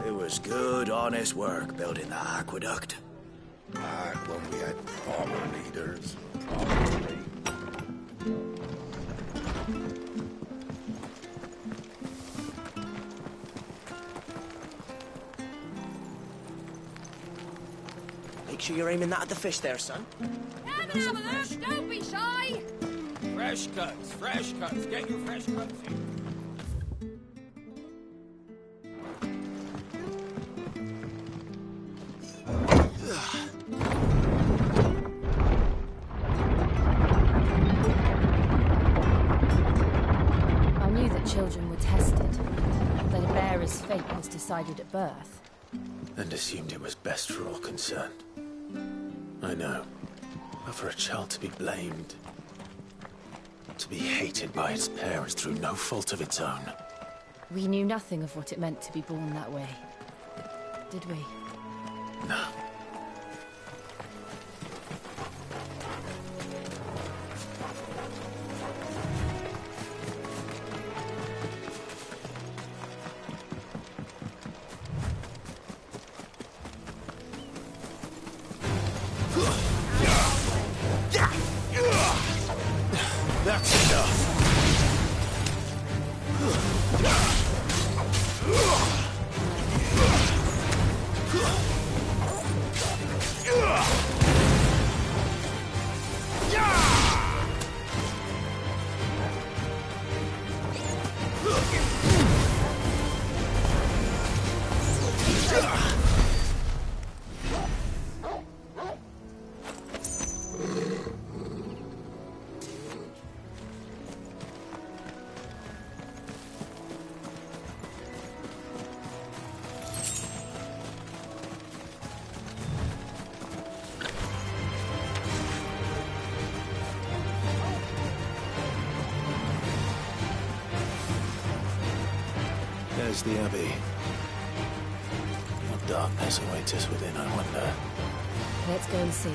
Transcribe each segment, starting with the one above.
It was good, honest work building that aqueduct. Back when we had proper leaders, probably. Make sure you're aiming that at the fish there, son. Have a look, don't be shy! Fresh cuts, get your fresh cuts in. I knew that children were tested, that a bearer's fate was decided at birth. And assumed it was best for all concerned. I know. But for a child to be blamed, to be hated by its parents through no fault of its own. We knew nothing of what it meant to be born that way, did we? No. That's enough. There's the Abbey. What darkness awaits us within, I wonder. Let's go and see.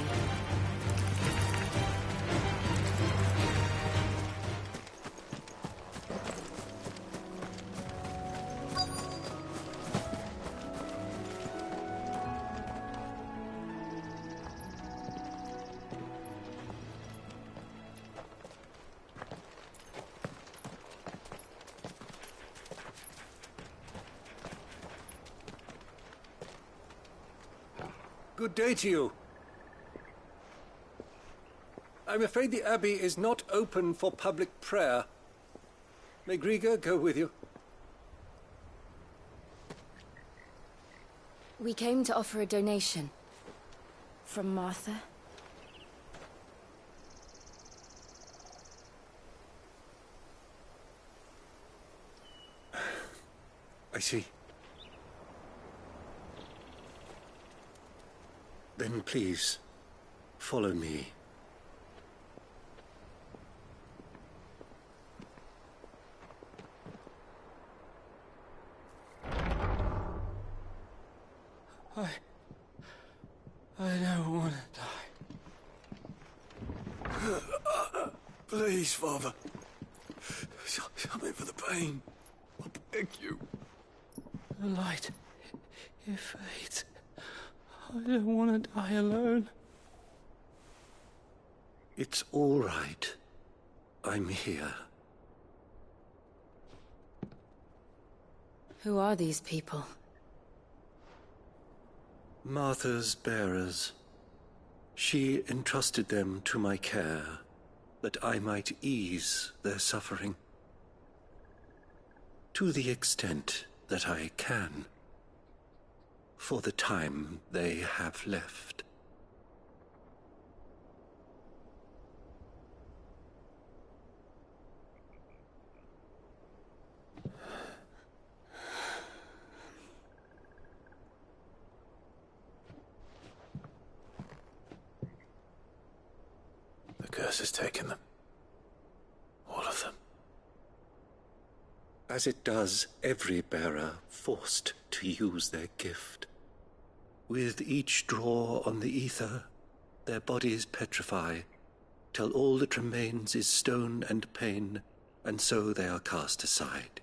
Good day to you. I'm afraid the Abbey is not open for public prayer. May Griga go with you? We came to offer a donation. From Martha. I see. Then please, follow me. I don't want to die. Please, Father. Something for the pain. I beg you. The light, it fades. I don't want to die alone. It's all right. I'm here. Who are these people? Martha's bearers. She entrusted them to my care, that I might ease their suffering. To the extent that I can. For the time they have left. The curse has taken them. All of them. As it does every bearer forced to use their gift. With each draw on the ether, their bodies petrify, till all that remains is stone and pain, and so they are cast aside.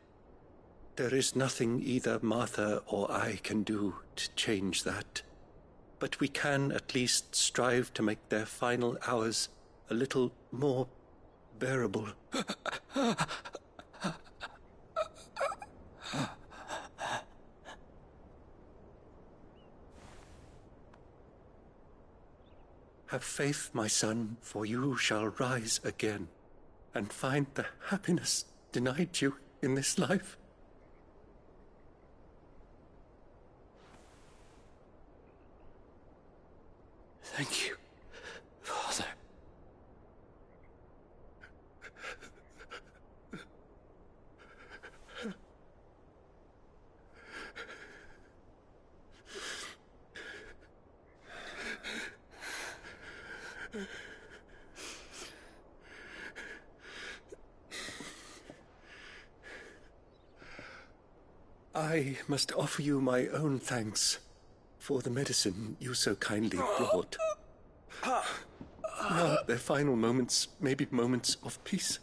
There is nothing either Martha or I can do to change that. But we can at least strive to make their final hours a little more bearable. Have faith, my son, for you shall rise again and find the happiness denied you in this life. Thank you, Father. I must offer you my own thanks for the medicine you so kindly brought. Now, their final moments may be moments of peace.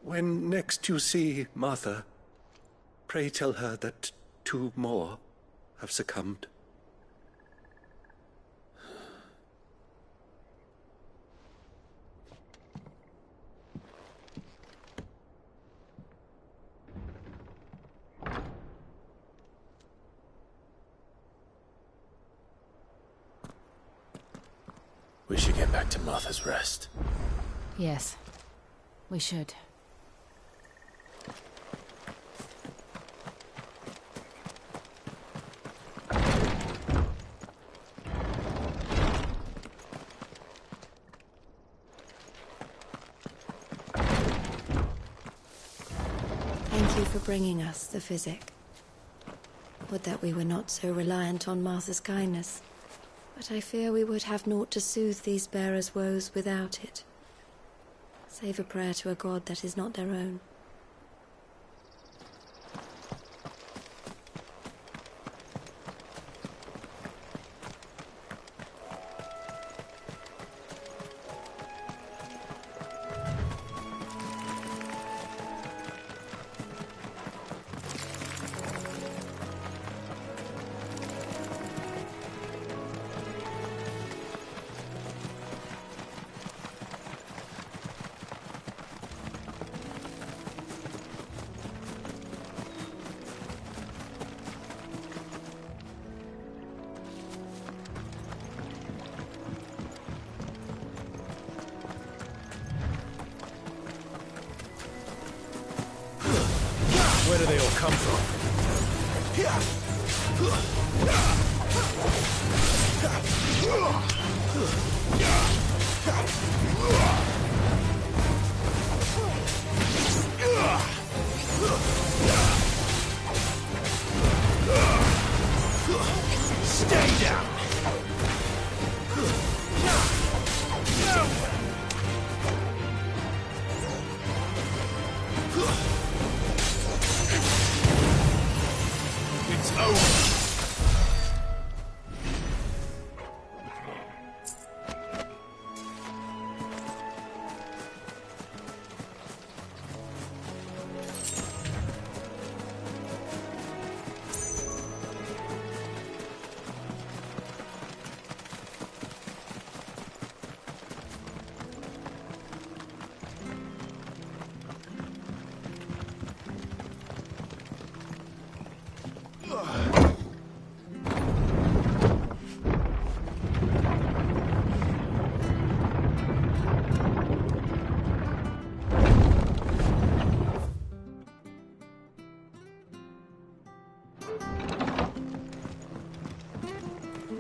When next you see Martha, pray tell her that 2 more have succumbed. We should get back to Martha's Rest. Yes, we should. Thank you for bringing us the physic. Would that we were not so reliant on Martha's kindness. But I fear we would have naught to soothe these bearers' woes without it. Save a prayer to a god that is not their own. Where do they all come from? Stay down! It's over!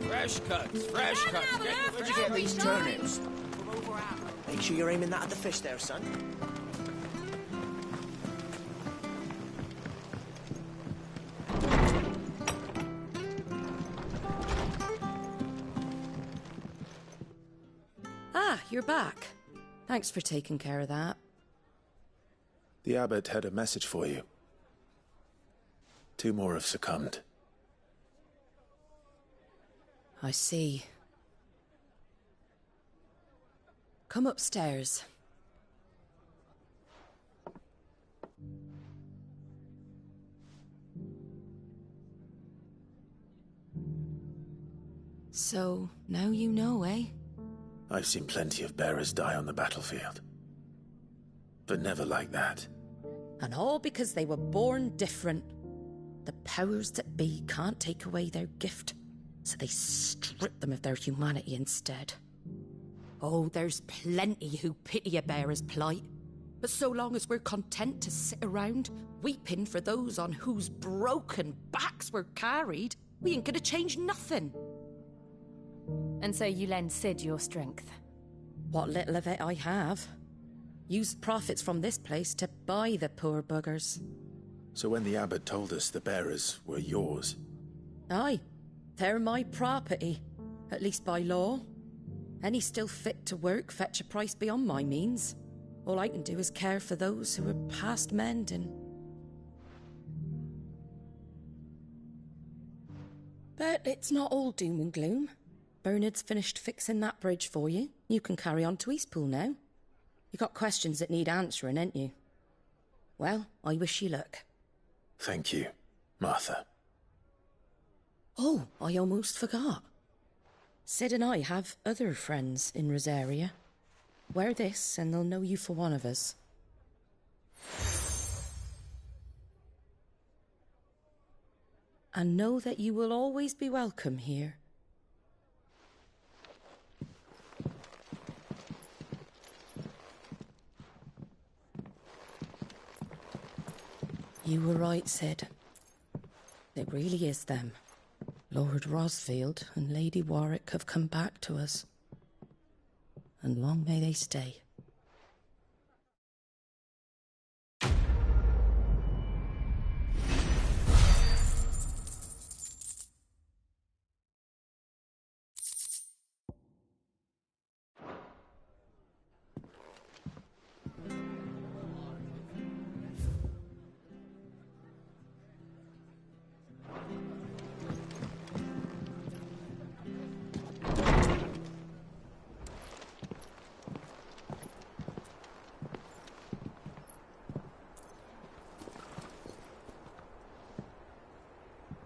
Fresh cuts, fresh cuts. Where'd you get these turnips? From over out. Make sure you're aiming that at the fish there, son. Ah, you're back. Thanks for taking care of that. The abbot had a message for you. 2 more have succumbed. I see. Come upstairs. So, now you know, eh? I've seen plenty of bearers die on the battlefield. But never like that. And all because they were born different. The powers that be can't take away their gift, so they strip them of their humanity instead. Oh, there's plenty who pity a bearer's plight. But so long as we're content to sit around, weeping for those on whose broken backs we're carried, we ain't gonna change nothing. And so you lend Sid your strength? What little of it I have. Used profits from this place to buy the poor buggers. So when the abbot told us the bearers were yours... Aye, they're my property, at least by law. Any still fit to work fetch a price beyond my means. All I can do is care for those who are past mending. But it's not all doom and gloom. Bernard's finished fixing that bridge for you. You can carry on to Eastpool now. You got questions that need answering, ain't you? Well, I wish you luck. Thank you, Martha. Oh, I almost forgot. Sid and I have other friends in Rosaria. Wear this and they'll know you for one of us. And know that you will always be welcome here. You were right, Sid. It really is them. Lord Rosfield and Lady Warwick have come back to us. And long may they stay.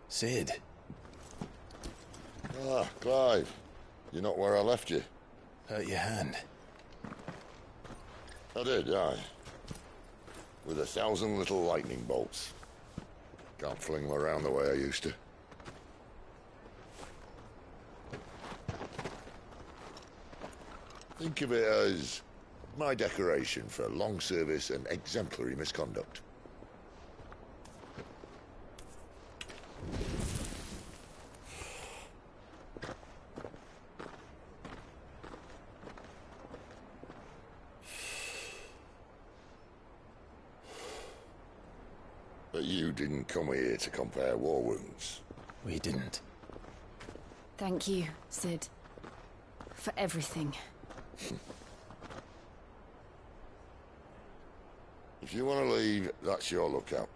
Sid. Ah, Clive. You're not where I left you. Hurt your hand. I did, aye. With 1,000 little lightning bolts. Can't fling them around the way I used to. Think of it as my decoration for long service and exemplary misconduct. But you didn't come here to compare war wounds. We didn't. Thank you, Sid. For everything. If you want to leave, that's your lookout.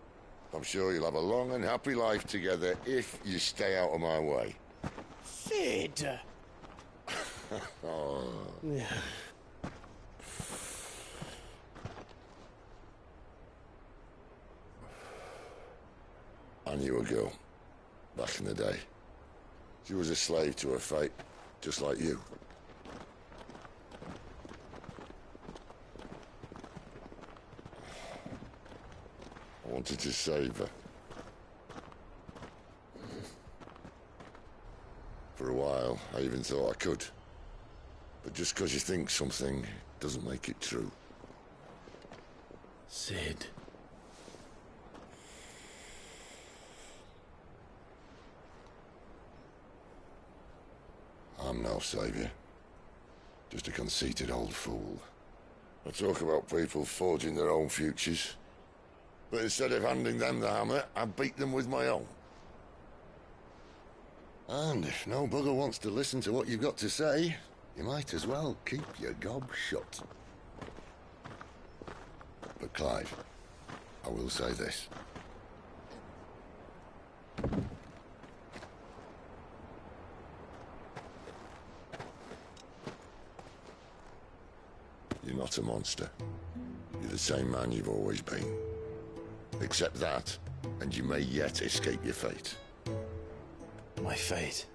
I'm sure you'll have a long and happy life together if you stay out of my way. Sid! Oh. I knew a girl, back in the day. She was a slave to her fate, just like you. I wanted to save her. For a while, I even thought I could. But just because you think something doesn't make it true. Sid. I'm no savior. Just a conceited old fool. I talk about people forging their own futures. But instead of handing them the hammer, I beat them with my own. And if no bugger wants to listen to what you've got to say, you might as well keep your gob shut. But Clive, I will say this. not a monster. You're the same man you've always been. Accept that, and you may yet escape your fate. My fate?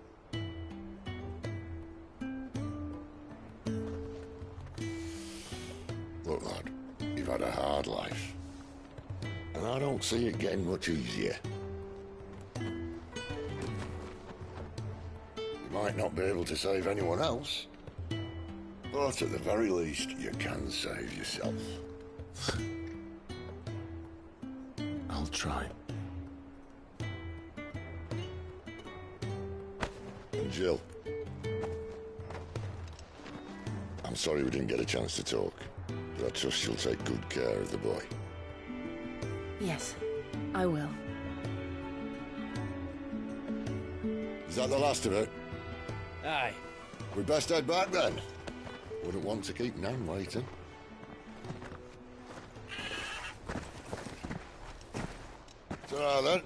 Look, lad, you've had a hard life. And I don't see it getting much easier. You might not be able to save anyone else, but at the very least, you can save yourself. I'll try. And Jill, I'm sorry we didn't get a chance to talk, but I trust you'll take good care of the boy. Yes, I will. Is that the last of it? Aye. We best head back then. Wouldn't want to keep Nan waiting. Ta-ra then.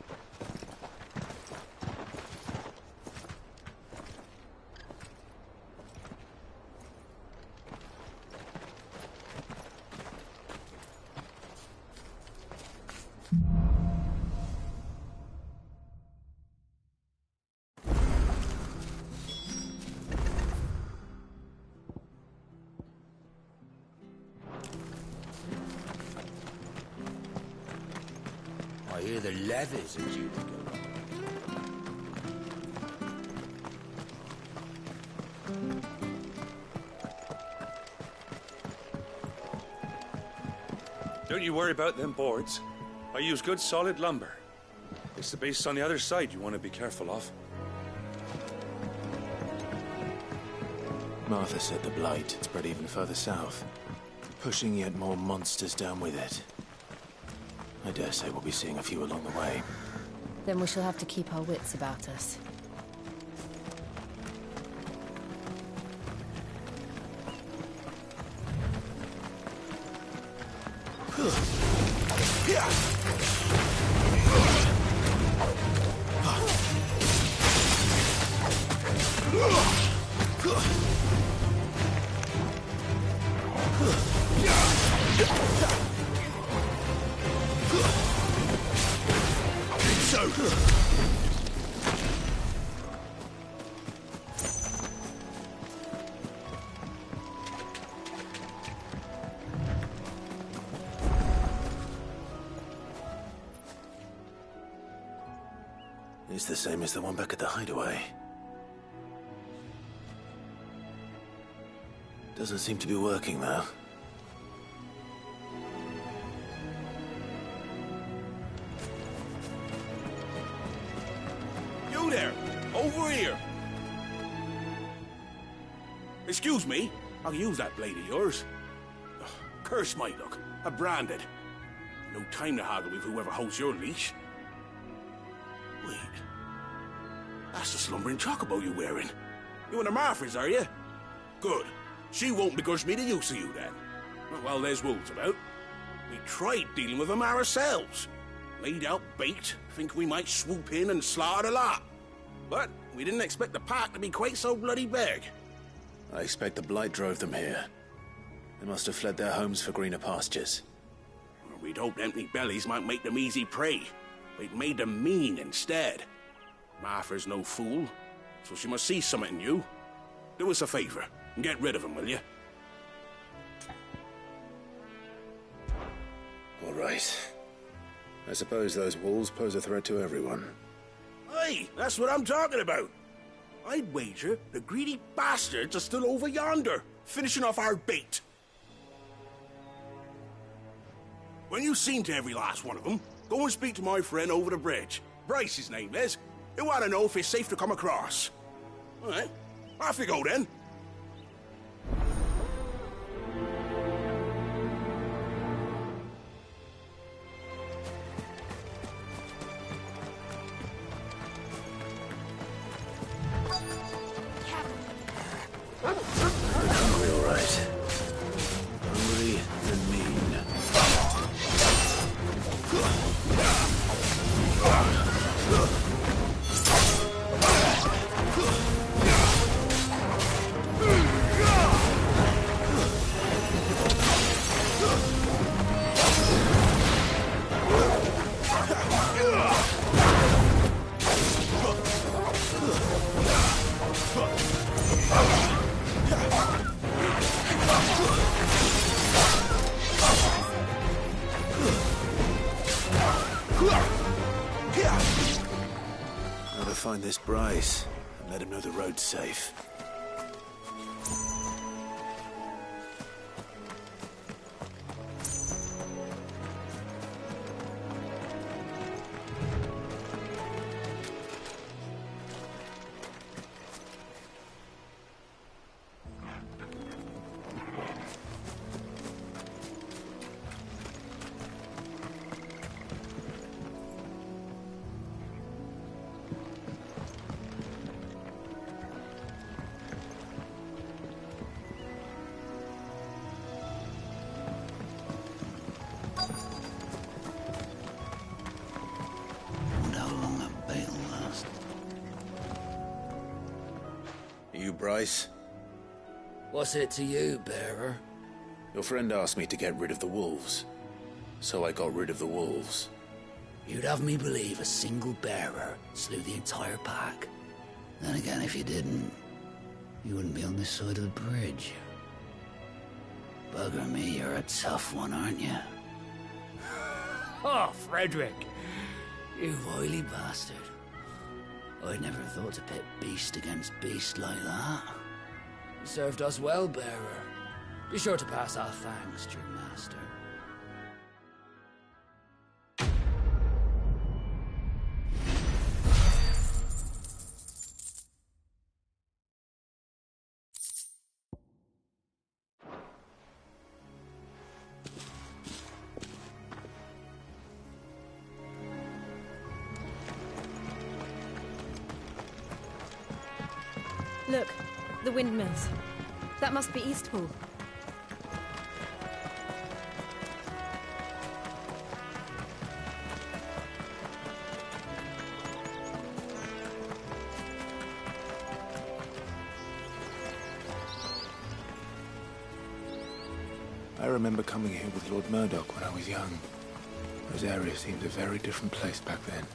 I hear the levies are due to go. Don't you worry about them boards. I use good solid lumber. It's the base on the other side you want to be careful of. Martha said the blight had spread even further south, pushing yet more monsters down with it. I dare say we'll be seeing a few along the way. Then we shall have to keep our wits about us. It's the same as the one back at the hideaway. Doesn't seem to be working, though. You there! Over here! Excuse me, I can use that blade of yours. Ugh, curse my luck. I'm branded. No time to haggle with whoever holds your leash. Wait. That's the slumbering chocobo you're wearing. You and the Marfors, are you? Good. She won't begrudge me the use of you, then. Well, there's wolves about. We tried dealing with them ourselves. Laid out bait, think we might swoop in and slaughter the lot. But we didn't expect the pack to be quite so bloody big. I expect the blight drove them here. They must have fled their homes for greener pastures. Well, we'd hoped empty bellies might make them easy prey. But it made them mean instead. Martha's no fool, so she must see something in you. Do us a favor and get rid of them, will you? All right. I suppose those wolves pose a threat to everyone. Hey, that's what I'm talking about. I'd wager the greedy bastards are still over yonder, finishing off our bait. When you've seen to every last one of them, go and speak to my friend over the bridge. Bryce, his name is. He'll want to know if it's safe to come across. All right, off you go then. Hungry, all right. Hungry and mean. find this Bryce and let him know the road's safe. Bryce? What's it to you, bearer? Your friend asked me to get rid of the wolves, so I got rid of the wolves. You'd have me believe a single bearer slew the entire pack. Then again, if you didn't, you wouldn't be on this side of the bridge. Bugger me, you're a tough one, aren't you? Oh, Frederick! You wily bastard. I'd never thought to pit beast against beast like that. You served us well, bearer. Be sure to pass our thanks, true master. Look, the windmills. That must be Eastpool. I remember coming here with Lord Murdoch when I was young. Those areas seemed a very different place back then.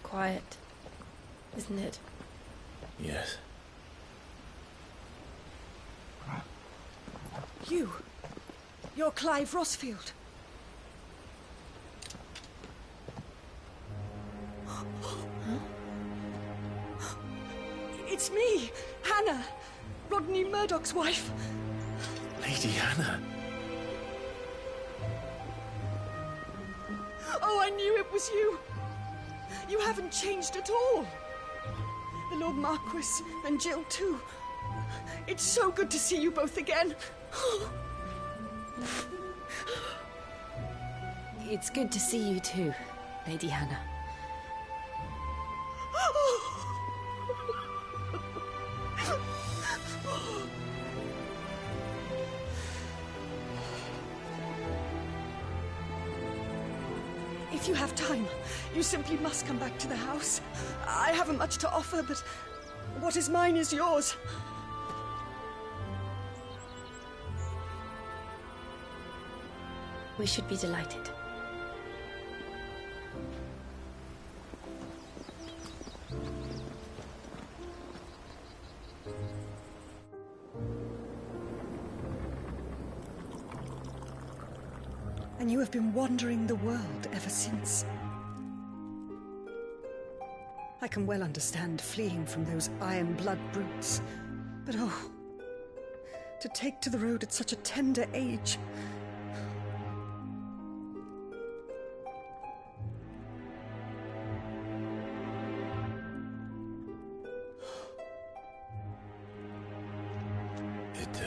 Quiet, isn't it? Yes. You're Clive Rossfield. It's me, Hannah, Rodney Murdoch's wife. Lady Hannah. Oh, I knew it was you. You haven't changed at all. The Lord Marquis and Jill too. It's so good to see you both again. It's good to see you too, Lady Hannah. If you have time, you simply must come back to the house. I haven't much to offer, but what is mine is yours. We should be delighted. And you have been wandering the world ever since. I can well understand fleeing from those iron blood brutes. But oh, to take to the road at such a tender age. It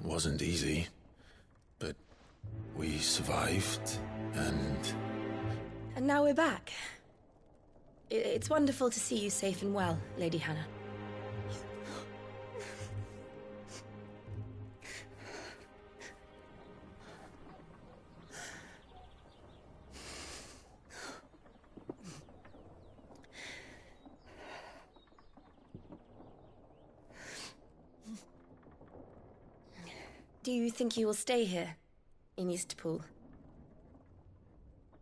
wasn't easy, but we survived, and now we're back. It's wonderful to see you safe and well, Lady Hannah. Do you think you will stay here, in Eastpool?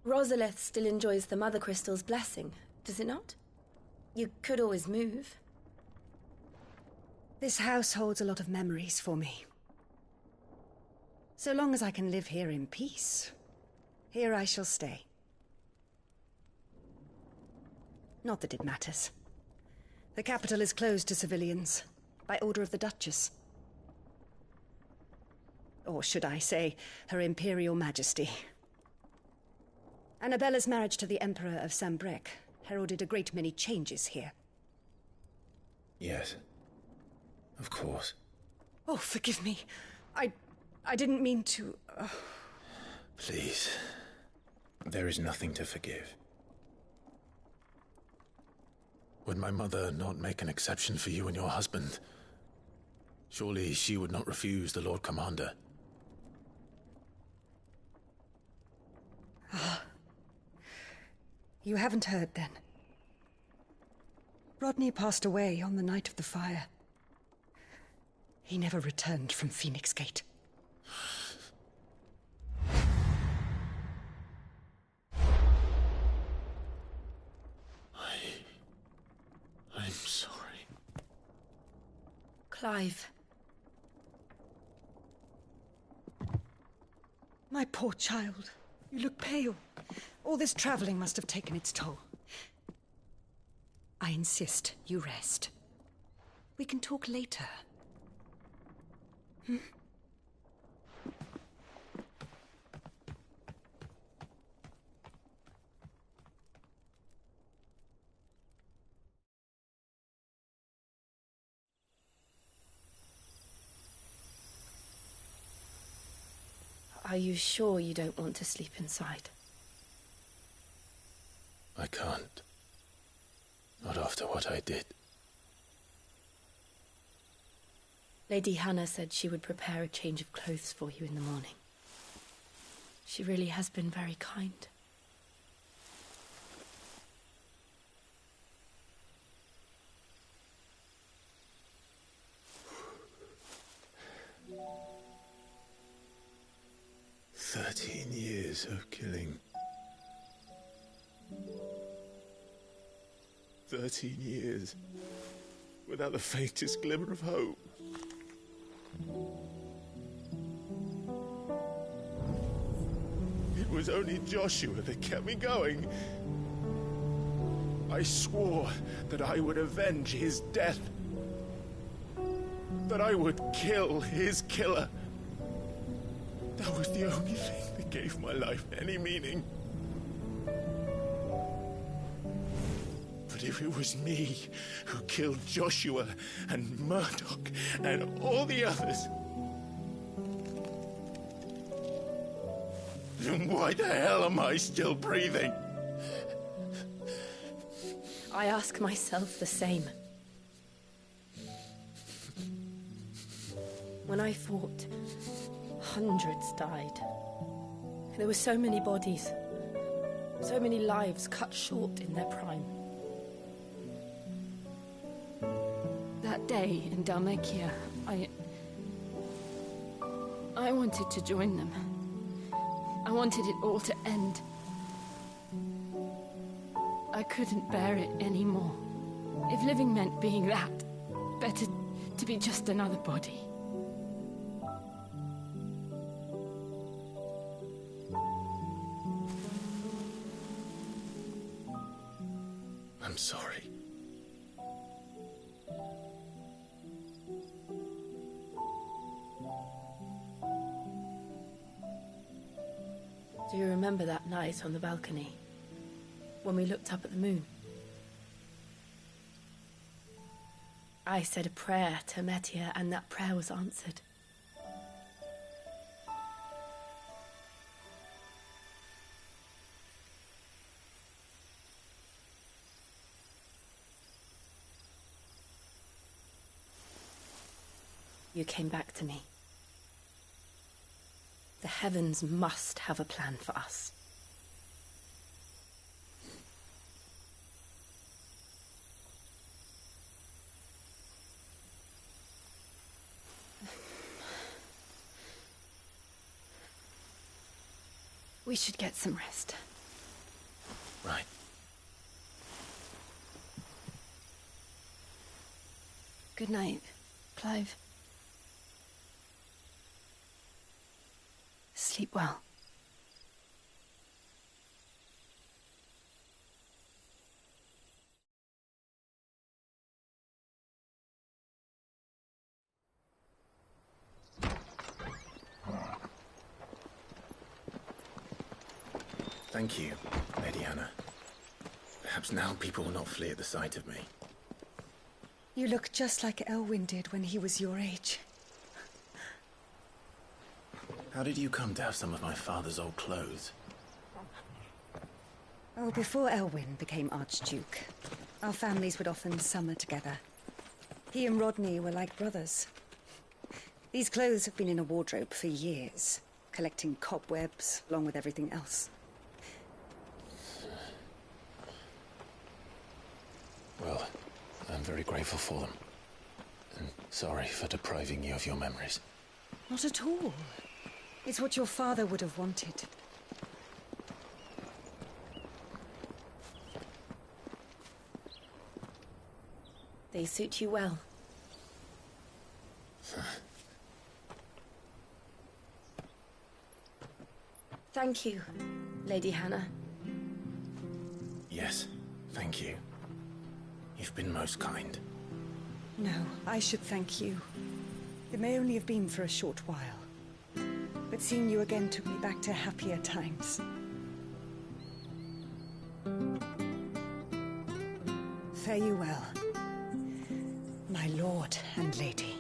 Rosalith still enjoys the Mother Crystal's blessing, does it not? You could always move. This house holds a lot of memories for me. So long as I can live here in peace, here I shall stay. Not that it matters. The capital is closed to civilians, by order of the Duchess. Or should I say, Her Imperial Majesty. Annabella's marriage to the Emperor of Sambrec heralded a great many changes here. Yes. Of course. Oh, forgive me. I didn't mean to... Please. There is nothing to forgive. Would my mother not make an exception for you and your husband? Surely she would not refuse the Lord Commander. You haven't heard, then. Rodney passed away on the night of the fire. He never returned from Phoenix Gate. I'm sorry. Clive. My poor child. You look pale. All this traveling must have taken its toll. I insist you rest. We can talk later. Hmm? Are you sure you don't want to sleep inside? I can't. Not after what I did. Lady Hannah said she would prepare a change of clothes for you in the morning. She really has been very kind. Years of killing. 13 years without the faintest glimmer of hope. It was only Joshua that kept me going. I swore that I would avenge his death. That I would kill his killer. That was the only thing that gave my life any meaning. But if it was me who killed Joshua and Murdoch and all the others, then why the hell am I still breathing? I ask myself the same. When I fought, hundreds died. There were so many bodies, so many lives cut short in their prime. That day in Dalmekia, I wanted to join them. I wanted it all to end. I couldn't bear it anymore. If living meant being that, better to be just another body. I'm sorry. Do you remember that night on the balcony? When we looked up at the moon? I said a prayer to Metia, and that prayer was answered. You came back to me. The heavens must have a plan for us. We should get some rest. Right. Good night, Clive. Sleep well. Thank you, Lady Hannah. Perhaps now people will not flee at the sight of me. You look just like Elwyn did when he was your age. How did you come to have some of my father's old clothes? Oh, before Elwyn became Archduke, our families would often summer together. He and Rodney were like brothers. These clothes have been in a wardrobe for years, collecting cobwebs along with everything else. Well, I'm very grateful for them. And sorry for depriving you of your memories. Not at all. It's what your father would have wanted. They suit you well. Thank you, Lady Hannah. Yes, thank you. You've been most kind. No, I should thank you. It may only have been for a short while, but seeing you again took me back to happier times. Fare you well, my lord and lady.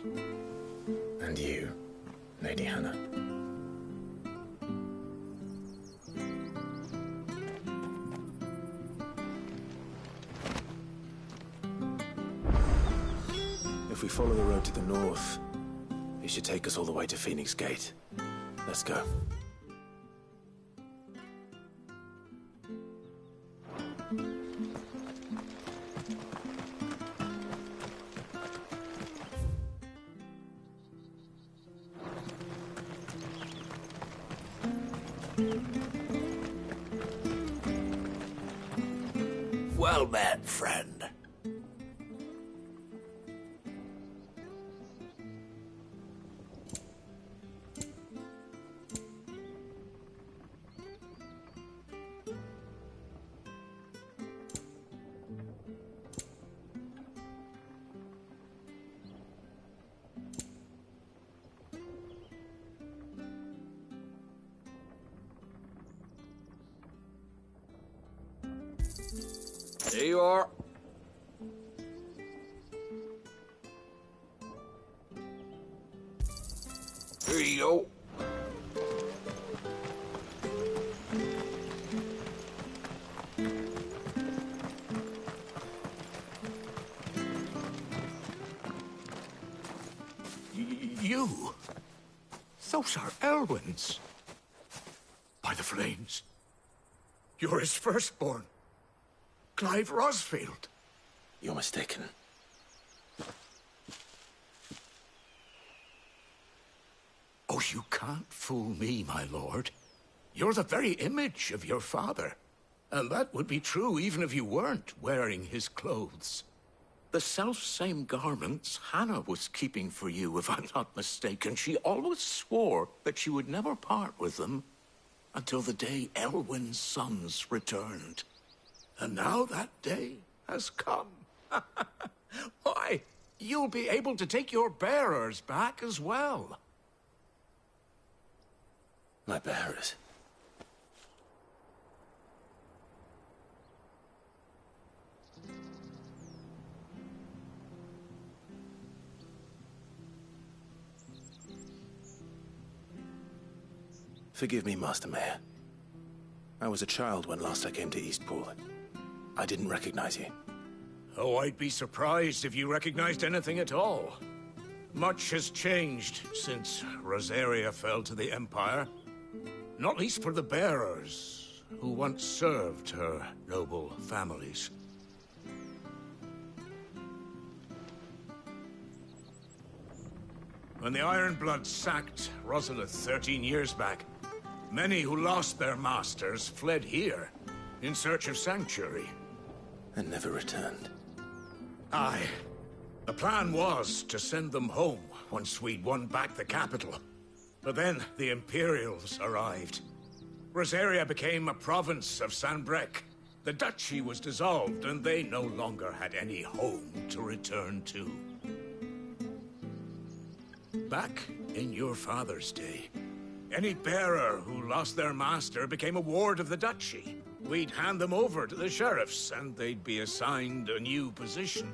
And you, Lady Hannah. If we follow the road to the north, it should take us all the way to Phoenix Gate. Let's go. Well met, friend. There you are. Here you go. You? Those are Elwyn's. By the flames. You're his firstborn. Clive Rosfield. You're mistaken. Oh, you can't fool me, my lord. You're the very image of your father. And that would be true even if you weren't wearing his clothes. The self-same garments Hannah was keeping for you, if I'm not mistaken. She always swore that she would never part with them until the day Elwyn's sons returned. And now that day has come. Why, you'll be able to take your bearers back as well. My bearers? Forgive me, Master Mayor. I was a child when last I came to Eastpool. I didn't recognize you. Oh, I'd be surprised if you recognized anything at all. Much has changed since Rosaria fell to the Empire. Not least for the bearers, who once served her noble families. When the Ironbloods sacked Rosalith 13 years back, many who lost their masters fled here in search of sanctuary. And never returned. Aye. The plan was to send them home once we'd won back the capital. But then the Imperials arrived. Rosaria became a province of Sanbreque. The duchy was dissolved, and they no longer had any home to return to. Back in your father's day, any bearer who lost their master became a ward of the duchy. We'd hand them over to the sheriffs, and they'd be assigned a new position.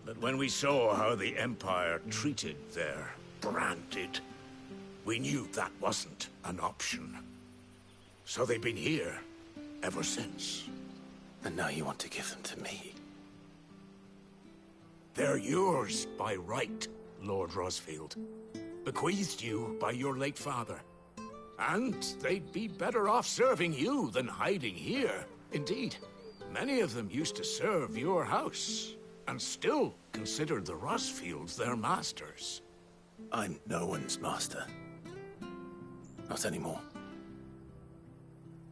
But when we saw how the Empire treated their branded, we knew that wasn't an option. So they've been here ever since. And now you want to give them to me? They're yours by right, Lord Rosfield. Bequeathed you by your late father. And they'd be better off serving you than hiding here. Indeed, many of them used to serve your house, and still considered the Rosfields their masters. I'm no one's master. Not anymore.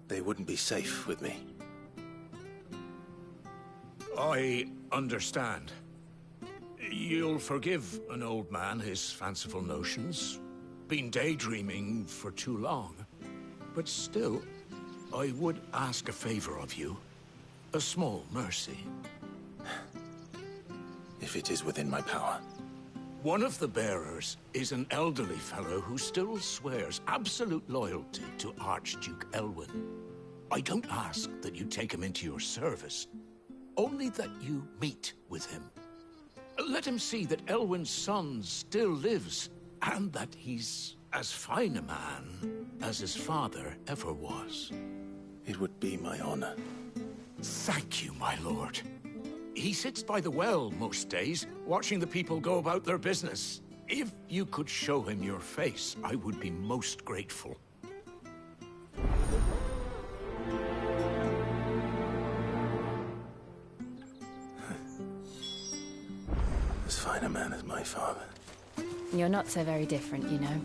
They wouldn't be safe with me. I understand. You'll forgive an old man his fanciful notions. Been daydreaming for too long. But still, I would ask a favor of you. A small mercy. If it is within my power. One of the bearers is an elderly fellow who still swears absolute loyalty to Archduke Elwyn. I don't ask that you take him into your service, only that you meet with him. Let him see that Elwyn's son still lives, and that he's as fine a man as his father ever was. It would be my honor. Thank you, my lord. He sits by the well most days, watching the people go about their business. If you could show him your face, I would be most grateful. As fine a man as my father. You're not so very different, you know.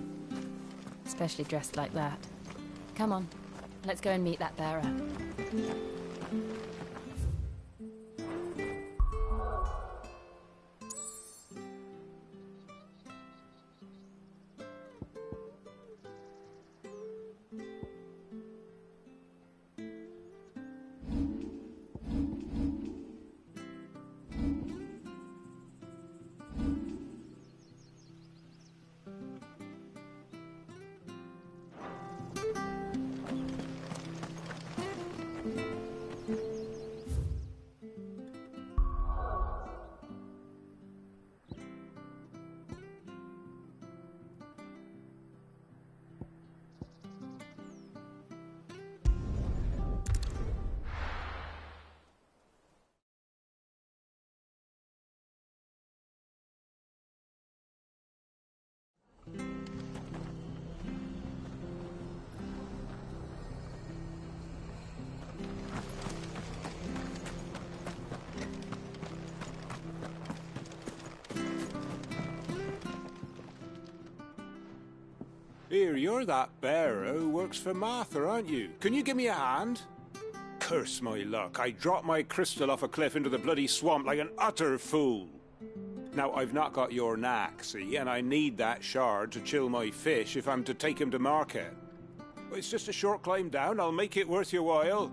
Especially dressed like that. Come on, let's go and meet that bearer. Here, you're that bearer who works for Martha, aren't you? Can you give me a hand? Curse my luck, I dropped my crystal off a cliff into the bloody swamp like an utter fool. Now, I've not got your knack, see, and I need that shard to chill my fish if I'm to take him to market. It's just a short climb down, I'll make it worth your while.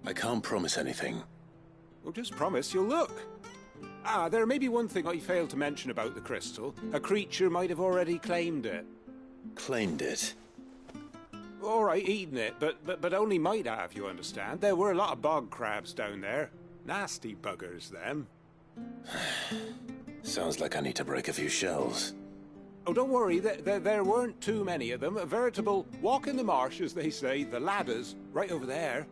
I can't promise anything. Well, just promise you'll look. Ah, there may be one thing I failed to mention about the crystal. A creature might have already claimed it. Claimed it? All right, eaten it, but only might have, you understand. There were a lot of bog crabs down there. Nasty buggers, them. Sounds like I need to break a few shells. Oh, don't worry, there weren't too many of them. A veritable walk in the marsh, as they say, the ladders, right over there.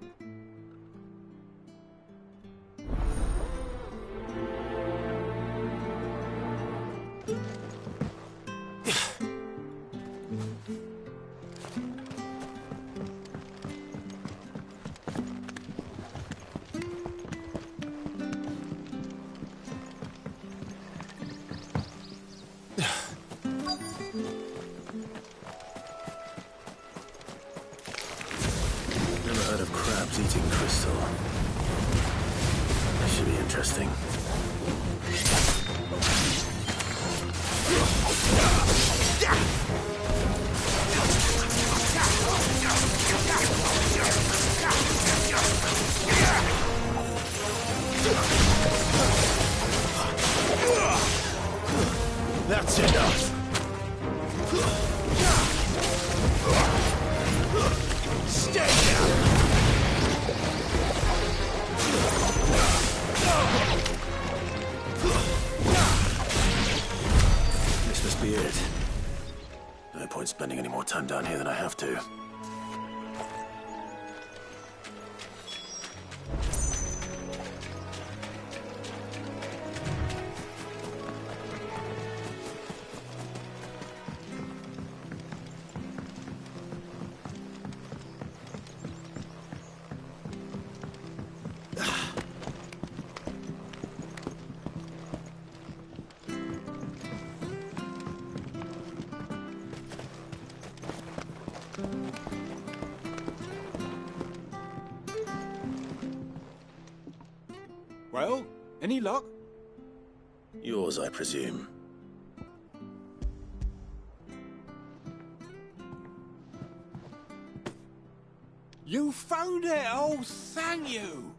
Heard of crabs eating crystal. This should be interesting. That's enough! Stay down! This must be it. No point spending any more time down here than I have to. Well, any luck? Yours, I presume. You found it! Oh, thank you!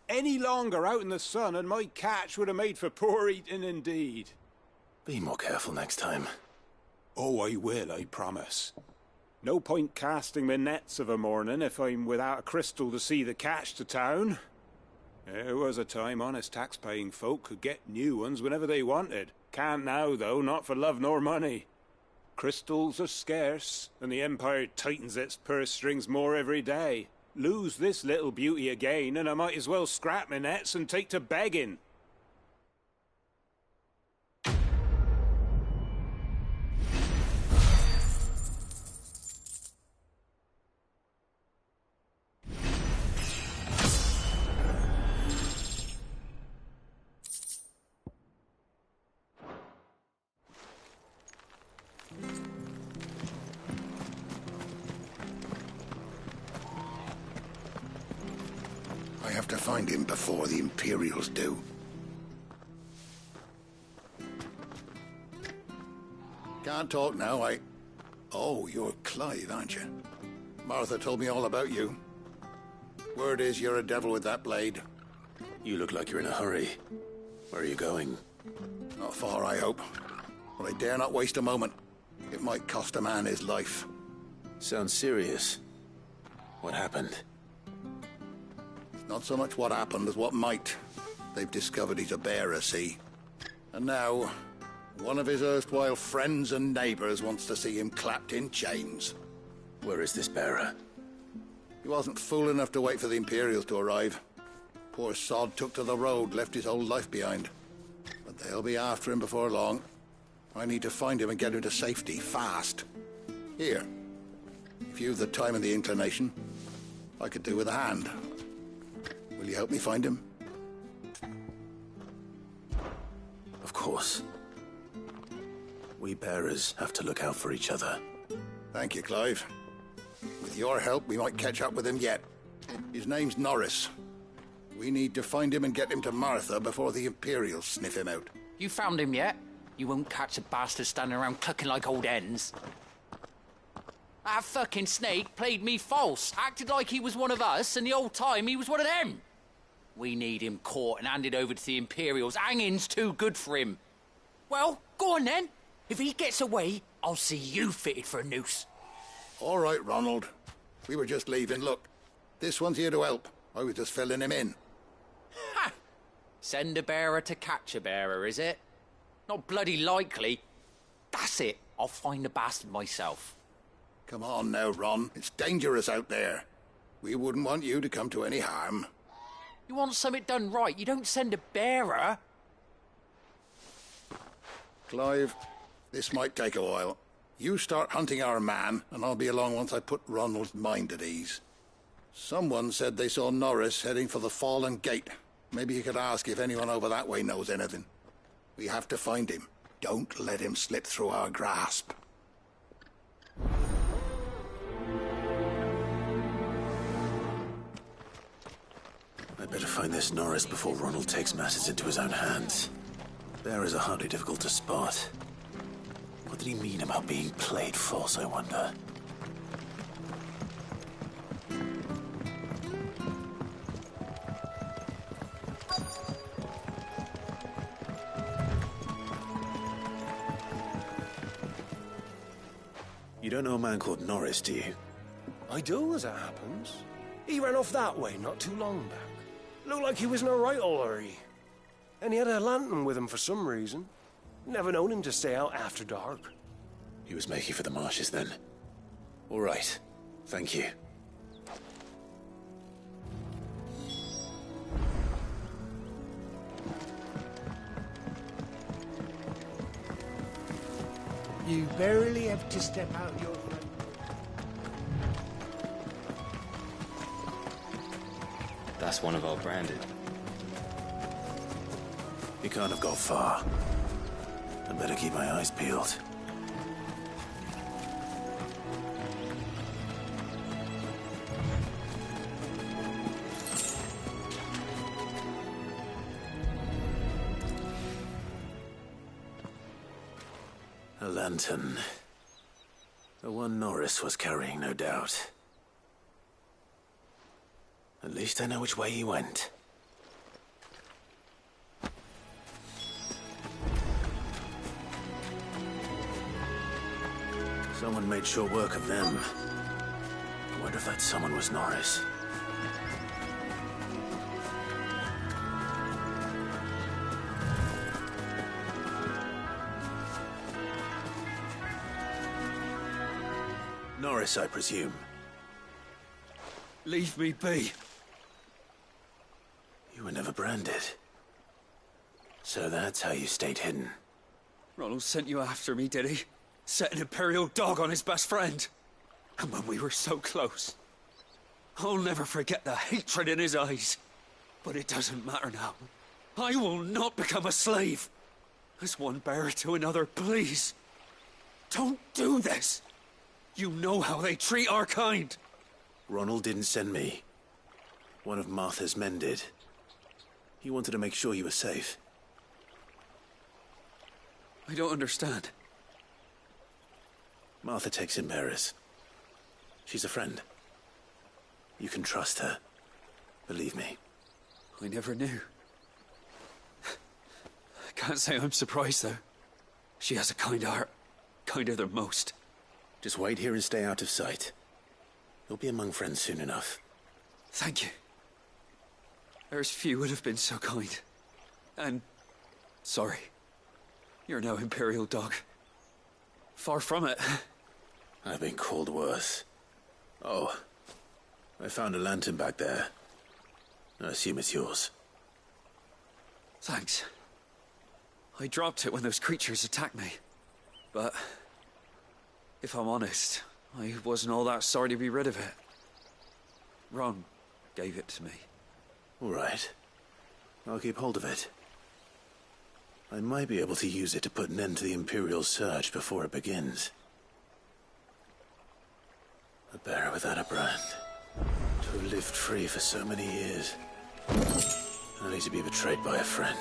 Any longer out in the sun and my catch would have made for poor eating indeed. Be more careful next time. Oh, I will, I promise. No point casting my nets of a morning if I'm without a crystal to see the catch to town. There was a time honest tax-paying folk could get new ones whenever they wanted. Can't now, though, not for love nor money. Crystals are scarce, and the Empire tightens its purse strings more every day. Lose this little beauty again, and I might as well scrap my nets and take to begging. I have to find him before the Imperials do. Can't talk now, Oh, you're Clive, aren't you? Martha told me all about you. Word is you're a devil with that blade. You look like you're in a hurry. Where are you going? Not far, I hope. But I dare not waste a moment. It might cost a man his life. Sounds serious. What happened? Not so much what happened as what might. They've discovered he's a bearer, see? And now, one of his erstwhile friends and neighbors wants to see him clapped in chains. Where is this bearer? He wasn't fool enough to wait for the Imperials to arrive. Poor sod took to the road, left his whole life behind. But they'll be after him before long. I need to find him and get him to safety, fast. Here, if you've the time and the inclination, I could do with a hand. Will you help me find him? Of course. We bearers have to look out for each other. Thank you, Clive. With your help, we might catch up with him yet. His name's Norris. We need to find him and get him to Martha before the Imperials sniff him out. You found him yet? You won't catch a bastard standing around clucking like old hens. That fucking snake played me false, acted like he was one of us, and the whole time he was one of them. We need him caught and handed over to the Imperials. Hanging's too good for him. Well, go on then. If he gets away, I'll see you fitted for a noose. All right, Ronald. We were just leaving. Look, this one's here to help. I was just filling him in. Ha! Send a bearer to catch a bearer, is it? Not bloody likely. That's it. I'll find the bastard myself. Come on now, Ron. It's dangerous out there. We wouldn't want you to come to any harm. You want something done right, you don't send a bearer. Clive, this might take a while. You start hunting our man, and I'll be along once I put Ronald's mind at ease. Someone said they saw Norris heading for the Fallen Gate. Maybe you could ask if anyone over that way knows anything. We have to find him. Don't let him slip through our grasp. I'd better find this Norris before Ronald takes matters into his own hands. Bearers are hardly difficult to spot. What did he mean about being played false, I wonder? You don't know a man called Norris, do you? I do, as it happens. He ran off that way not too long back. Looked like he was in a right hurry. And he had a lantern with him for some reason. Never known him to stay out after dark. He was making for the marshes then. All right. Thank you. You barely have to step out your... That's one of our branded. He can't have got far. I better keep my eyes peeled. A lantern. The one Norris was carrying, no doubt. At least I know which way he went. Someone made short work of them. I wonder if that someone was Norris. Norris, I presume. Leave me be. You were never branded. So that's how you stayed hidden. Ronald sent you after me, did he? Set an Imperial dog on his best friend. And when we were so close. I'll never forget the hatred in his eyes. But it doesn't matter now. I will not become a slave. As one bearer to another, please. Don't do this. You know how they treat our kind. Ronald didn't send me. One of Martha's men did. He wanted to make sure you were safe. I don't understand. Martha takes in bearers. She's a friend. You can trust her. Believe me. I never knew. I can't say I'm surprised, though. She has a kind heart. Kinder than most. Just wait here and stay out of sight. You'll be among friends soon enough. Thank you. There's few would have been so kind. And... sorry. You're no Imperial dog. Far from it. I've been called worse. Oh. I found a lantern back there. I assume it's yours. Thanks. I dropped it when those creatures attacked me. But... if I'm honest, I wasn't all that sorry to be rid of it. Ron gave it to me. All right. I'll keep hold of it. I might be able to use it to put an end to the Imperial search before it begins. A bearer without a brand. To have lived free for so many years. Only to be betrayed by a friend.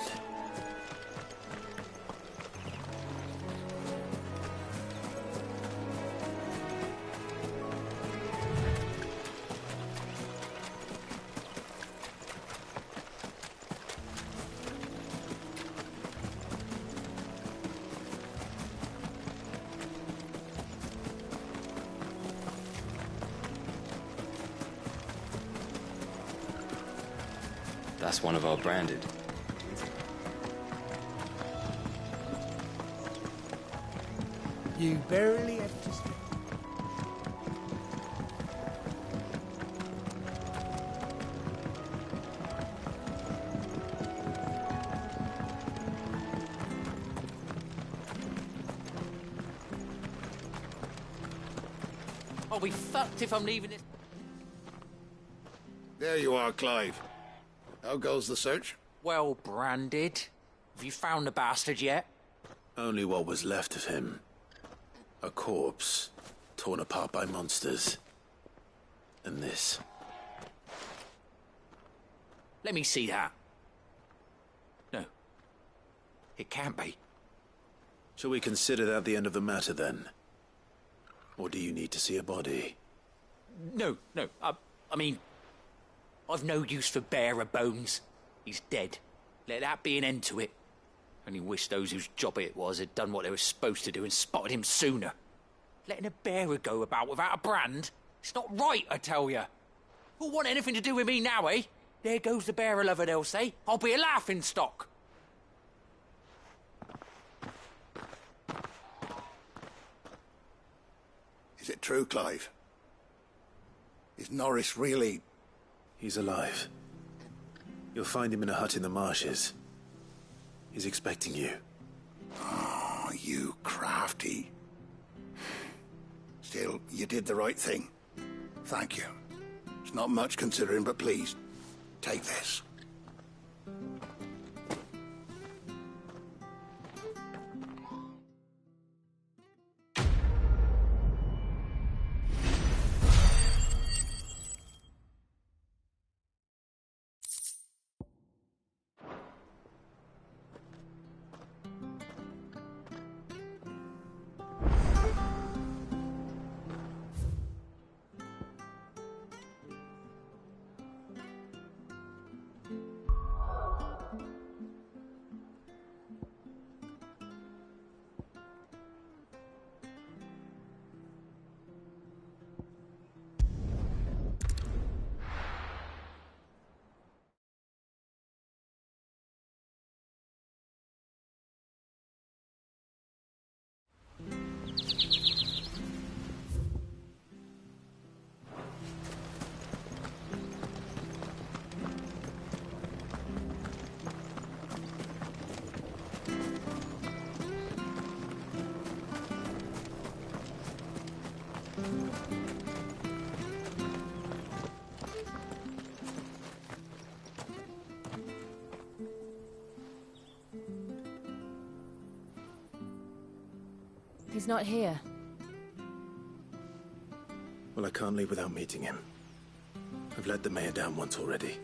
That's one of our branded. You barely have to step... I'll be fucked if I'm leaving it. There you are, Clive. How goes the search? Well branded. Have you found the bastard yet? Only what was left of him. A corpse, torn apart by monsters. And this. Let me see that. No. It can't be. Shall we consider that the end of the matter, then? Or do you need to see a body? No. I mean, I've no use for bearer bones. He's dead. Let that be an end to it. Only wish those whose job it was had done what they were supposed to do and spotted him sooner. Letting a bearer go about without a brand? It's not right, I tell you. Who'll want anything to do with me now, eh? There goes the bearer lover, they'll say. I'll be a laughing stock. Is it true, Clive? Is Norris really... He's alive. You'll find him in a hut in the marshes. He's expecting you. Oh, you crafty. Still, you did the right thing. Thank you. It's not much considering, but please, take this. He's not here. Well, I can't leave without meeting him. I've let the mayor down once already.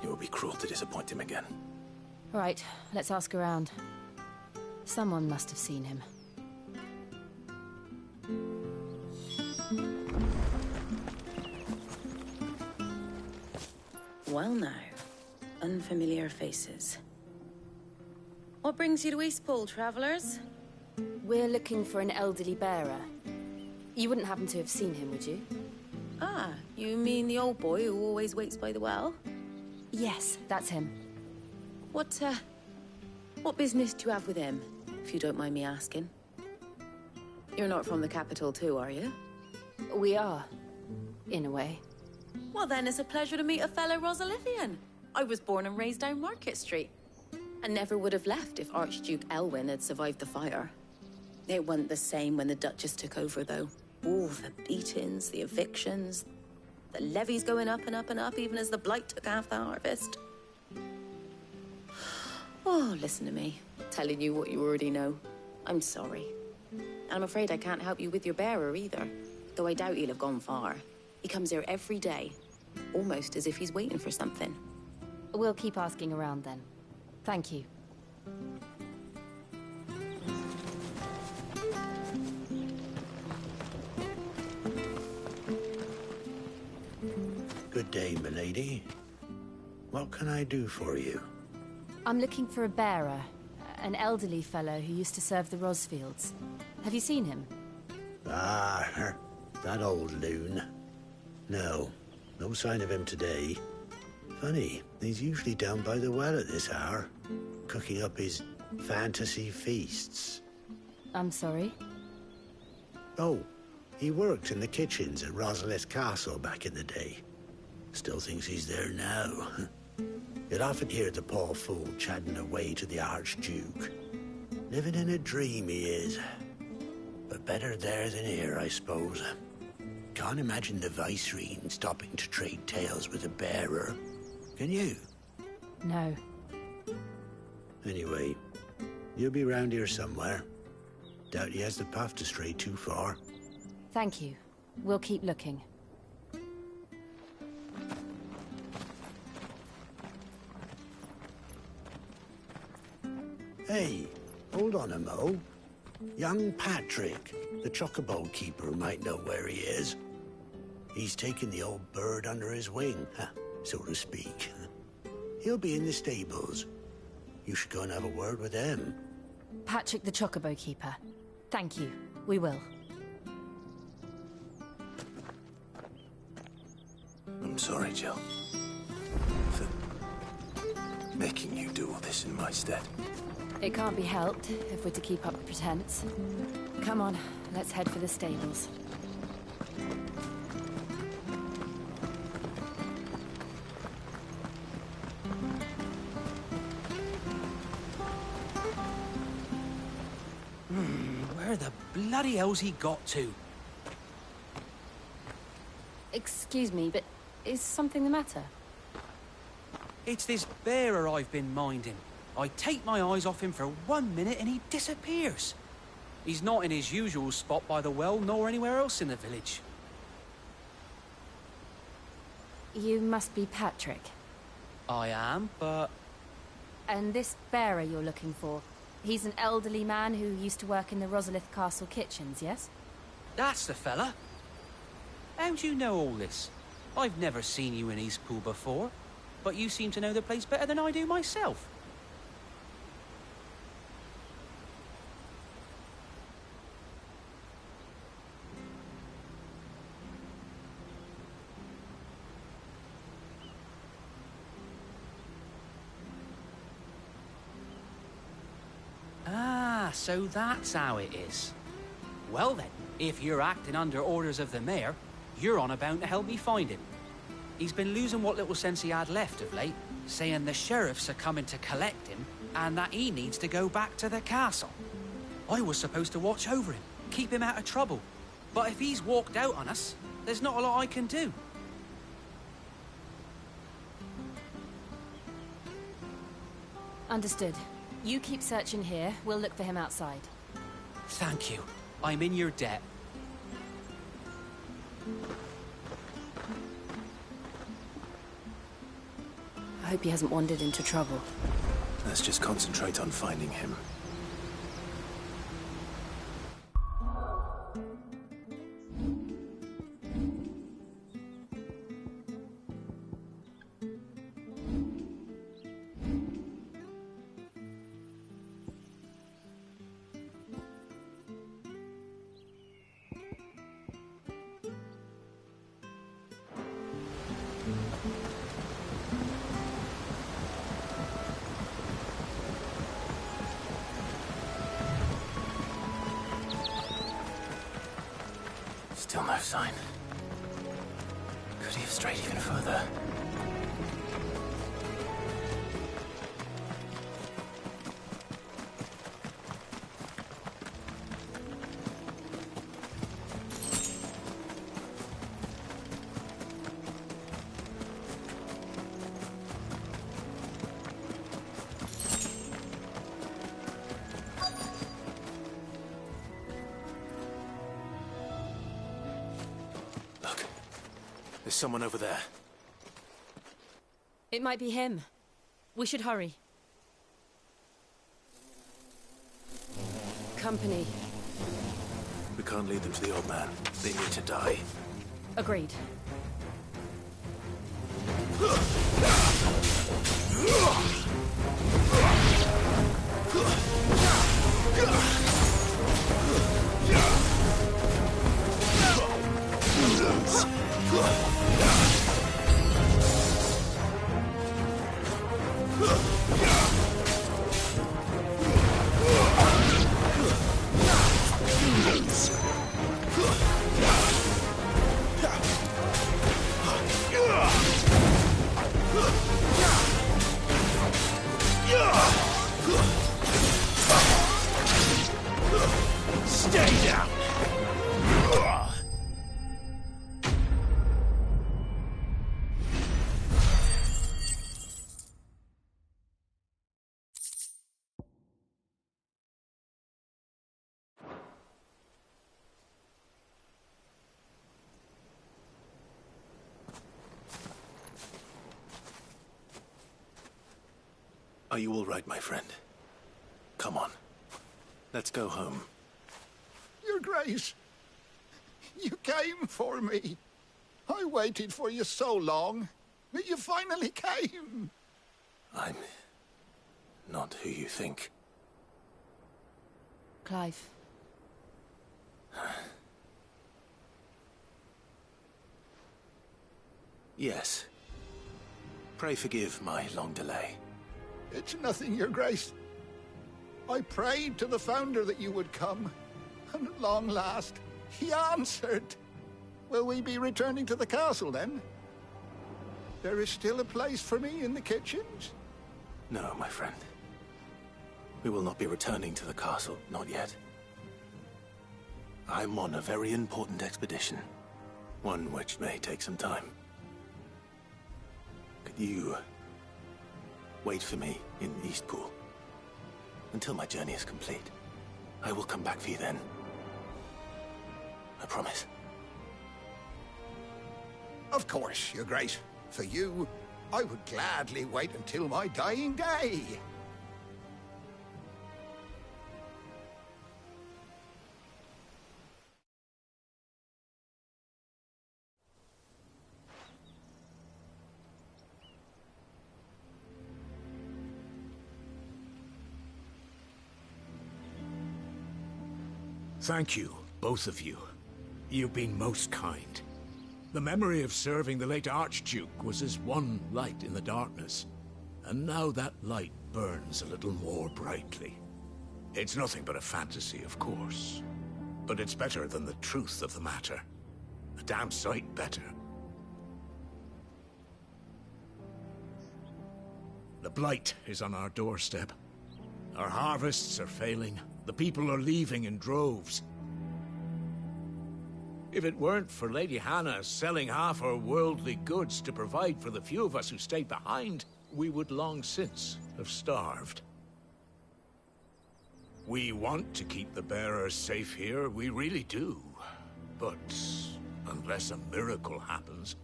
It would be cruel to disappoint him again. All right, let's ask around. Someone must have seen him. Well now, unfamiliar faces. What brings you to Eastpool, travellers? We're looking for an elderly bearer. You wouldn't happen to have seen him, would you? Ah, you mean the old boy who always waits by the well? Yes, that's him. What business do you have with him, if you don't mind me asking? You're not from the capital too, are you? We are, in a way. Well then, it's a pleasure to meet a fellow Rosalithian. I was born and raised down Market Street. And never would have left if Archduke Elwyn had survived the fire. It wasn't the same when the Duchess took over, though. Ooh, the beatings, the evictions, the levies going up and up and up, even as the blight took half the harvest. Oh, listen to me, telling you what you already know. I'm sorry. And I'm afraid I can't help you with your bearer either, though I doubt he'll have gone far. He comes here every day, almost as if he's waiting for something. We'll keep asking around then. Thank you. Good day, milady. What can I do for you? I'm looking for a bearer, an elderly fellow who used to serve the Rosfields. Have you seen him? Ah, that old loon. No sign of him today. Funny, he's usually down by the well at this hour, cooking up his fantasy feasts. I'm sorry? Oh, he worked in the kitchens at Rosalith Castle back in the day. Still thinks he's there now. You'd often hear the poor fool chatting away to the Archduke. Living in a dream, he is. But better there than here, I suppose. Can't imagine the Viceroy stopping to trade tales with a bearer. Can you? No. Anyway, you'll be round here somewhere. Doubt he has the path to stray too far. Thank you. We'll keep looking. Hey, hold on a mo. Young Patrick, the chocobo keeper, might know where he is. He's taken the old bird under his wing, so to speak. He'll be in the stables. You should go and have a word with him. Patrick the chocobo keeper. Thank you. We will. I'm sorry, Jill. For making you do all this in my stead. It can't be helped if we're to keep up the pretense. Come on, let's head for the stables. Where the bloody hell's he got to? Excuse me, but is something the matter? It's this bearer I've been minding. I take my eyes off him for 1 minute and he disappears. He's not in his usual spot by the well, nor anywhere else in the village. You must be Patrick. I am, but... And this bearer you're looking for, he's an elderly man who used to work in the Rosalith Castle kitchens, yes? That's the fella. How do you know all this? I've never seen you in Eastpool before, but you seem to know the place better than I do myself. Ah, so that's how it is. Well then, if you're acting under orders of the mayor, you're on about to help me find him. He's been losing what little sense he had left of late, saying the sheriffs are coming to collect him and that he needs to go back to the castle. I was supposed to watch over him, keep him out of trouble. But if he's walked out on us, there's not a lot I can do. Understood. You keep searching here, we'll look for him outside. Thank you. I'm in your debt. I hope he hasn't wandered into trouble. Let's just concentrate on finding him. Still no sign. Could he have strayed even further? There's someone over there. It might be him. We should hurry. Company. We can't lead them to the old man. They need to die. Agreed. Stay down! Are you all right, my friend? Come on. Let's go home. Your Grace, you came for me. I waited for you so long, but you finally came. I'm not who you think. Clive. Yes. Pray forgive my long delay. It's nothing, Your Grace. I prayed to the Founder that you would come, and at long last, he answered. Will we be returning to the castle, then? There is still a place for me in the kitchens? No, my friend. We will not be returning to the castle, not yet. I'm on a very important expedition. One which may take some time. Could you wait for me in Eastpool until my journey is complete? I will come back for you then. I promise. Of course, Your Grace. For you, I would gladly wait until my dying day. Thank you, both of you. You've been most kind. The memory of serving the late Archduke was as one light in the darkness, and now that light burns a little more brightly. It's nothing but a fantasy, of course, but it's better than the truth of the matter. A damn sight better. The blight is on our doorstep. Our harvests are failing. The people are leaving in droves. If it weren't for Lady Hannah selling half her worldly goods to provide for the few of us who stayed behind, we would long since have starved. We want to keep the bearers safe here, we really do. But unless a miracle happens,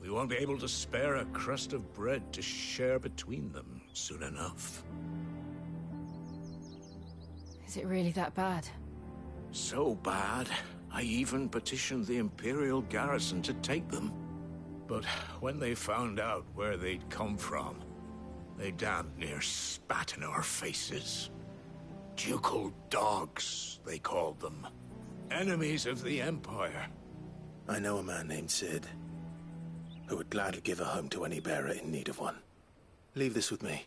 we won't be able to spare a crust of bread to share between them soon enough. Is it really that bad? So bad, I even petitioned the Imperial garrison to take them. But when they found out where they'd come from, they damn near spat in our faces. Ducal dogs, they called them. Enemies of the Empire. I know a man named Sid, who would gladly give a home to any bearer in need of one. Leave this with me.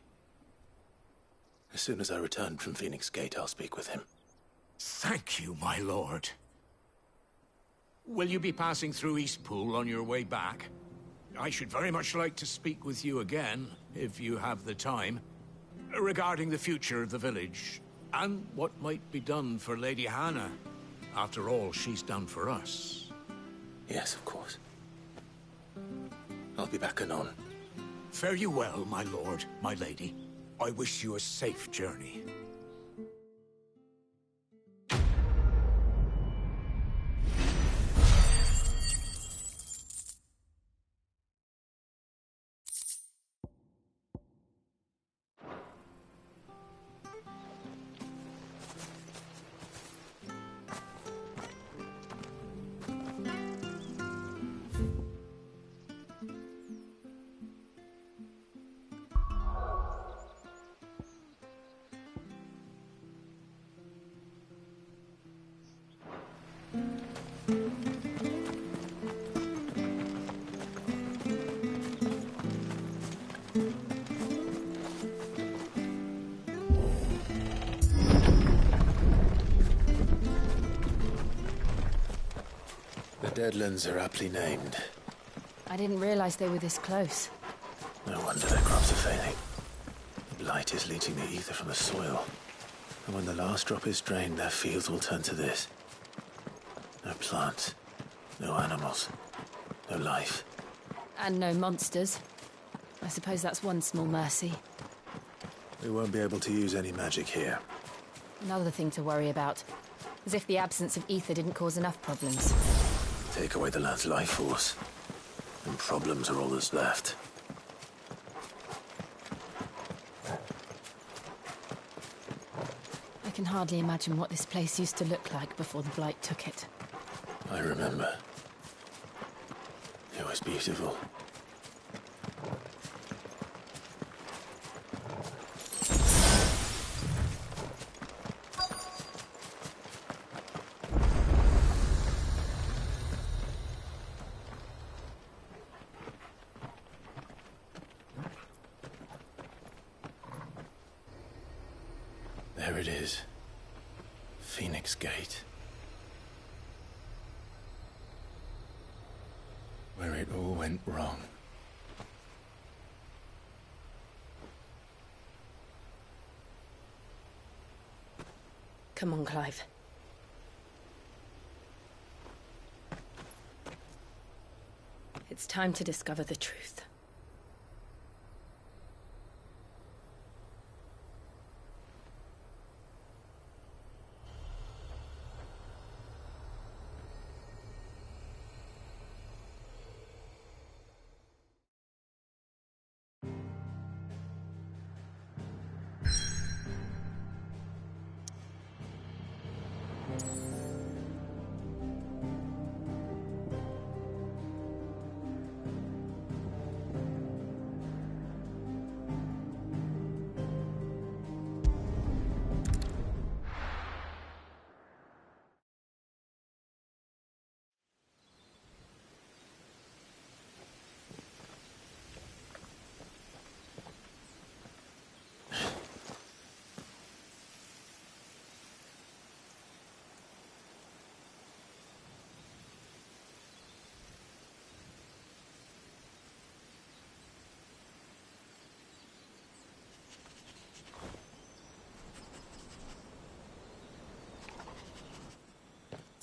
As soon as I return from Phoenix Gate, I'll speak with him. Thank you, my lord. Will you be passing through Eastpool on your way back? I should very much like to speak with you again, if you have the time, regarding the future of the village, and what might be done for Lady Hannah. After all she's done for us. Yes, of course. I'll be back anon. Fare you well, my lord, my lady. I wish you a safe journey. Deadlands are aptly named. I didn't realize they were this close. No wonder their crops are failing. The blight is leaching the ether from the soil. And when the last drop is drained, their fields will turn to this. No plants, no animals, no life. And no monsters. I suppose that's one small mercy. We won't be able to use any magic here. Another thing to worry about. As if the absence of ether didn't cause enough problems. Take away the lad's life force, and problems are all that's left. can hardly imagine what this place used to look like before the Blight took it. I remember. It was beautiful. There it is. Phoenix Gate. Where it all went wrong. Come on, Clive. It's time to discover the truth.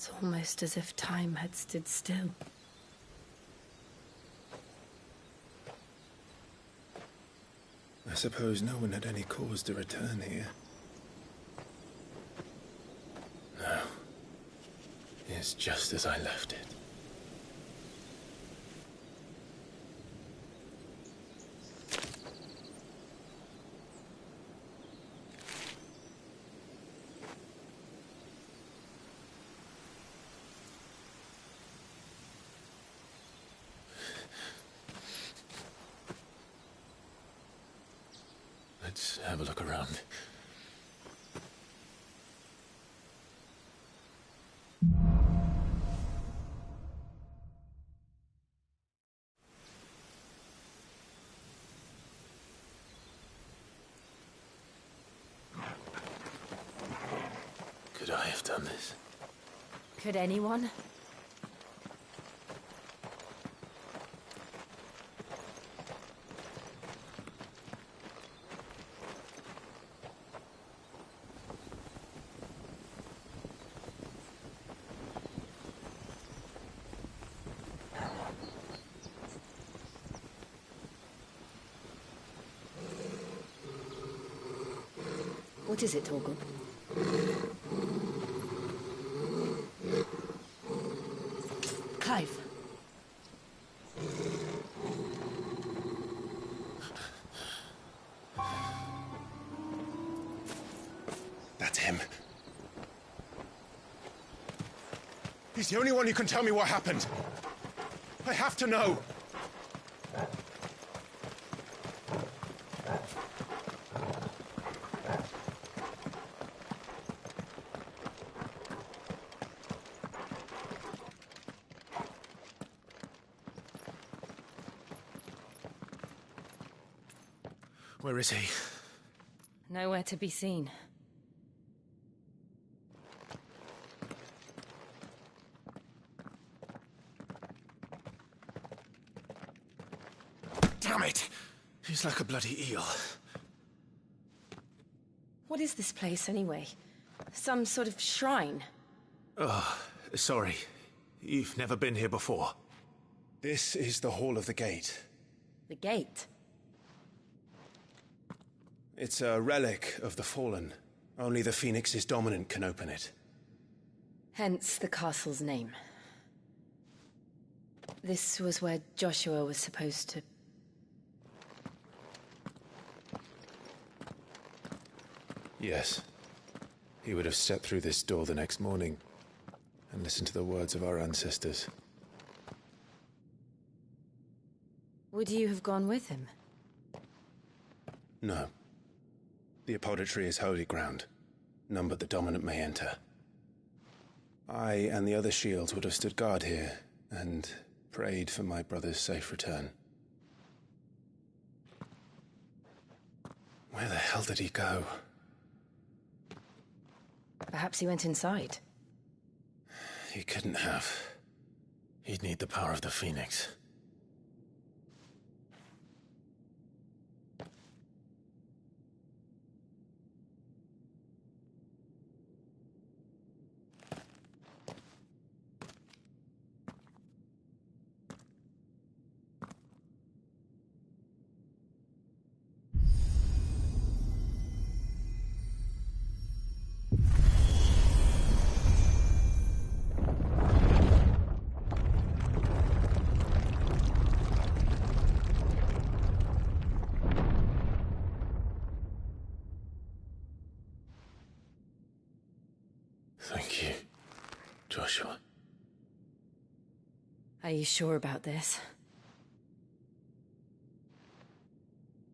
It's almost as if time had stood still. I suppose no one had any cause to return here. No. It's just as I left it. Let's have a look around. Could I have done this? Could anyone? What is it, Torgal? Clive. That's him. He's the only one who can tell me what happened. I have to know. Where is he? Nowhere to be seen. Damn it! He's like a bloody eel. What is this place, anyway? Some sort of shrine? Oh, sorry. You've never been here before. This is the Hall of the Gate. The gate? It's a relic of the Fallen. Only the Phoenix's dominant can open it. Hence the castle's name. This was where Joshua was supposed to... Yes. he would have stepped through this door the next morning and listened to the words of our ancestors. Would you have gone with him? No. The apodatory is holy ground. None but the dominant may enter. I and the other shields would have stood guard here and prayed for my brother's safe return. Where the hell did he go? Perhaps he went inside. He couldn't have. He'd need the power of the Phoenix. Thank you, Joshua. Are you sure about this?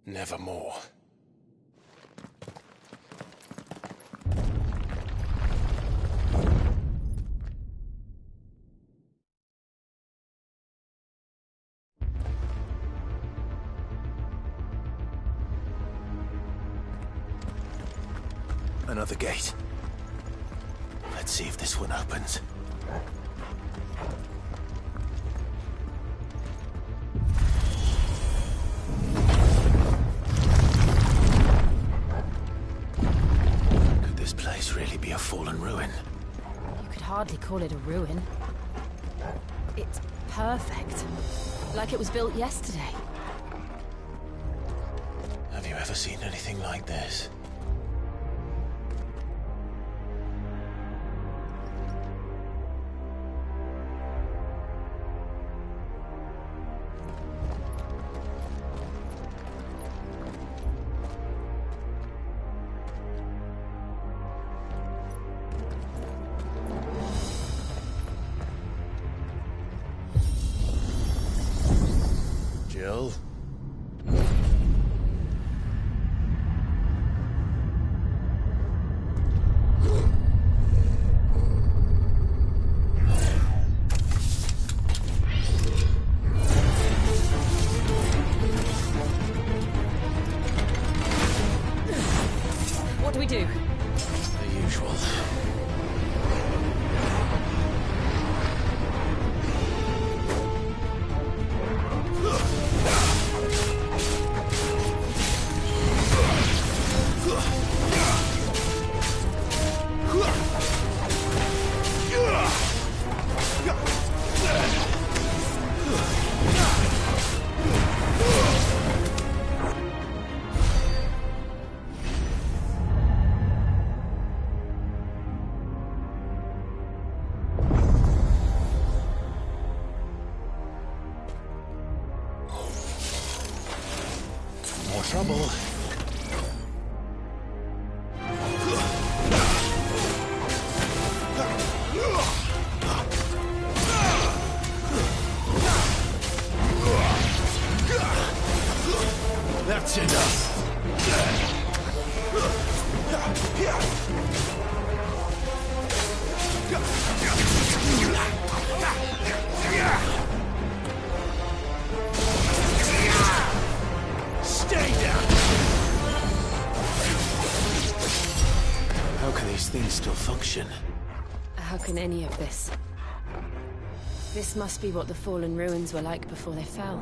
Nevermore. Another gate. Let's see if this one opens. Could this place really be a fallen ruin? You could hardly call it a ruin. It's perfect. Like it was built yesterday. Have you ever seen anything like this? Jill? What do we do? The usual. More trouble. That's enough. Stay down! How can these things still function? How can any of this? This must be what the fallen ruins were like before they fell.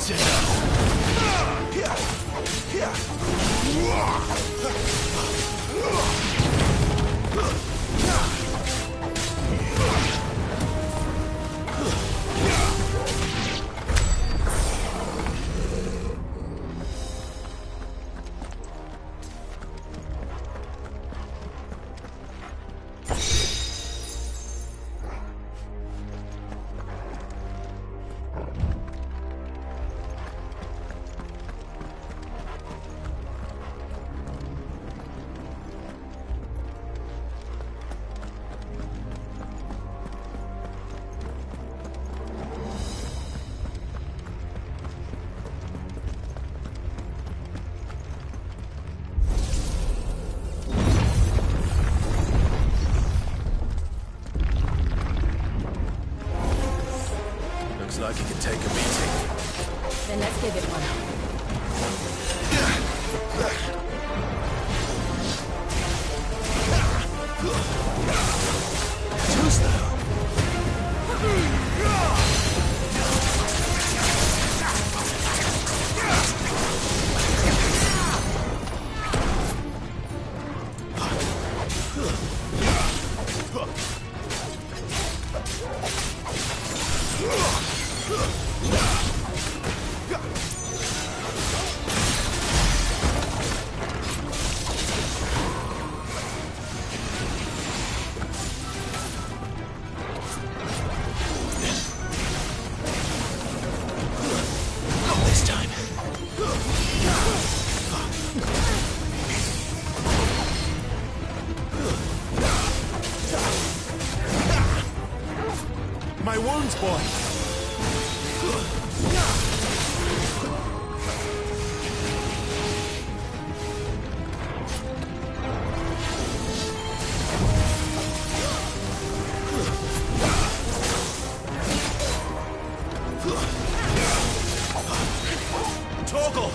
That's Looks like it can take a beating. Then let's give it one. Too slow. My wounds, boy! Toggle!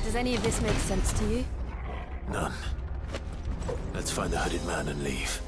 Does any of this make sense to you? None. Let's find the hooded man and leave.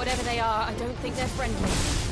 Whatever they are, I don't think they're friendly.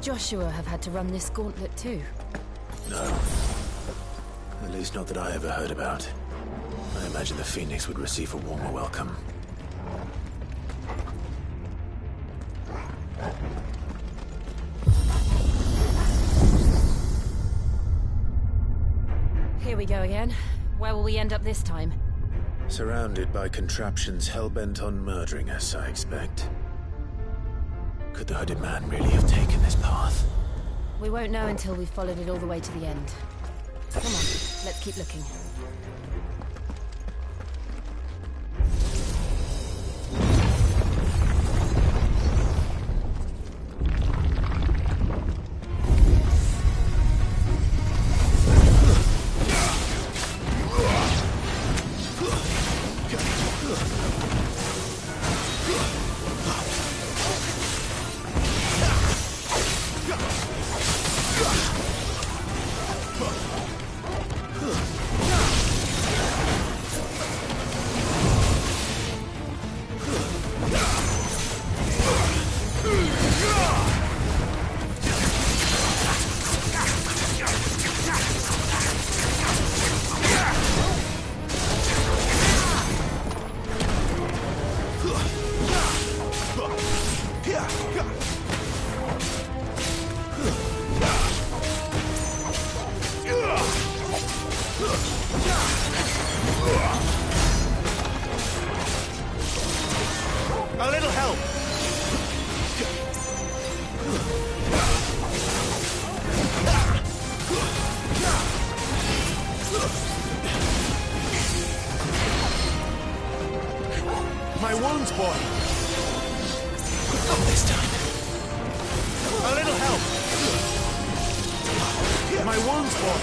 Joshua have had to run this gauntlet too? No. At least not that I ever heard about. I imagine the Phoenix would receive a warmer welcome. Here we go again. Where will we end up this time? Surrounded by contraptions hell-bent on murdering us, I expect. Could the hooded man really have taken this path? We won't know until we've followed it all the way to the end. Come on, let's keep looking. A little help! My wounds, boy! Not this time. A little help! My wounds, boy!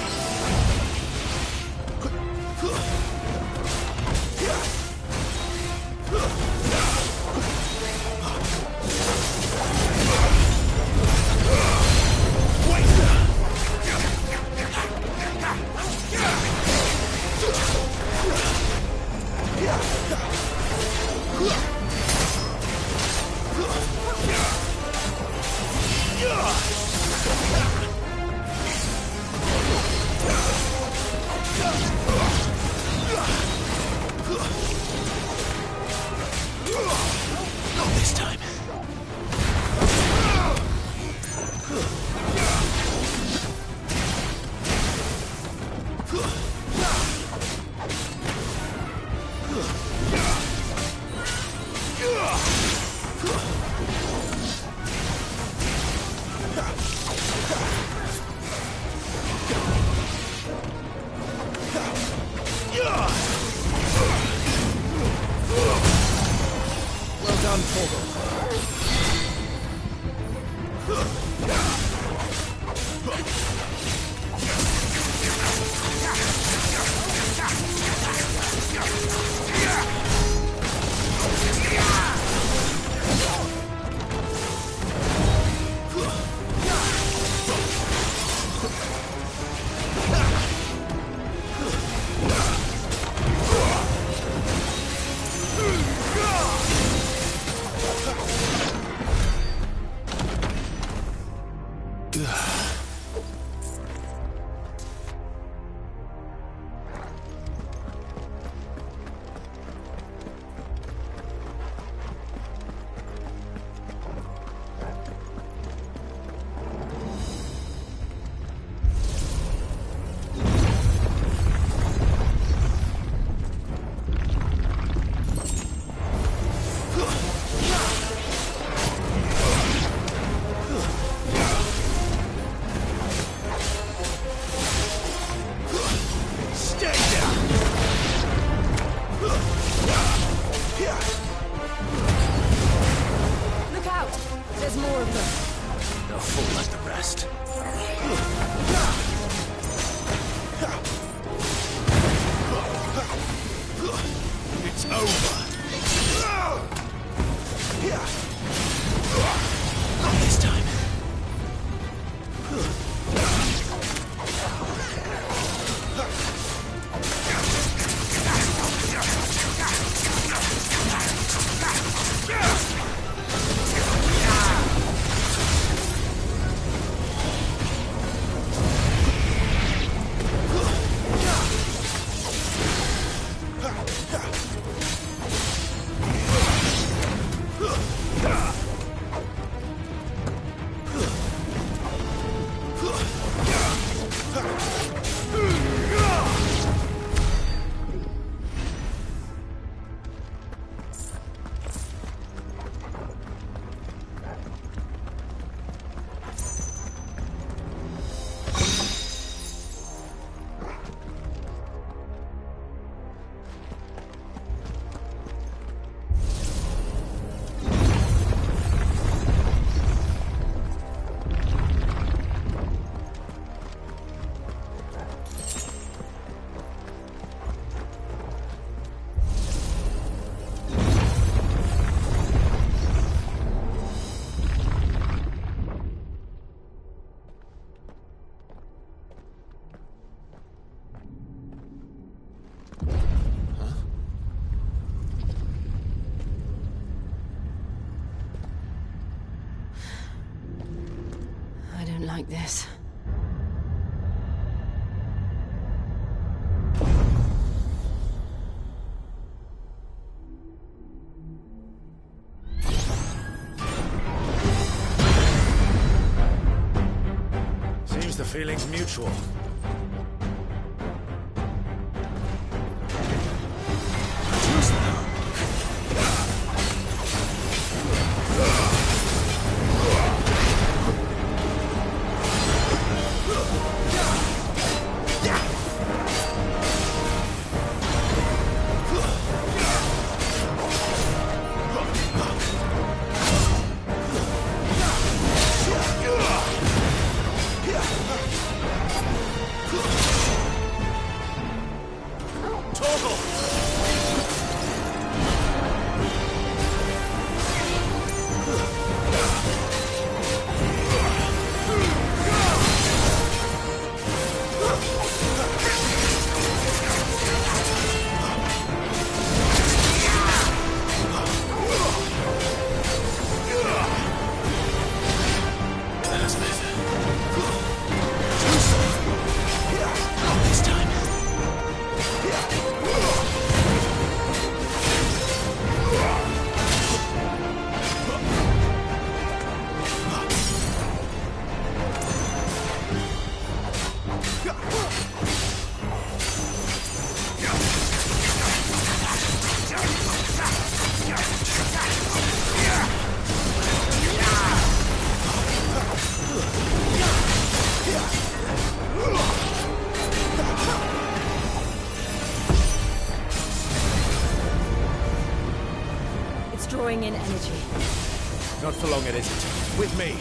Like this. Seems the feeling's mutual. Drawing in energy. Not for long, it isn't. With me.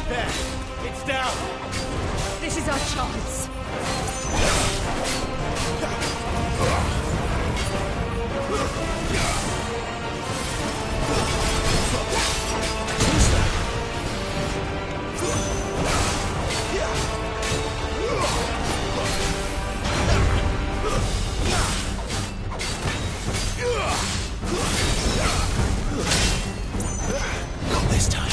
There. It's down. This is our chance. Not this time.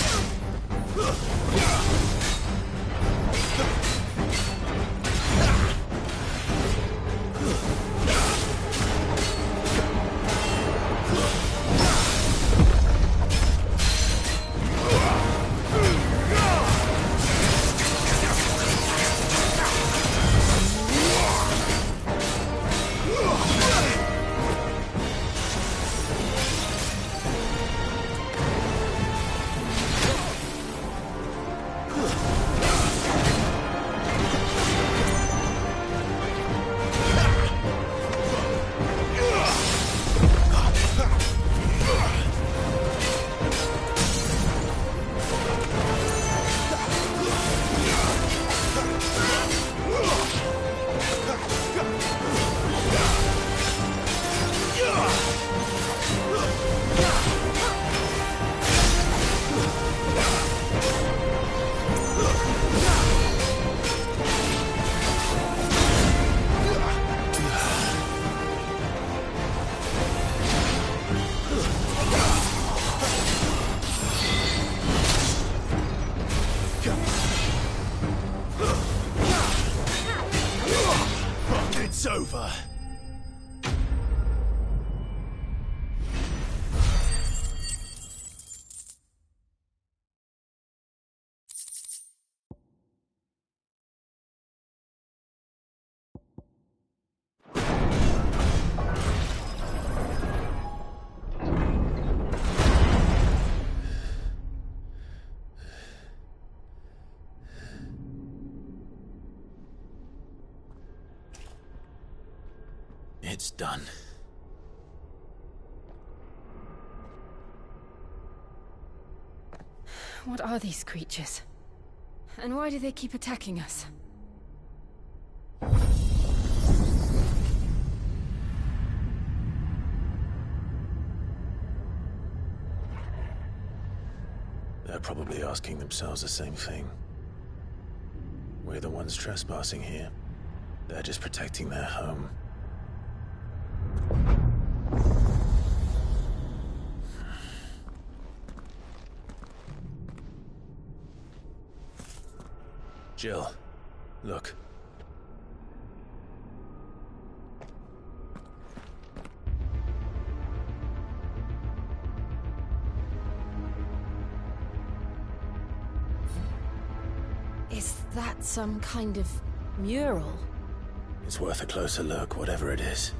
It's done. What are these creatures? And why do they keep attacking us? They're probably asking themselves the same thing. We're the ones trespassing here. They're just protecting their home. Jill, look. Is that some kind of mural? It's worth a closer look, whatever it is.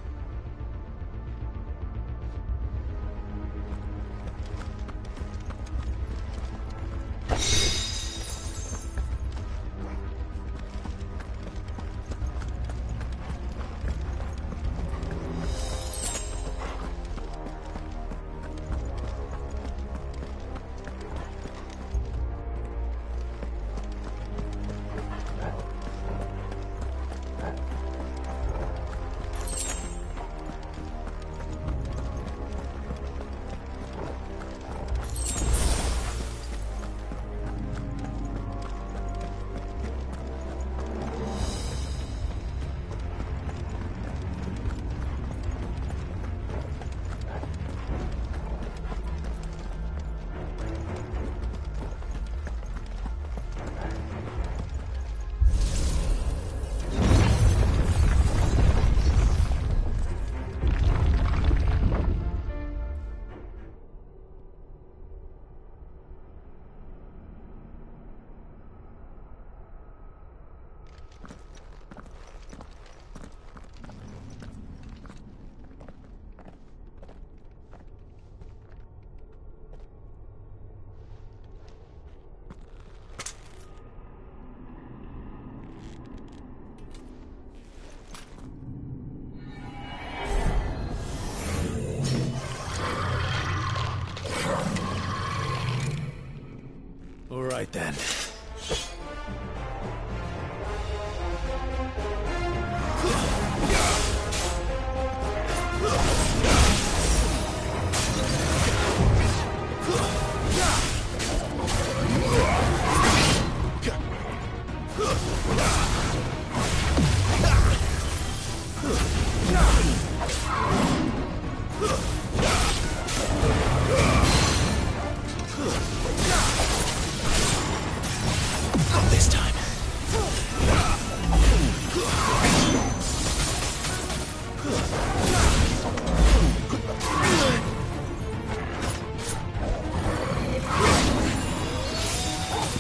All right then. Not this time.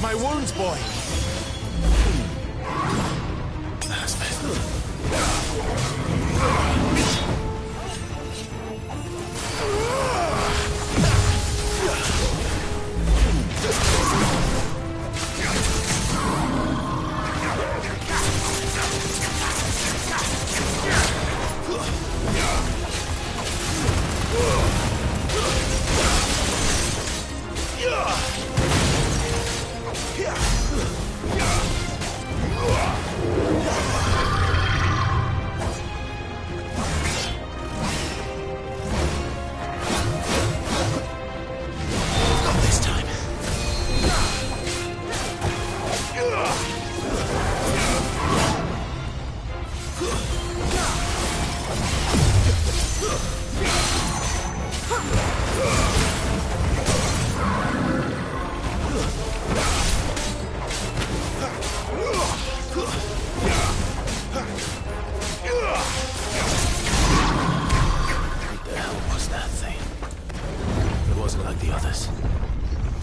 My wounds, boy.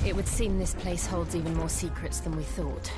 It would seem this place holds even more secrets than we thought.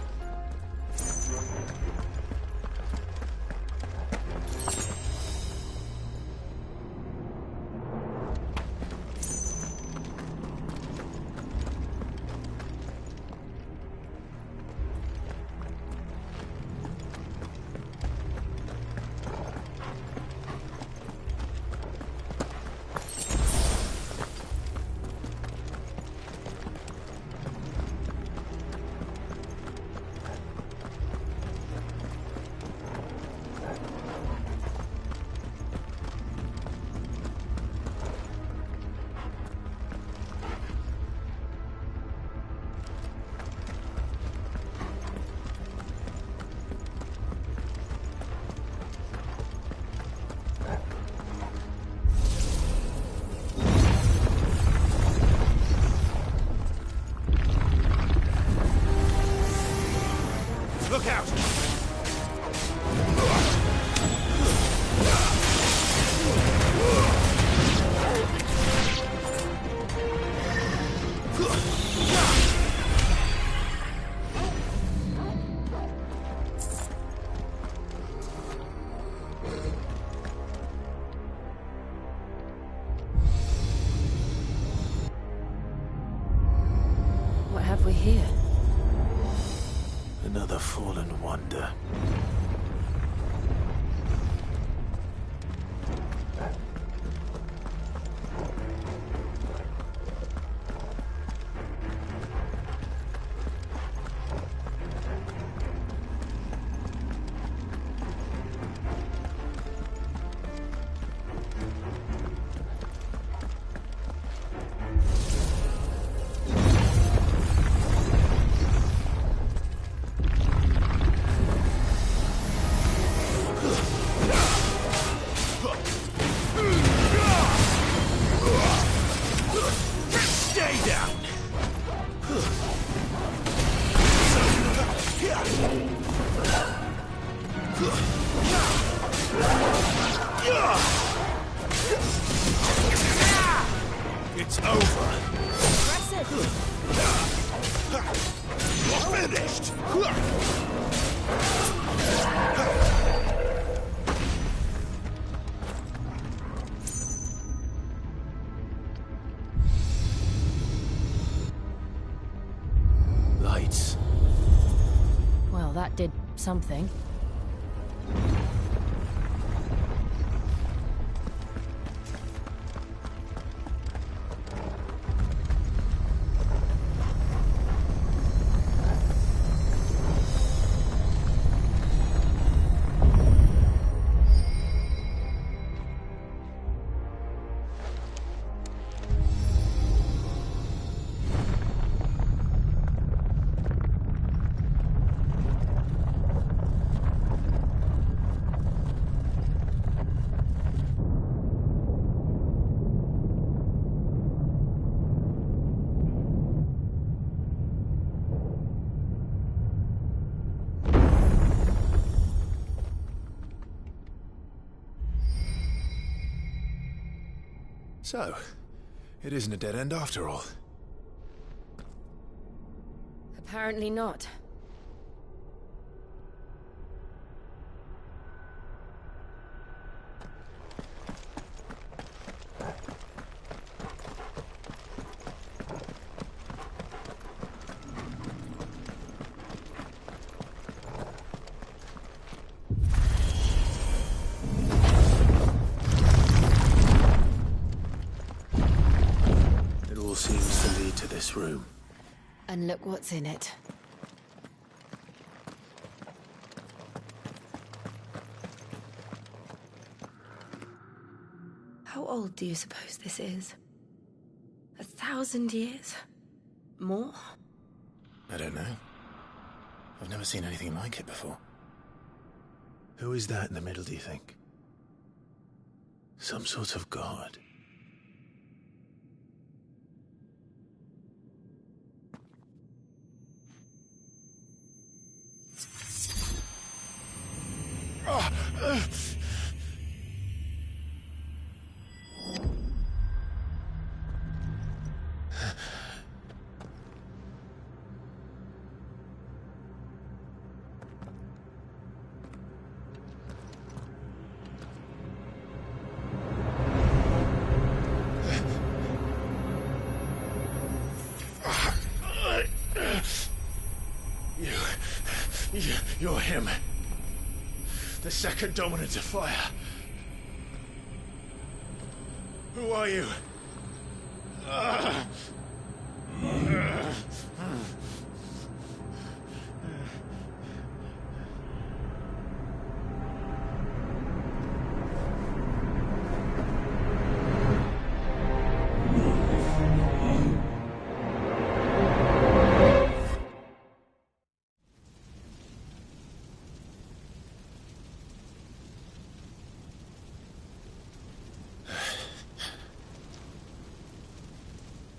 Look out! What have we here? Another fallen wonder. It's over. You're finished. Lights. Well, that did something. So, it isn't a dead end after all. Apparently not. It all seems to lead to this room. And look what's in it. How old do you suppose this is? 1,000 years? More? I don't know. I've never seen anything like it before. Who is that in the middle, do you think? Some sort of god? You're him. The second dominant of fire. Who are you?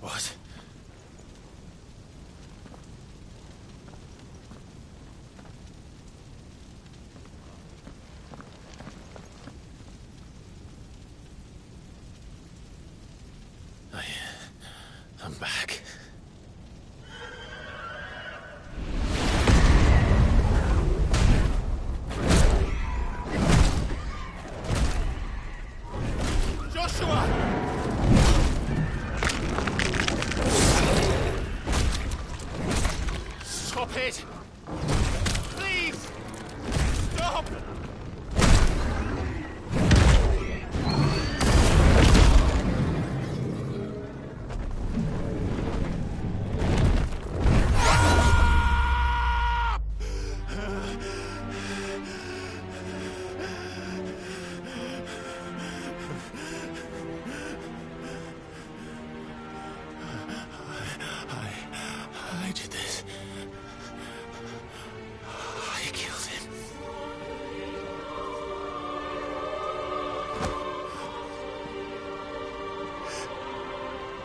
What? back. Joshua! Stop it! Please! Stop! I did this. I killed him.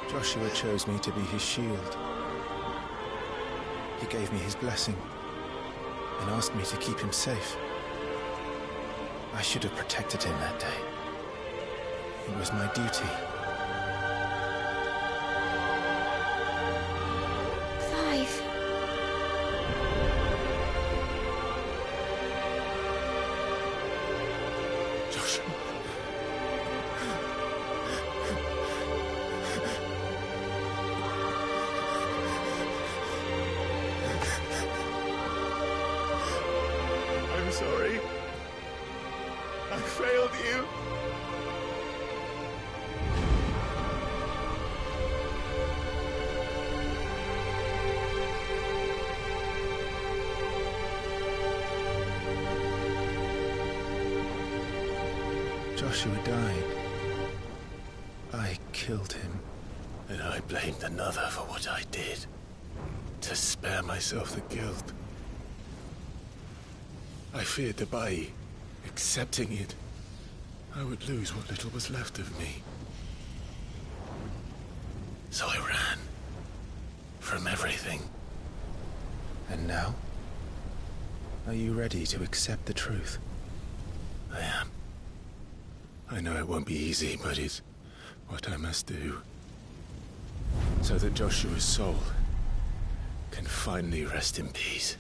Joshua chose me to be his shield. He gave me his blessing and asked me to keep him safe. I should have protected him that day. It was my duty. Clive. Joshua. I'm sorry. I failed you. Joshua died. I killed him. And I blamed another for what I did. To spare myself the guilt. I feared that by accepting it, I would lose what little was left of me. So I ran. From everything. And now? Are you ready to accept the truth? I am. I know it won't be easy, but it's what I must do. So that Joshua's soul can finally rest in peace.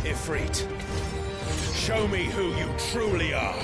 Ifrit. Show me who you truly are.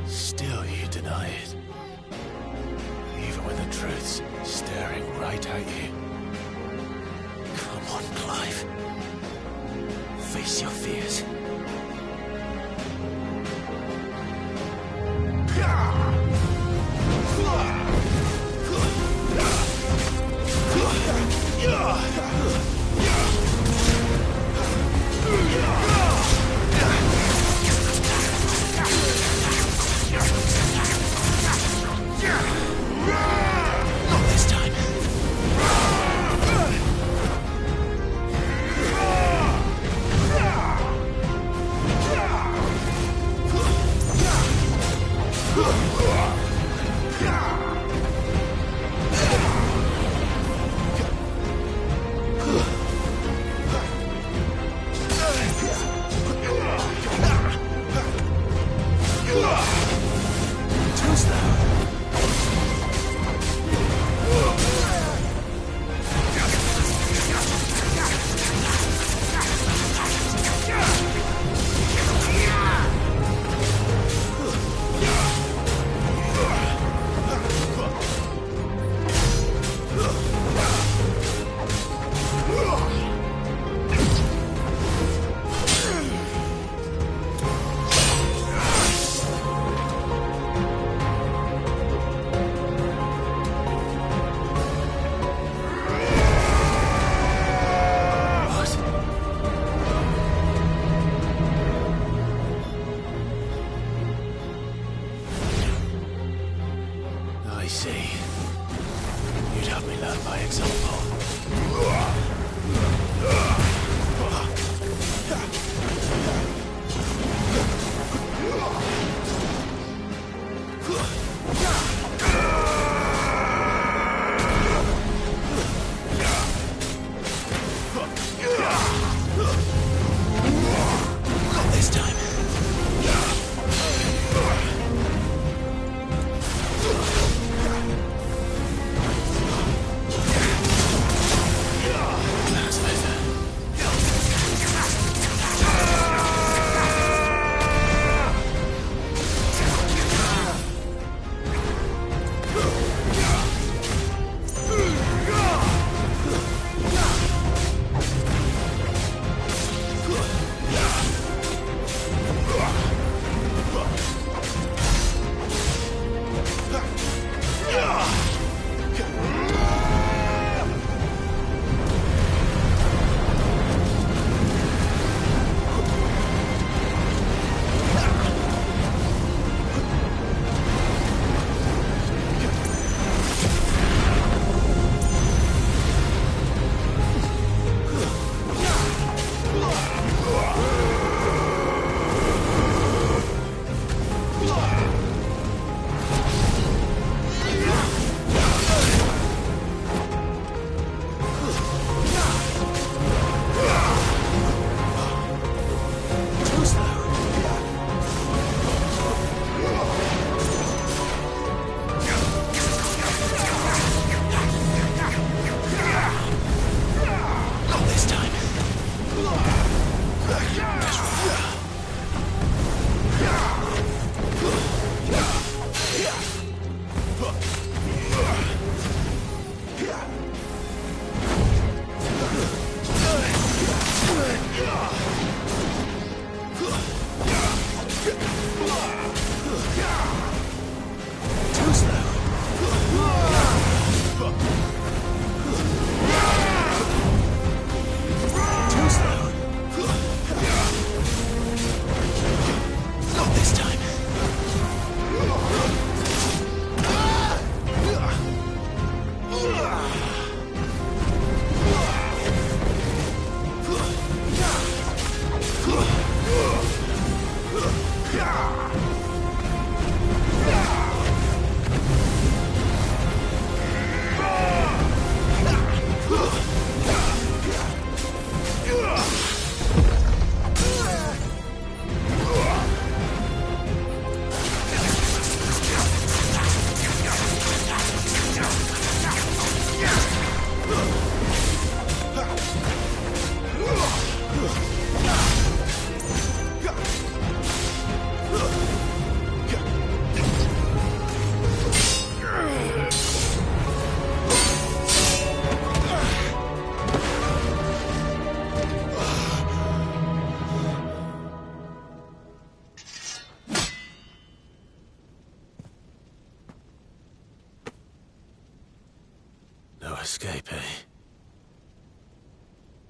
Still you deny it. Even when the truth's staring right at you. Come on, Clive. Face your fears. Not this time.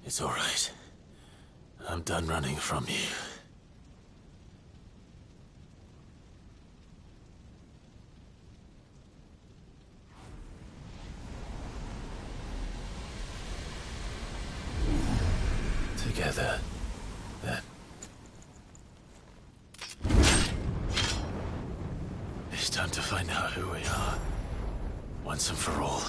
It's all right. I'm done running from you. Together, then. It's time to find out who we are, once and for all.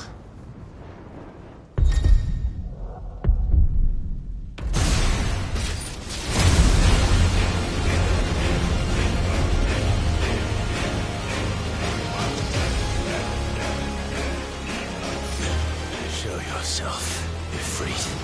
Show yourself, Ifrit.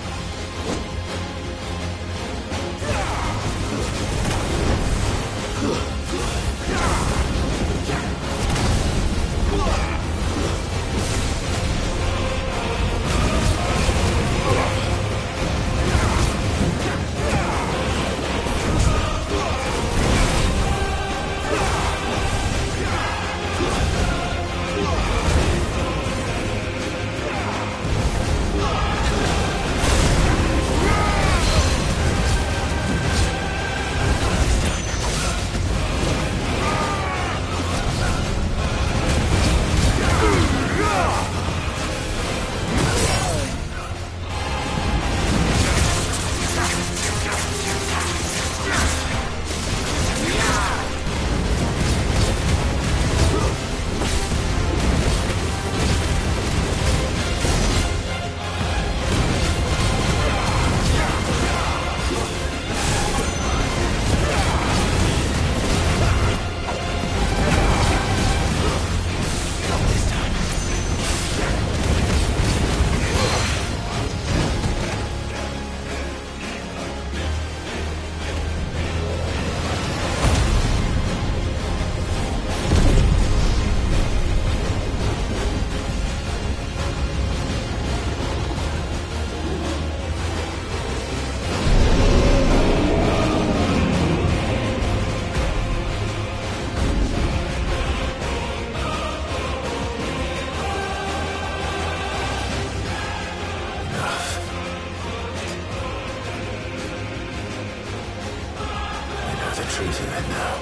Truth of it now.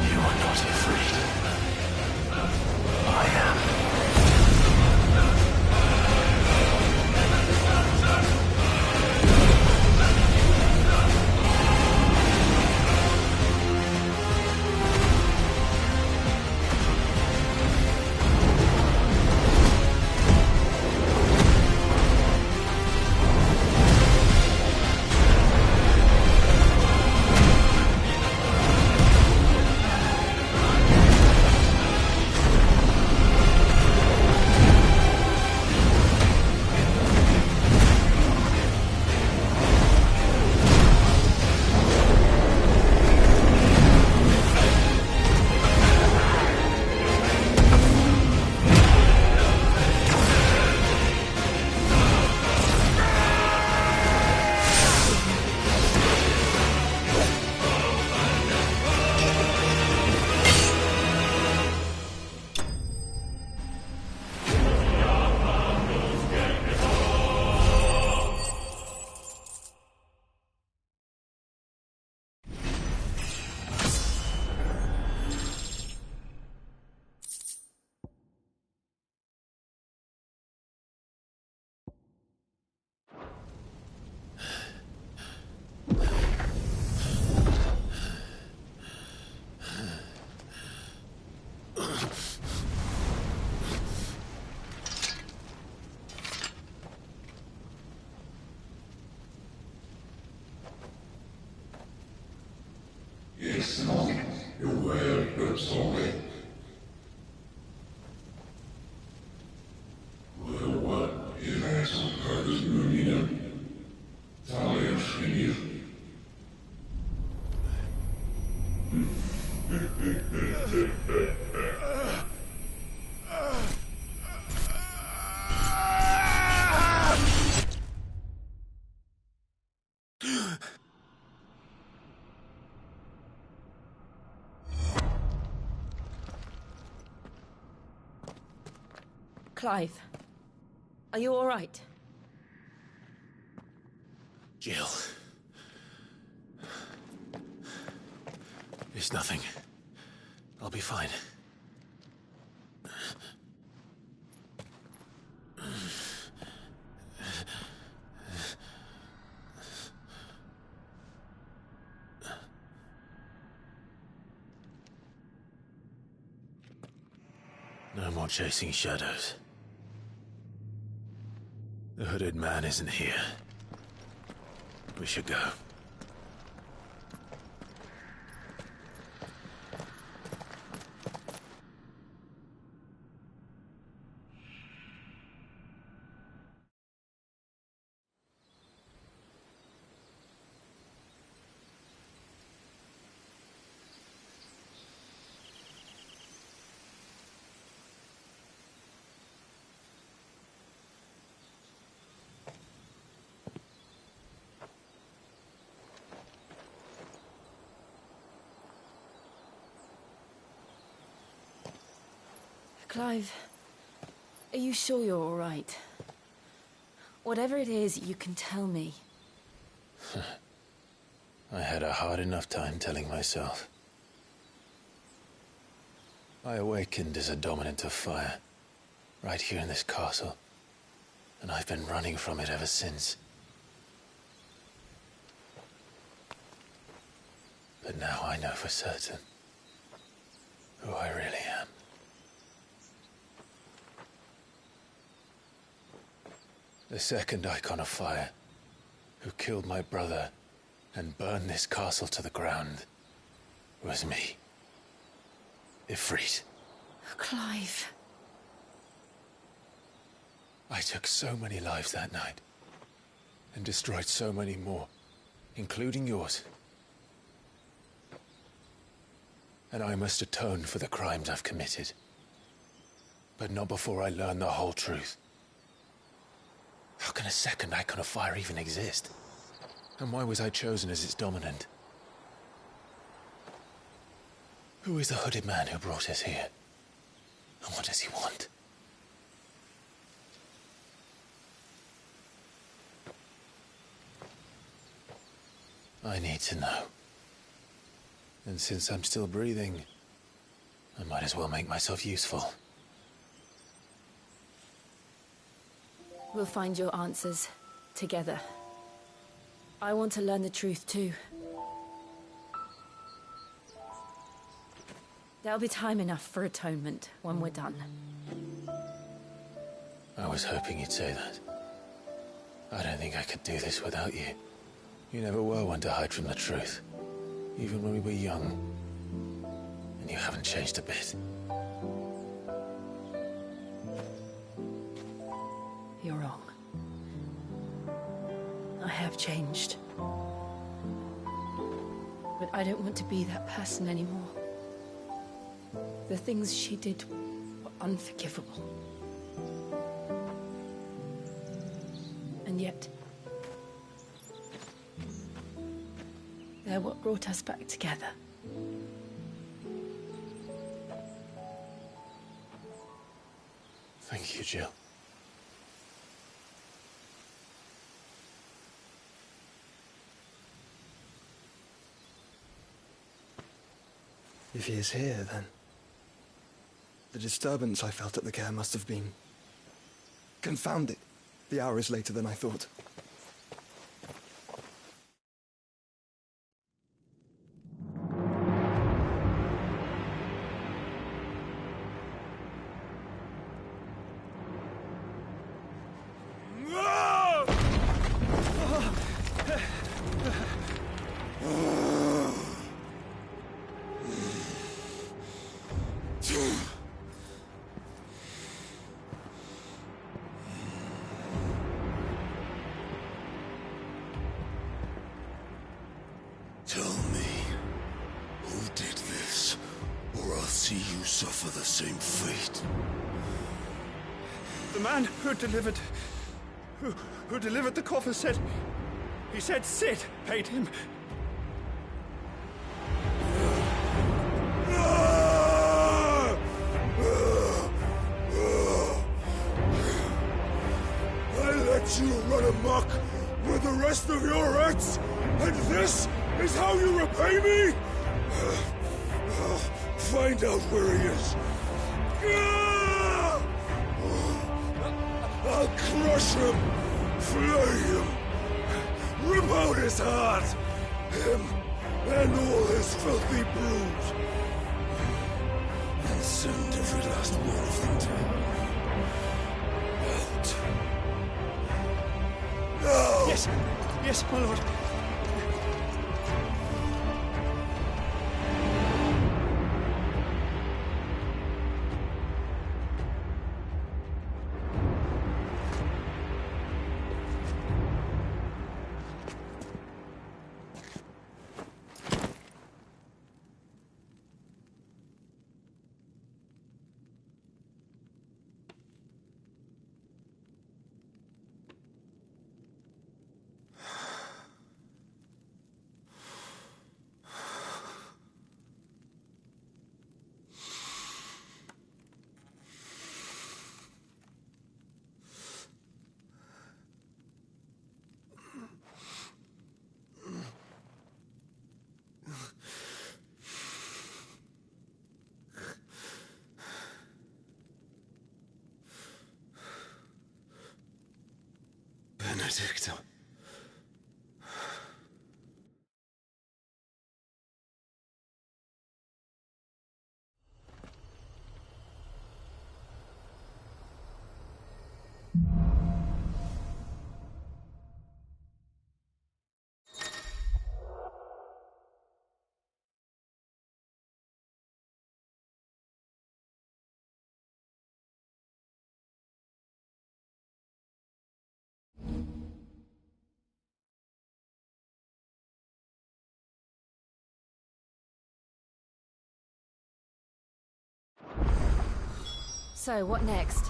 You are not afraid. I am. Yes, no, you're well, but sorry. Well, what if I some part of Munina? Talia Shinir. Clive, are you all right? Jill. It's nothing. I'll be fine. No more chasing shadows. The hooded man isn't here. We should go. Clive, are you sure you're all right? Whatever it is, you can tell me. I had a hard enough time telling myself. I awakened as a dominant of fire, right here in this castle, and I've been running from it ever since. But now I know for certain who I really am. The second icon of fire, who killed my brother and burned this castle to the ground, was me. Ifrit. Clive. I took so many lives that night, and destroyed so many more, including yours. And I must atone for the crimes I've committed. But not before I learn the whole truth. How can a second icon of fire even exist? And why was I chosen as its dominant? Who is the hooded man who brought us here? And what does he want? I need to know. And since I'm still breathing, I might as well make myself useful. We'll find your answers together. I want to learn the truth too. There'll be time enough for atonement when we're done. I was hoping you'd say that. I don't think I could do this without you. You never were one to hide from the truth, even when we were young. And you haven't changed a bit. You're wrong. I have changed. But I don't want to be that person anymore. The things she did were unforgivable. And yet, they're what brought us back together. Thank you, Jill. If he is here, then the disturbance I felt at the care must have been... Confound it! The hour is later than I thought. Tell me, who did this, or I'll see you suffer the same fate. The man who delivered... Who delivered the coffer said... He said Sid paid him. I let you run amok with the rest of your acts, and this is how you repay me? Find out where he is. I'll crush him, flay him, rip out his heart, him and all his filthy brood, and send every last one of them to out. No! Yes, yes, my lord. Benedicta. So, what next?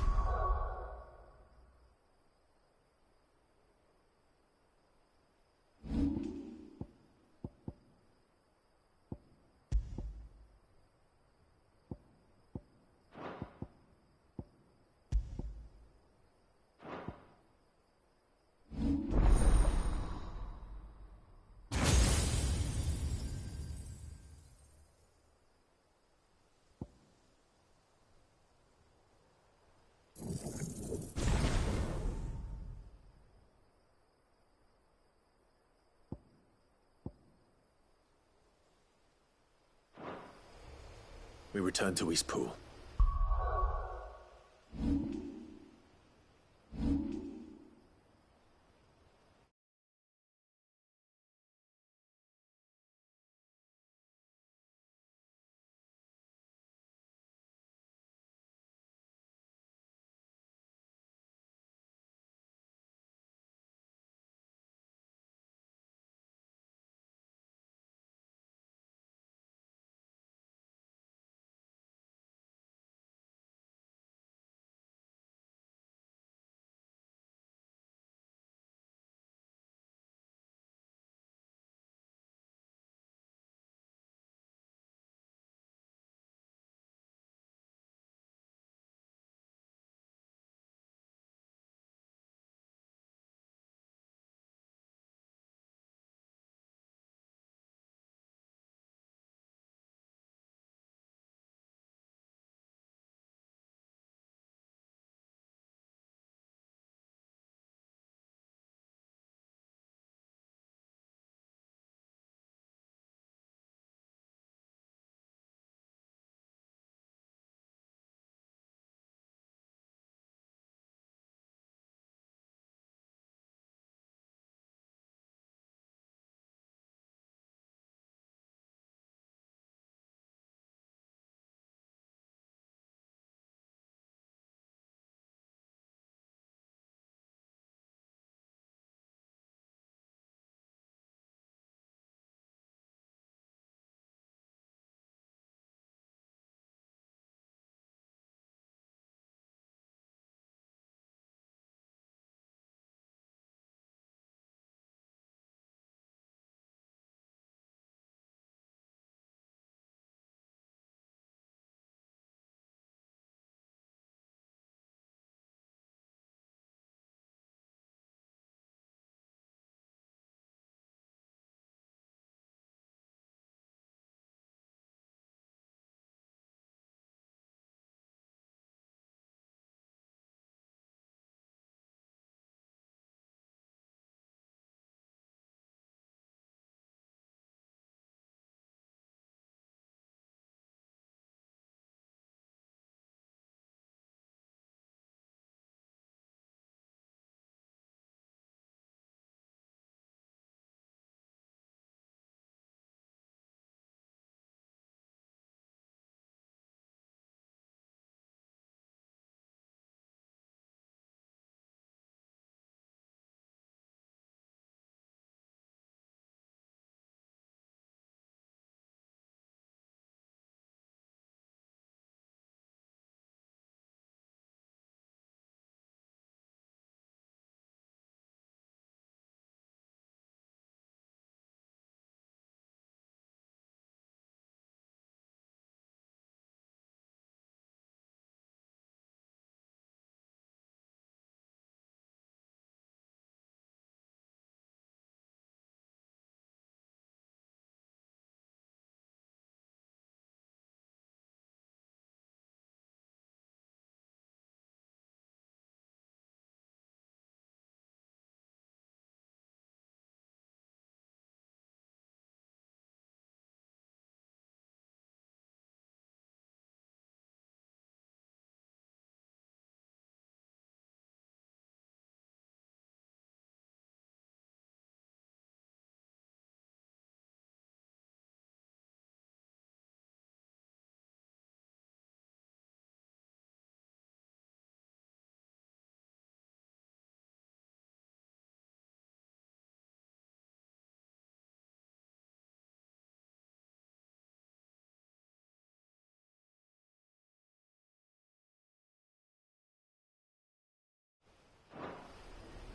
We return to Eastpool.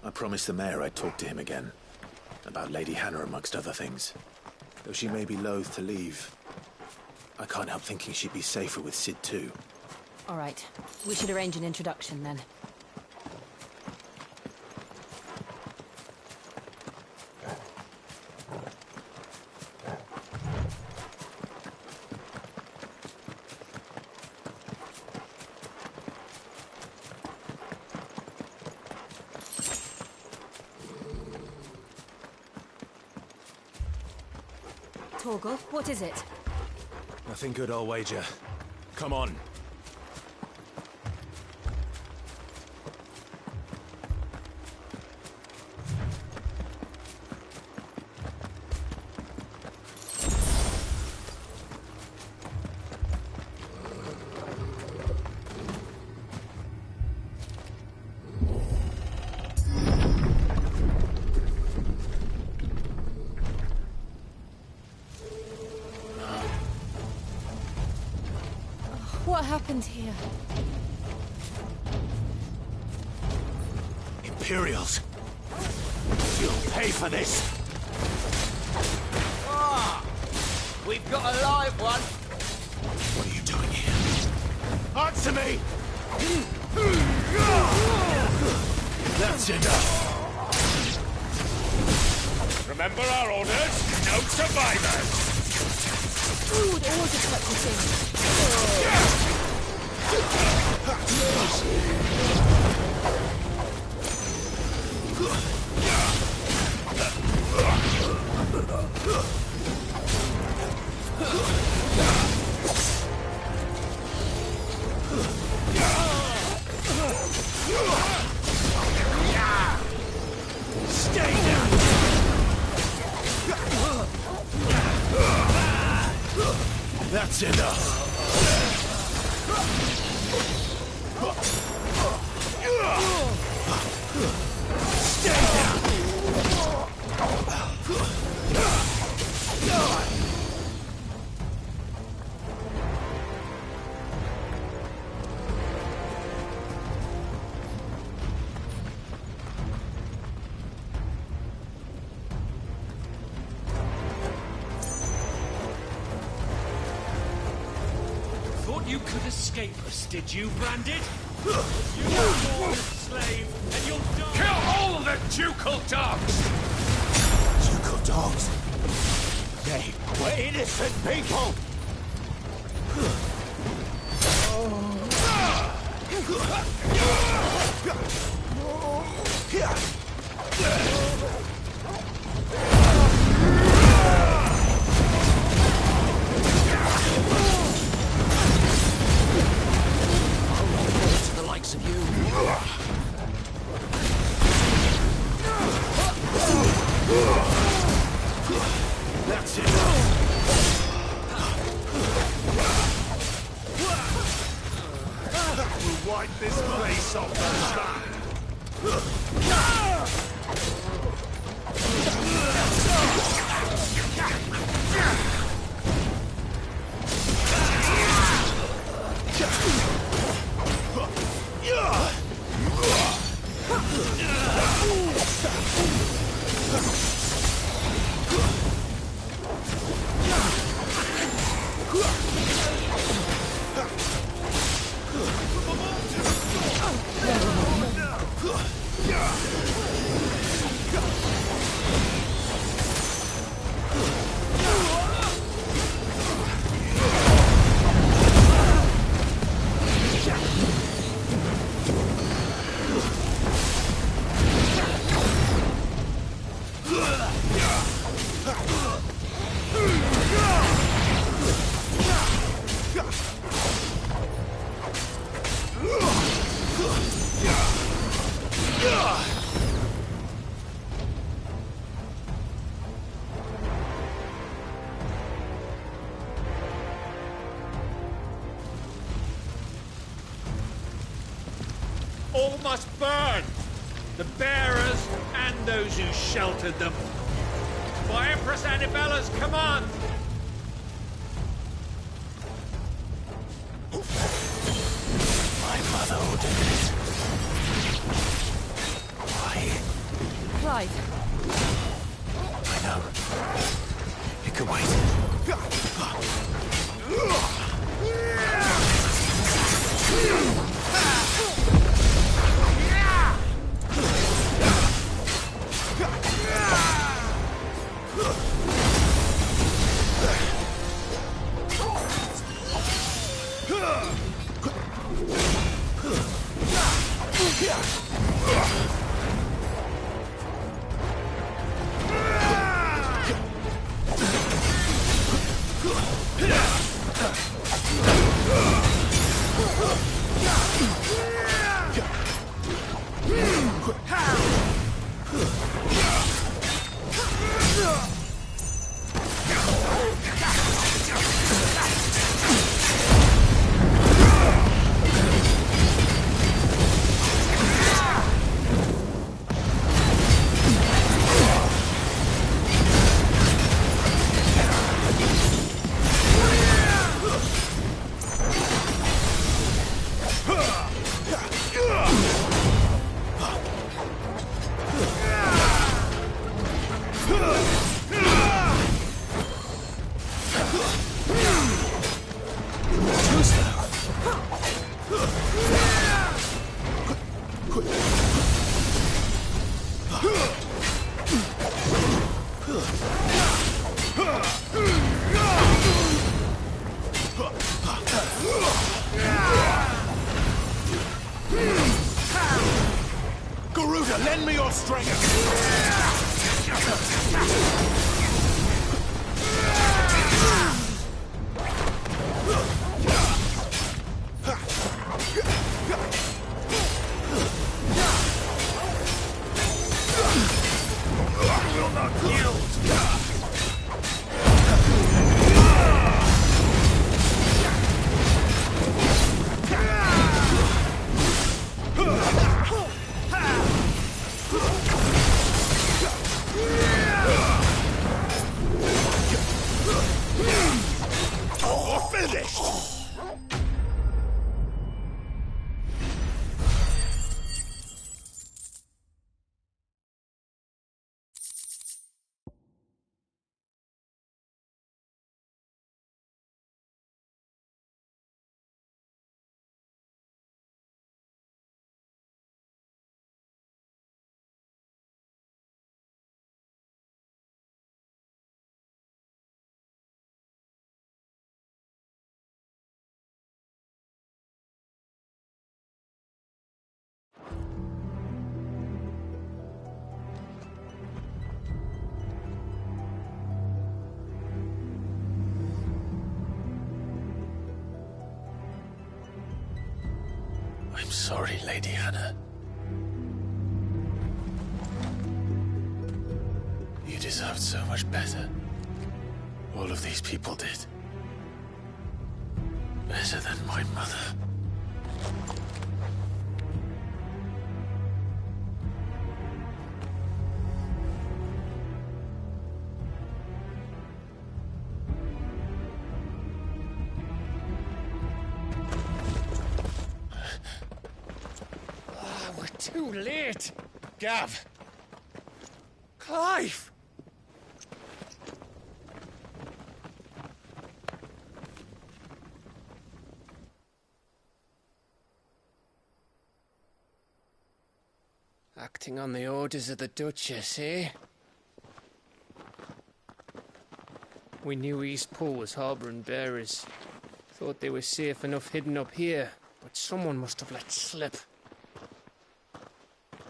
I promised the mayor I'd talk to him again. About Lady Hannah, amongst other things. Though she may be loath to leave, I can't help thinking she'd be safer with Sid too. All right. We should arrange an introduction then. Torgal, what is it? Nothing good, I'll wager. Come on. What happened here? Imperials! You'll pay for this! Ah! We've got a live one! What are you doing here? Answer me! That's enough! Remember our orders? No survivors! Ooh, there was a touchy thing. Stay down! That's enough! Stay down! Thought you could escape us, did you, Branded? You are born a slave, and you'll die. Kill all the ducal dogs! Ducal dogs? They were innocent people! To the likes of you. That's enough! We'll wipe this place off the All must burn! The bearers and those who sheltered them. By Empress Annibella's command! My mother ordered it. Why? Clive. I know. It could wait. Garuda, lend me your strength! Will not yield! I'm sorry, Lady Hannah. You deserved so much better. All of these people did. Better than my mother. Too late! Gav! Clive! Acting on the orders of the Duchess, eh? We knew East Pool was harbouring bearers. Thought they were safe enough hidden up here, but someone must have let slip.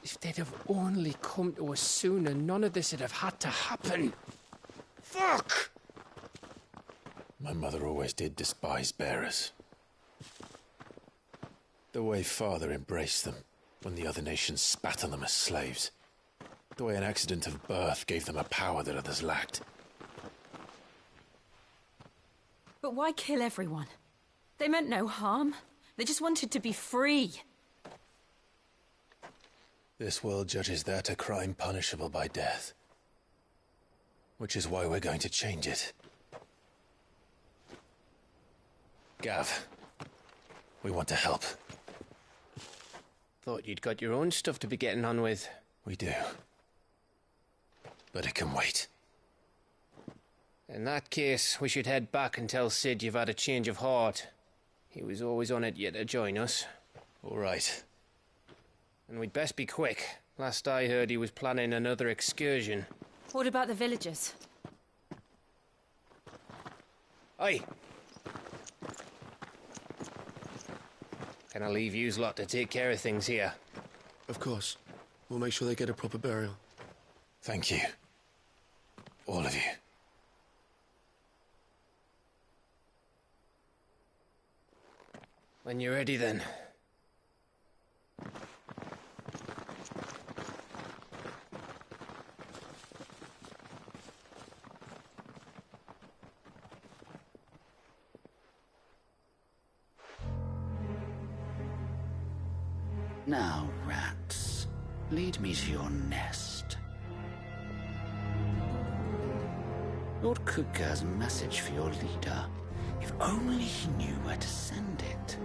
If they'd have only come to us sooner, none of this would have had to happen. Fuck! My mother always did despise bearers. The way Father embraced them when the other nations spat on them as slaves. The way an accident of birth gave them a power that others lacked. But why kill everyone? They meant no harm. They just wanted to be free. This world judges that a crime punishable by death. Which is why we're going to change it. Gav, we want to help. Thought you'd got your own stuff to be getting on with. We do. but it can wait. In that case, we should head back and tell Sid you've had a change of heart. He was always on it yet to join us. All right. And we'd best be quick. Last I heard, he was planning another excursion. What about the villagers? Aye. Can I leave yous lot to take care of things here? Of course. We'll make sure they get a proper burial. Thank you. All of you. When you're ready, then. Now, rats, lead me to your nest. Lord Kuka has a message for your leader. If only he knew where to send it.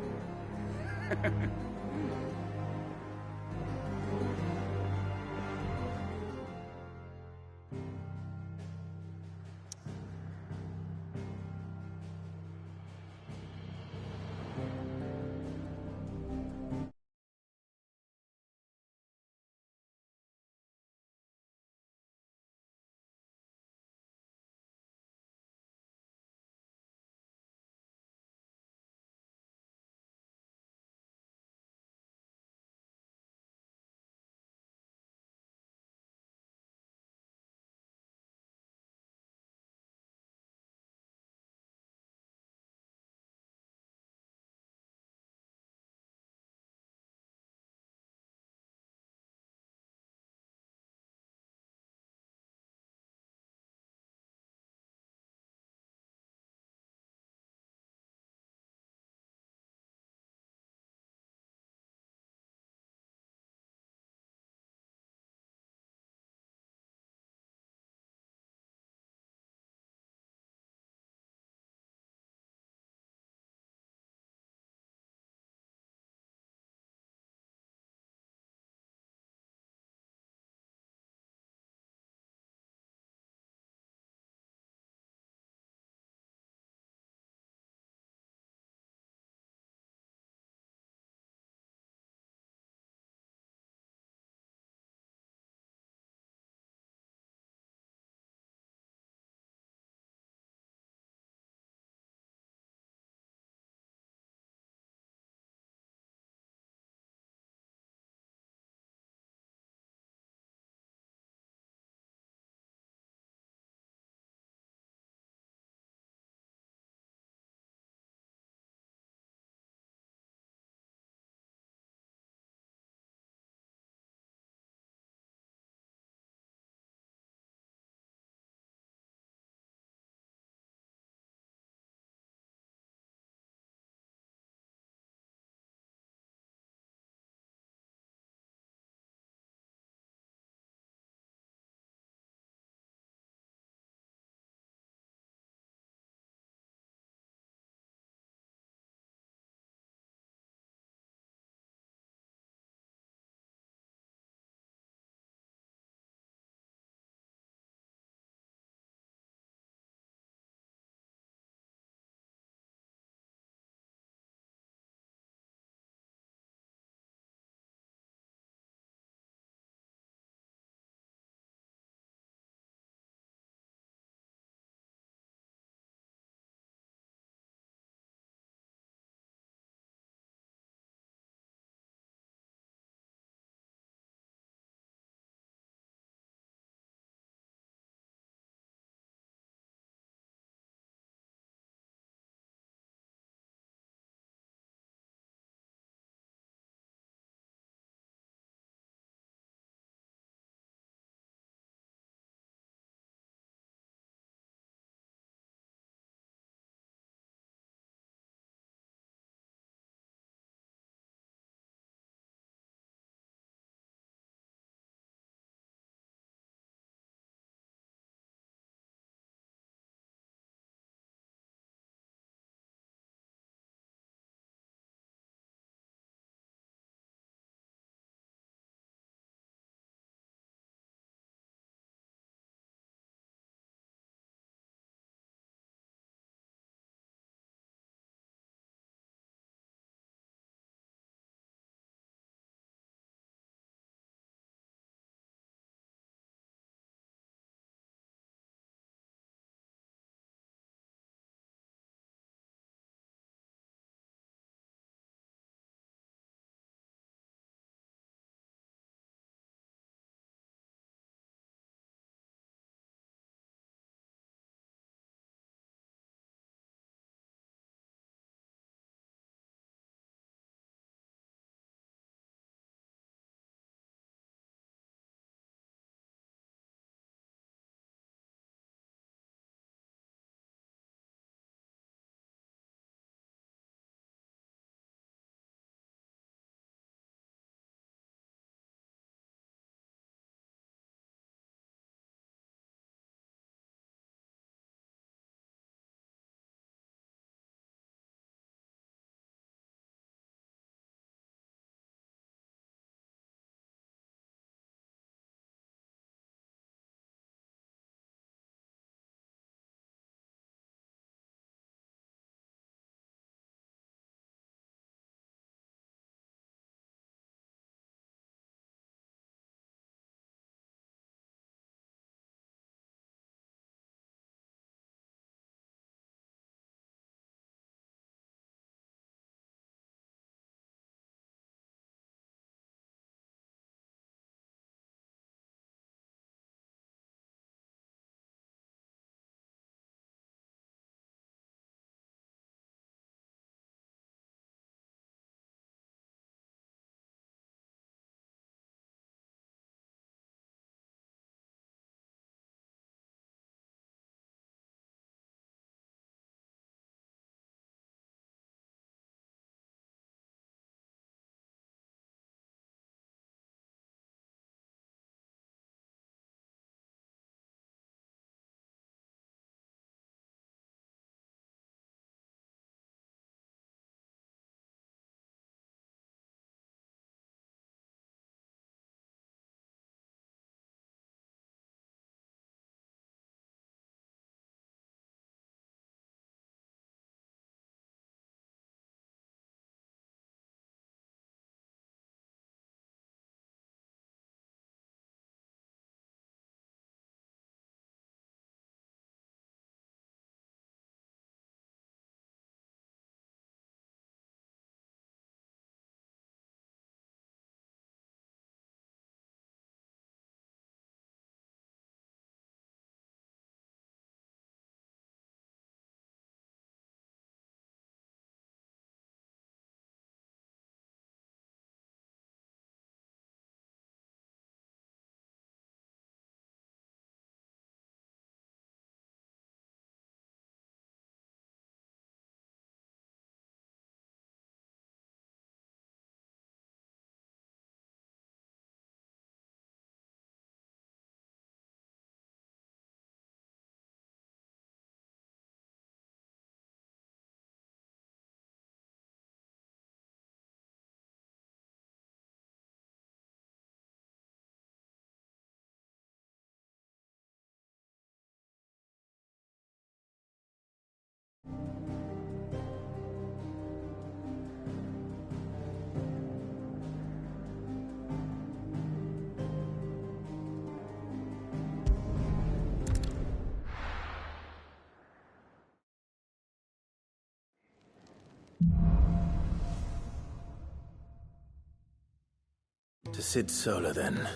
Cid Solar, then.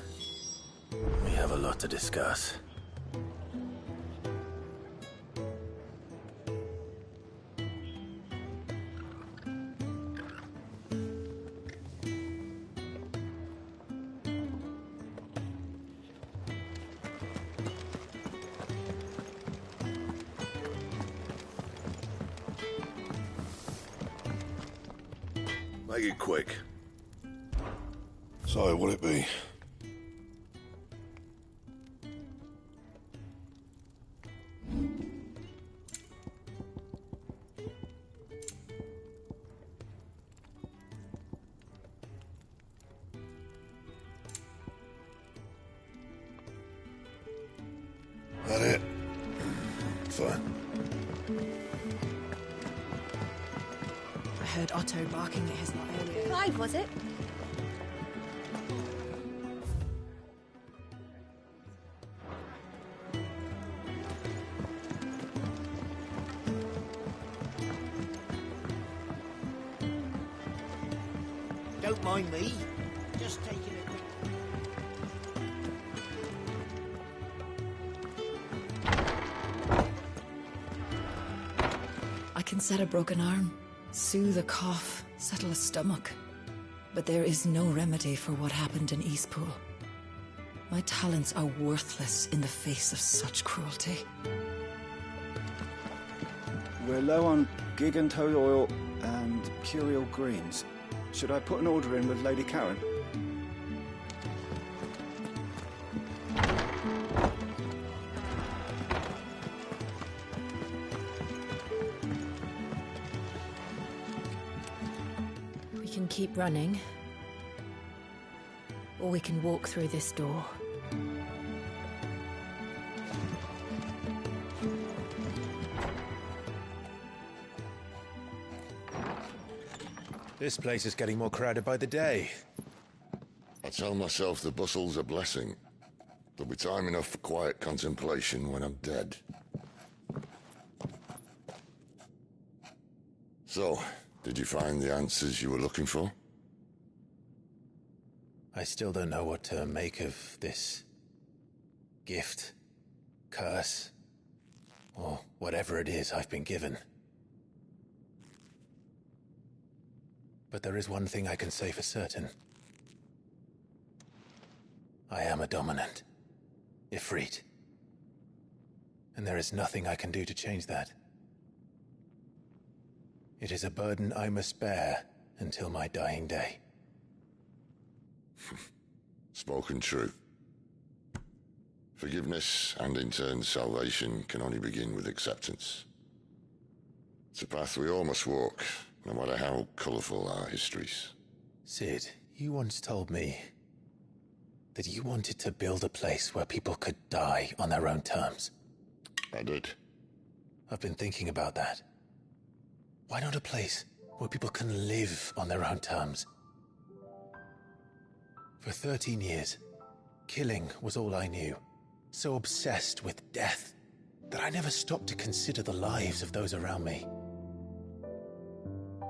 We have a lot to discuss. Make it quick. So, what'll it be? That it? Fine. I heard Otto barking at his lot earlier. Clive, was it? Don't mind me. Just taking a quick... I can set a broken arm, soothe a cough, settle a stomach. But there is no remedy for what happened in Eastpool. My talents are worthless in the face of such cruelty. We're low on gig and toad oil and curial greens. Should I put an order in with Lady Karen? We can keep running, or we can walk through this door. This place is getting more crowded by the day. I tell myself the bustle's a blessing. There'll be time enough for quiet contemplation when I'm dead. So, did you find the answers you were looking for? I still don't know what to make of this gift, curse, or whatever it is I've been given. But there is one thing I can say for certain. I am a dominant, Ifrit. And there is nothing I can do to change that. It is a burden I must bear until my dying day. Spoken true. Forgiveness, and in turn salvation, can only begin with acceptance. It's a path we all must walk, no matter how colourful our histories. Cid, you once told me that you wanted to build a place where people could die on their own terms. I did. I've been thinking about that. Why not a place where people can live on their own terms? For 13 years, killing was all I knew. So obsessed with death that I never stopped to consider the lives of those around me.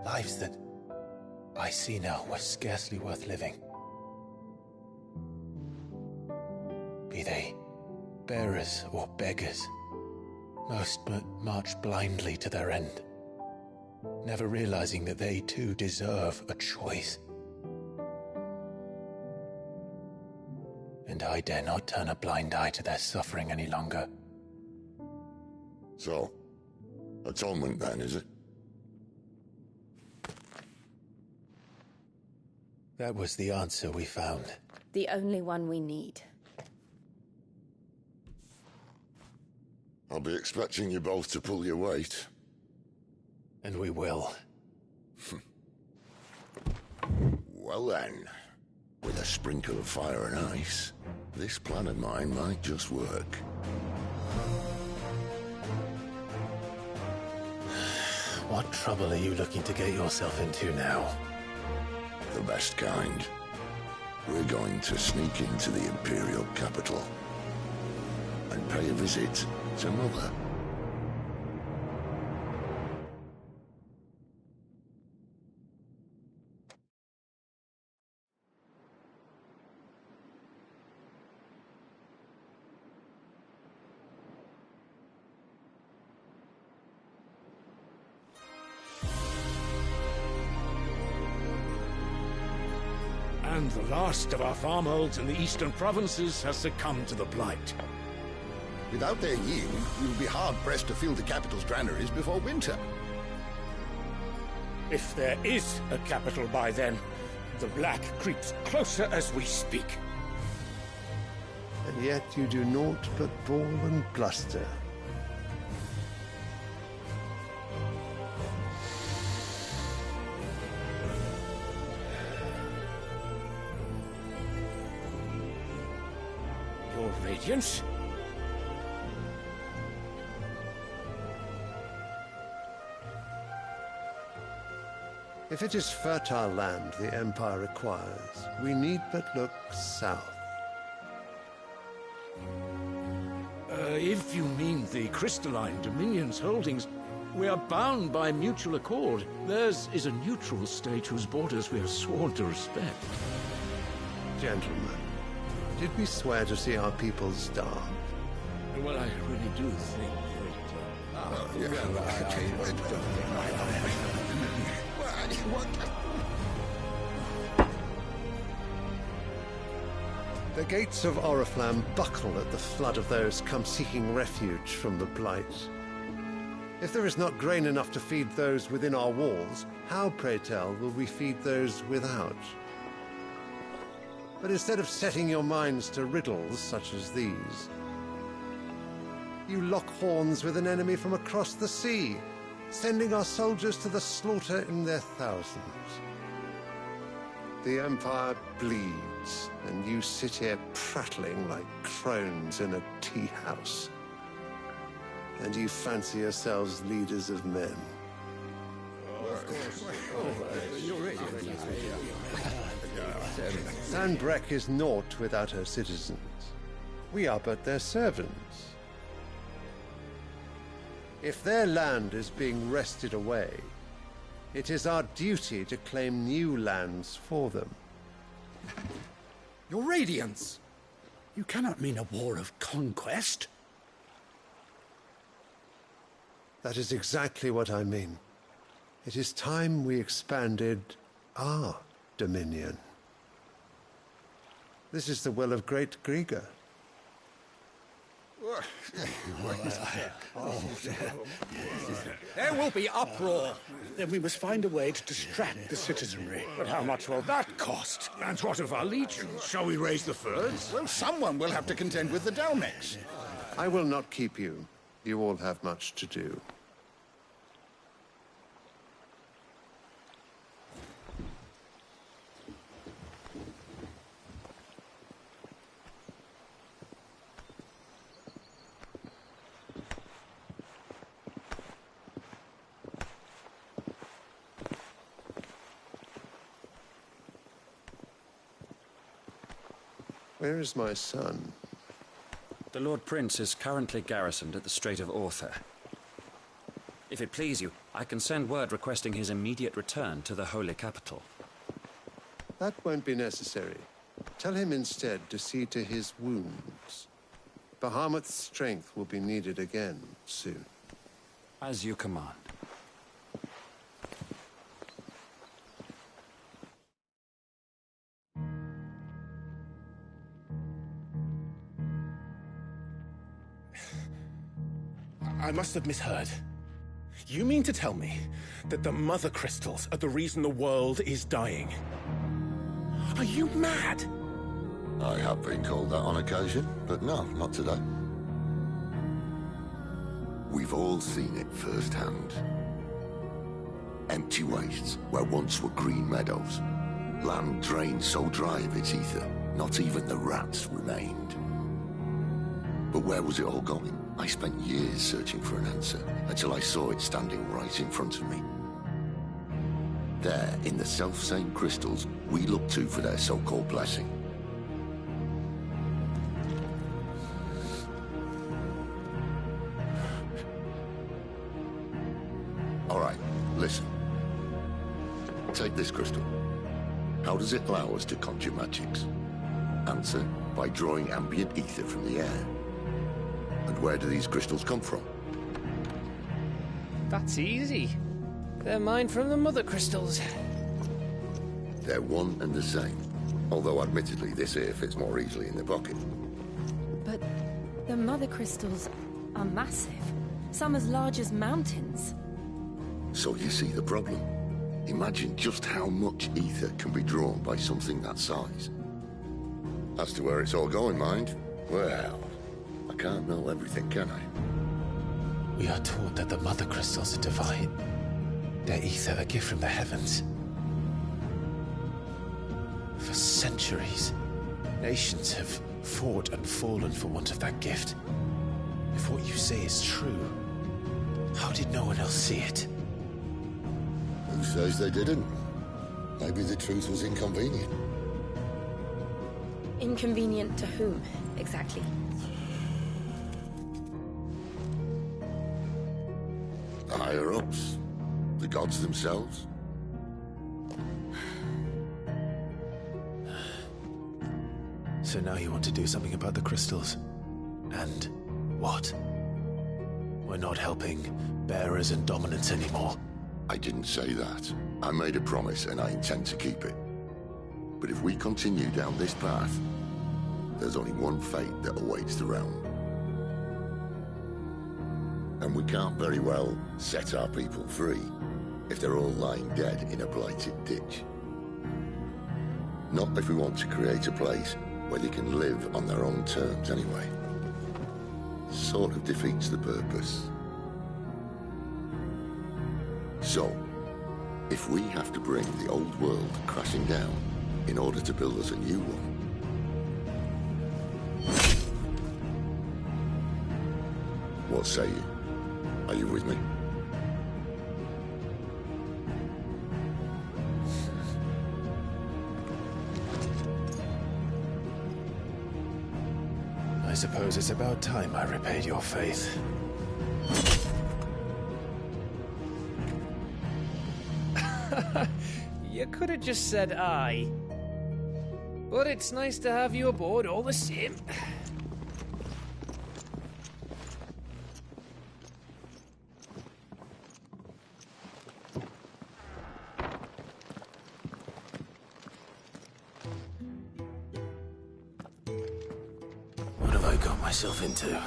Lives that I see now were scarcely worth living. Be they bearers or beggars, most but march blindly to their end, never realizing that they too deserve a choice. And I dare not turn a blind eye to their suffering any longer. So, atonement then, is it? That was the answer we found. The only one we need. I'll be expecting you both to pull your weight. And we will. Well then, with a sprinkle of fire and ice, this plan of mine might just work. What trouble are you looking to get yourself into now? The best kind. We're going to sneak into the Imperial capital and pay a visit to Mother. and the last of our farmholds in the eastern provinces has succumbed to the blight. Without their yield, we will be hard-pressed to fill the capital's granaries before winter. If there is a capital by then, the black creeps closer as we speak. And yet you do naught but bawl and bluster. Your Radiance? If it is fertile land the Empire requires, we need but look south. If you mean the crystalline Dominion's holdings, we are bound by mutual accord. Theirs is a neutral state whose borders we have sworn to respect. Gentlemen, did we swear to see our people starve? Well, I really do think The gates of Oriflamme buckle at the flood of those come seeking refuge from the blight. If there is not grain enough to feed those within our walls, how, pray tell, will we feed those without? But instead of setting your minds to riddles such as these, you lock horns with an enemy from across the sea, sending our soldiers to the slaughter in their thousands. The Empire bleeds, and you sit here prattling like crones in a tea house. And you fancy yourselves leaders of men. Sandbreck is naught without her citizens. We are but their servants. If their land is being wrested away, it is our duty to claim new lands for them. Your Radiance! You cannot mean a war of conquest. That is exactly what I mean. It is time we expanded our dominion. This is the will of great Grieger. There will be uproar. Then we must find a way to distract the citizenry. But how much will that cost? And what of our legions? Shall we raise the furs? Well, someone will have to contend with the Dalmex. I will not keep you. You all have much to do. Where is my son? The Lord Prince is currently garrisoned at the Strait of Arthur. If it please you, I can send word requesting his immediate return to the Holy Capital. That won't be necessary. Tell him instead to see to his wounds. Bahamut's strength will be needed again soon. As you command. I must have misheard. You mean to tell me that the Mother Crystals are the reason the world is dying? Are you mad? I have been called that on occasion, but no, not today. We've all seen it firsthand. Empty wastes where once were green meadows. Land drained so dry of its ether, not even the rats remained. But where was it all going? I spent years searching for an answer, until I saw it standing right in front of me. There, in the self-same crystals we look to for their so-called blessing. All right, listen. Take this crystal. How does it allow us to conjure magics? Answer, by drawing ambient ether from the air. And where do these crystals come from? That's easy. They're mined from the Mother Crystals. They're one and the same. Although, admittedly, this here fits more easily in the pocket. But the mother crystals are massive. Some as large as mountains. So you see the problem. Imagine just how much ether can be drawn by something that size. As to where it's all going, mind, well, I can't know everything, can I? We are taught that the mother crystals are divine. Their ether a gift from the heavens. For centuries, nations have fought and fallen for want of that gift. If what you say is true, how did no one else see it? Who says they didn't? Maybe the truth was inconvenient. Inconvenient to whom, exactly? The higher-ups. The gods themselves. So now you want to do something about the crystals. And what? We're not helping bearers and dominants anymore. I didn't say that. I made a promise and I intend to keep it. But if we continue down this path, there's only one fate that awaits the realm. And we can't very well set our people free if they're all lying dead in a blighted ditch. Not if we want to create a place where they can live on their own terms anyway. Sort of defeats the purpose. So, if we have to bring the old world crashing down in order to build us a new one, what say you? Are you with me? I suppose it's about time I repaid your faith. You could have just said aye. But it's nice to have you aboard all the same. What have I got myself into?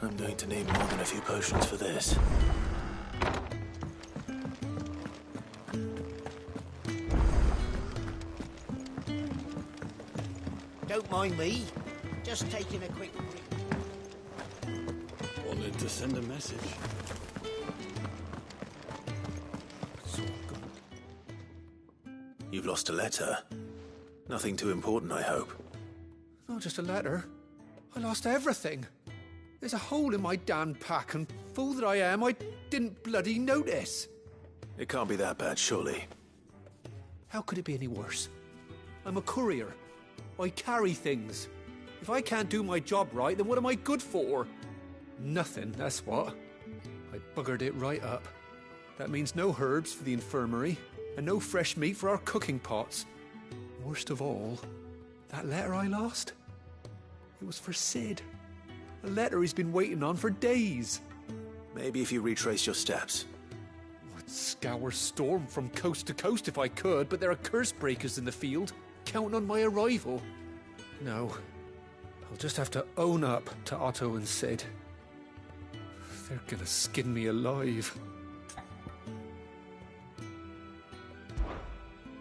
I'm going to need more than a few potions for this. Don't mind me. Just taking a quick... Wanted to send a message. You've lost a letter. Nothing too important, I hope. Not just a letter. I lost everything. There's a hole in my damn pack, and fool that I am, I didn't bloody notice. It can't be that bad, surely. How could it be any worse? I'm a courier. I carry things. If I can't do my job right, then what am I good for? Nothing, that's what. I buggered it right up. That means no herbs for the infirmary, and no fresh meat for our cooking pots. Worst of all, that letter I lost? It was for Sid. A letter he's been waiting on for days. Maybe if you retrace your steps. I'd scour Storm from coast to coast if I could, but there are curse breakers in the field, counting on my arrival. No, I'll just have to own up to Otto and Sid. They're gonna skin me alive.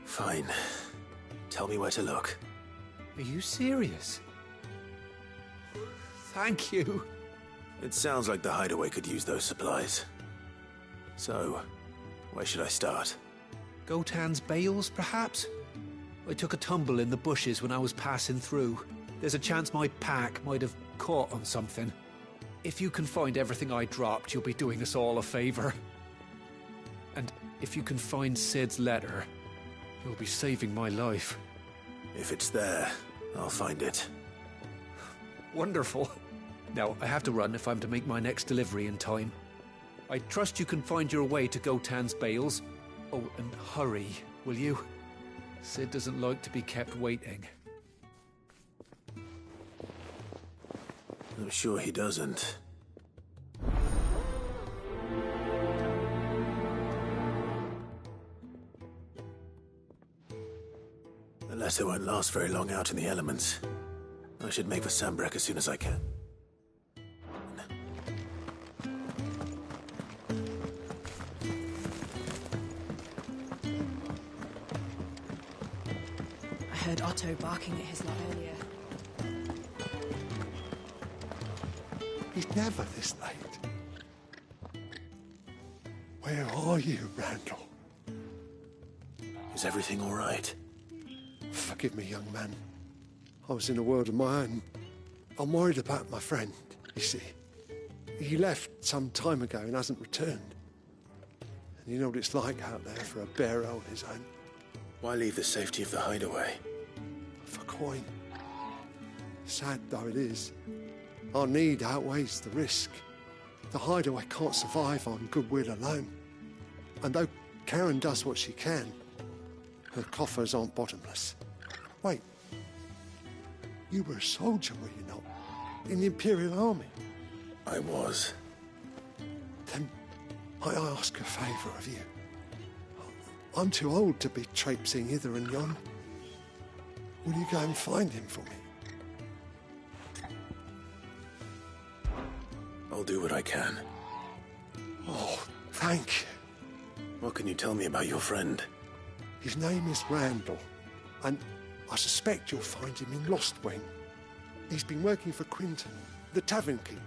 Fine. Tell me where to look. Are you serious? Thank you. It sounds like the hideaway could use those supplies. So, where should I start? Gotan's bales, perhaps? I took a tumble in the bushes when I was passing through. There's a chance my pack might have caught on something. If you can find everything I dropped, you'll be doing us all a favor. And if you can find Sid's letter, you'll be saving my life. If it's there, I'll find it. Wonderful. Now, I have to run if I'm to make my next delivery in time. I trust you can find your way to Gotan's bales. Oh, and hurry, will you? Sid doesn't like to be kept waiting. I'm sure he doesn't. A guess they won't last very long out in the elements. I should make for Sambrek as soon as I can. I heard Otto barking at his lot earlier. He's never this late. Where are you, Randall? Is everything all right? Forgive me, young man. I was in a world of my own. I'm worried about my friend, you see. He left some time ago and hasn't returned. And you know what it's like out there for a bearer on his own. Why leave the safety of the hideaway? For coin. Sad though it is, our need outweighs the risk. The hideaway can't survive on goodwill alone. And though Karen does what she can, her coffers aren't bottomless. Wait, you were a soldier, were you not? In the Imperial Army? I was. Then I ask a favour of you. I'm too old to be traipsing hither and yon. Will you go and find him for me? I'll do what I can. Oh, thank you. What can you tell me about your friend? His name is Randall, and I suspect you'll find him in Lost Wing. He's been working for Quinton, the tavern keeper.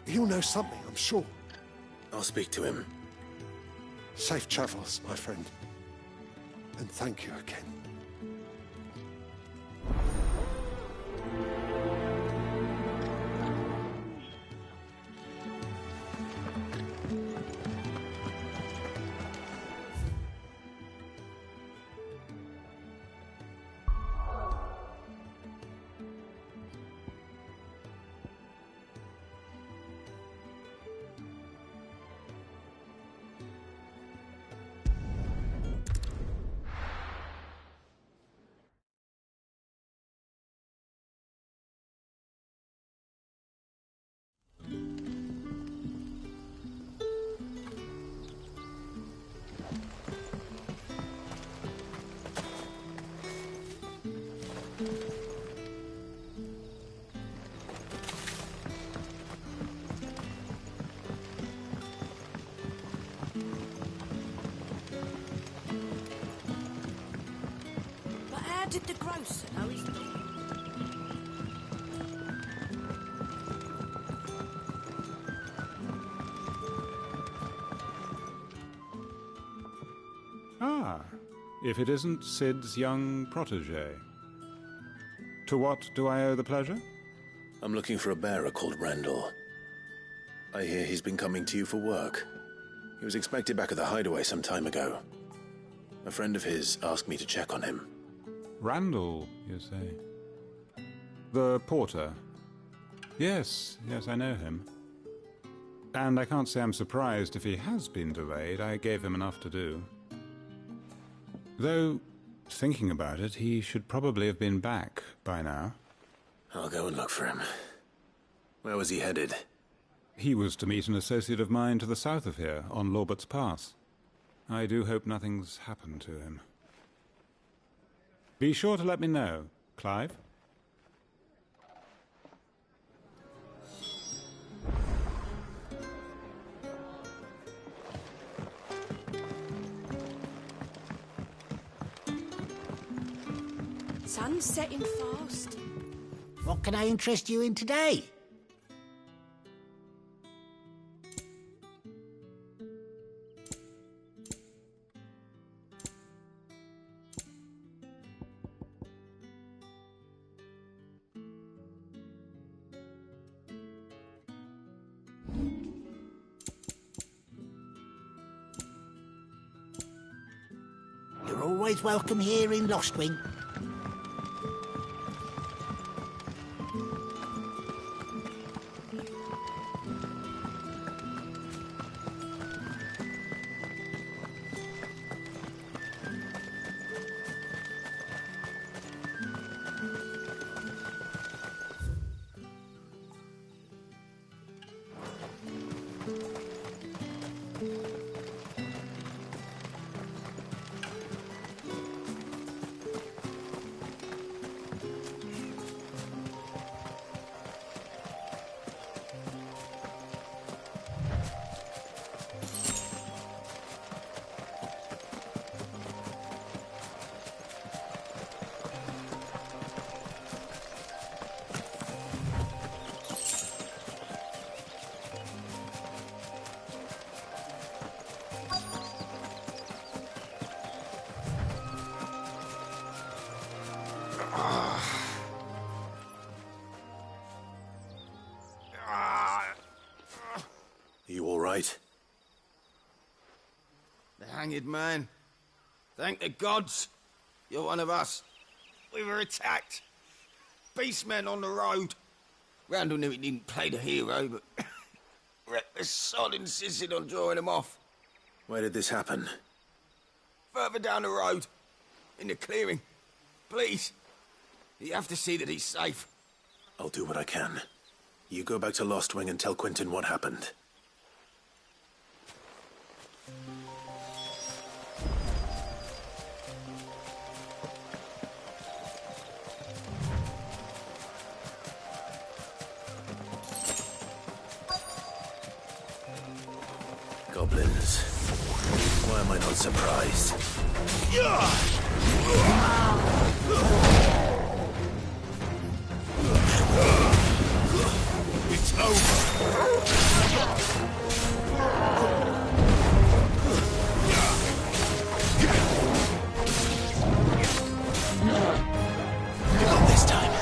He'll know something, I'm sure. I'll speak to him. Safe travels, my friend. And thank you again. Did the grocer know he's not? Ah, if it isn't Sid's young protege. To what do I owe the pleasure? I'm looking for a bearer called Randall. I hear he's been coming to you for work. He was expected back at the hideaway some time ago. A friend of his asked me to check on him. Randall, you say? The porter? Yes, I know him. And I can't say I'm surprised if he has been delayed. I gave him enough to do. Though, thinking about it, he should probably have been back by now. I'll go and look for him. Where was he headed? He was to meet an associate of mine to the south of here, on Lorbert's Pass. I do hope nothing's happened to him. Be sure to let me know, Clive. Sun's setting fast. What can I interest you in today? You're always welcome here in Lostwing. right? The hanged man. Thank the gods. You're one of us. We were attacked. Beastmen on the road. Randall knew he didn't play the hero, but reckless sod insisted on drawing him off. Where did this happen? Further down the road. In the clearing. Please. You have to see that he's safe. I'll do what I can. You go back to Lost Wing and tell Quentin what happened. Goblins. Why am I not surprised? It's over. Not this time.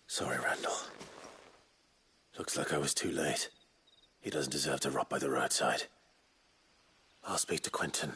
Sorry, Randall. Looks like I was too late. He doesn't deserve to rot by the roadside. I'll speak to Quentin.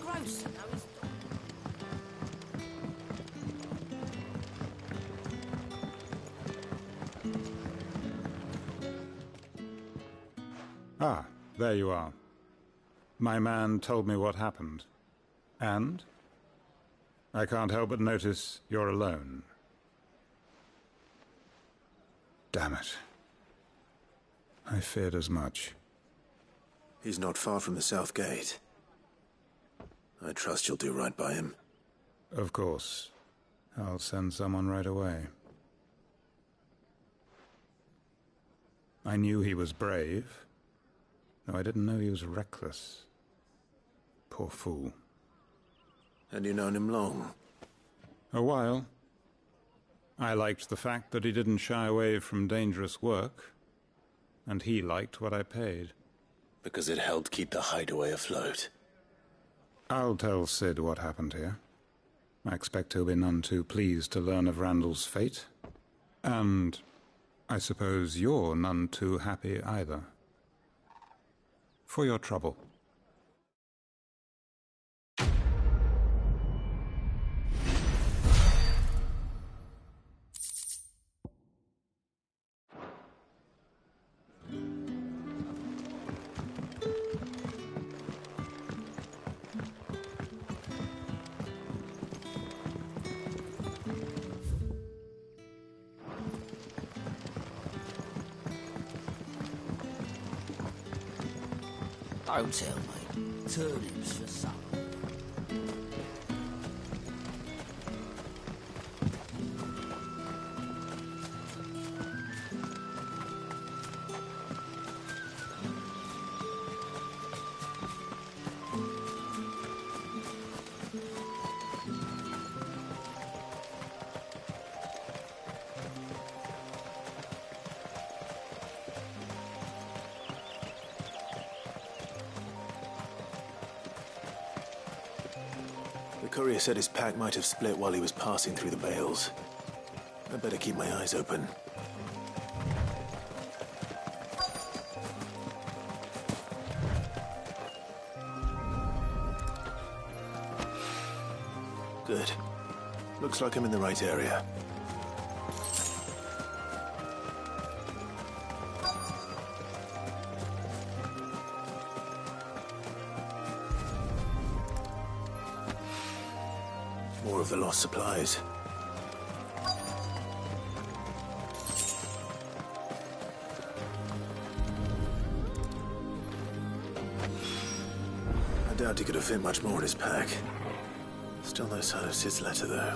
gross. Now he's... Ah, there you are. My man told me what happened. And? I can't help but notice you're alone. Damn it. I feared as much. He's not far from the south gate. I trust you'll do right by him. Of course. I'll send someone right away. I knew he was brave. No, I didn't know he was reckless. Poor fool. And you known him long? A while. I liked the fact that he didn't shy away from dangerous work, and he liked what I paid. Because it helped keep the hideaway afloat. I'll tell Sid what happened here. I expect he'll be none too pleased to learn of Randall's fate. And I suppose you're none too happy either. For your trouble. Don't tell me. Turnips for supper. The courier said his pack might have split while he was passing through the bales. I'd better keep my eyes open. Good. Looks like I'm in the right area. More of the lost supplies. I doubt he could have fit much more in his pack. Still no sign of Sid's letter, though.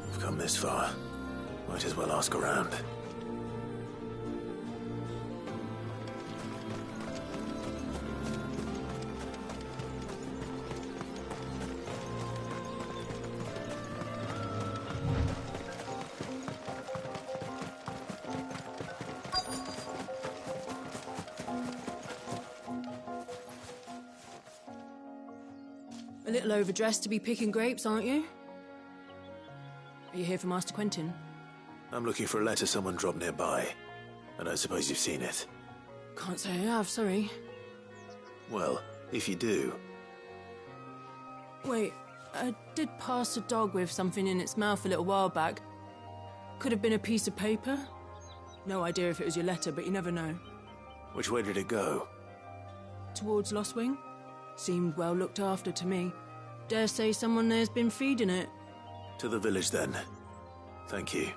I've come this far. Might as well ask around. A little overdressed to be picking grapes, aren't you? Are you here for Master Quentin? I'm looking for a letter someone dropped nearby. And I suppose you've seen it. Can't say I have, sorry. Well, if you do... Wait, I did pass a dog with something in its mouth a little while back. Could have been a piece of paper. No idea if it was your letter, but you never know. Which way did it go? Towards Lost Wing? Seemed well looked after to me. Dare say someone there's been feeding it. To the village, then. Thank you.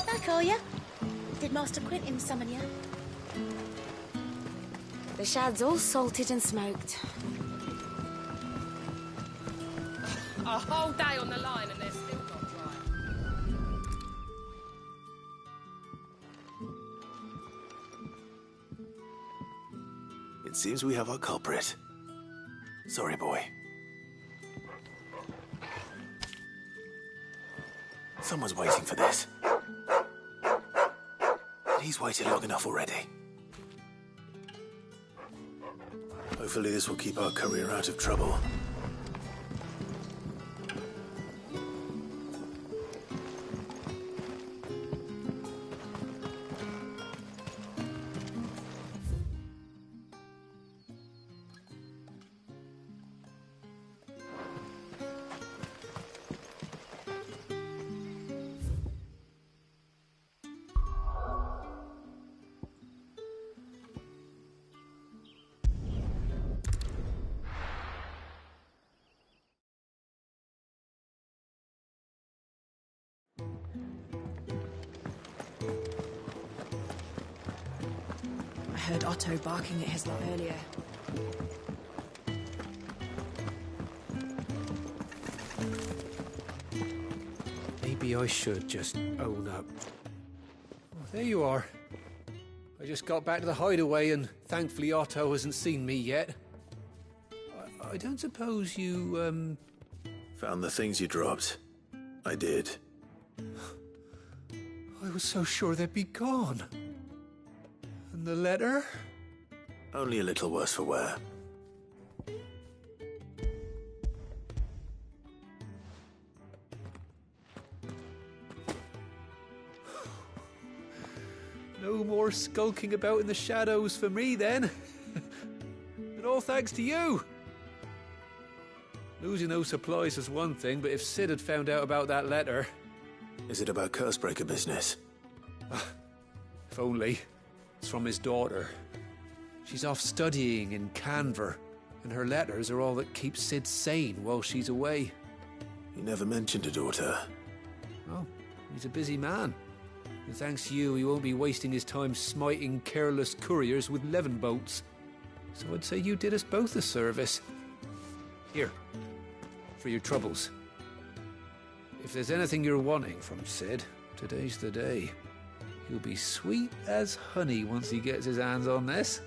Back, are you? Did Master Quentin summon you? The shad's all salted and smoked. A whole day on the line and they're still not dry. seems we have our culprit. Sorry, boy. Someone's waiting for this. And he's waited long enough already. Hopefully this will keep our career out of trouble. I heard Otto barking at his lot earlier. Maybe I should just own up. Oh, there you are. I just got back to the hideaway and thankfully Otto hasn't seen me yet. I don't suppose you, Found the things you dropped. I did. I was so sure they'd be gone. And the letter? Only a little worse for wear. No more skulking about in the shadows for me, then. And all thanks to you. Losing those supplies is one thing, but if Sid had found out about that letter... Is it about Cursebreaker business? If only. It's from his daughter. She's off studying in Canver, and her letters are all that keep Sid sane while she's away. He never mentioned a daughter. Oh, he's a busy man. And thanks to you, he won't be wasting his time smiting careless couriers with levin boats. So I'd say you did us both a service. Here, for your troubles. If there's anything you're wanting from Sid, today's the day. He'll be sweet as honey once he gets his hands on this.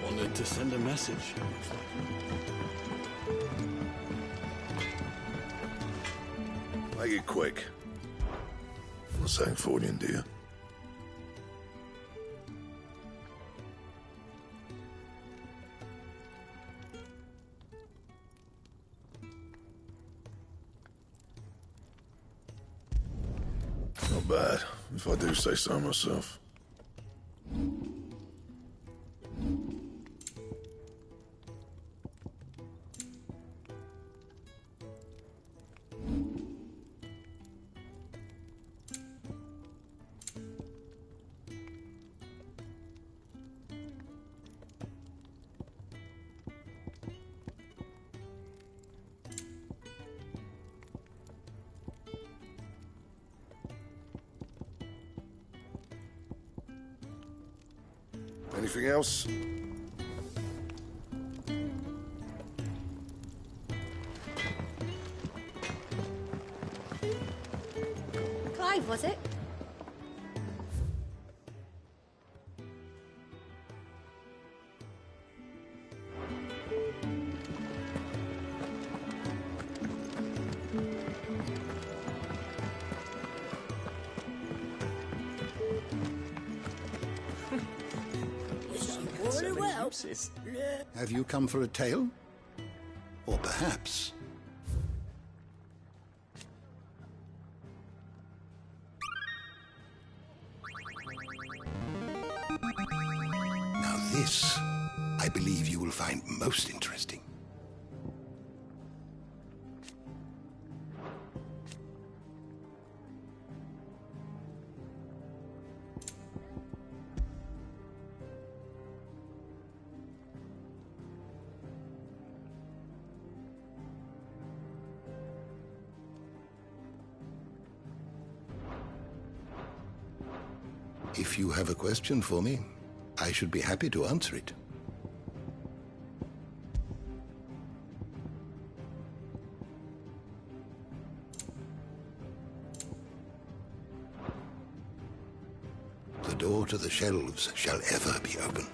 Wanted to send a message. Make it quick. For St. Fornian, dear. Not bad, if I do say so myself. Anything else? Clive, was it? Have you come for a tale? Or perhaps... Now this, I believe you will find most interesting. If you have a question for me, I should be happy to answer it. The door to the shelves shall ever be open.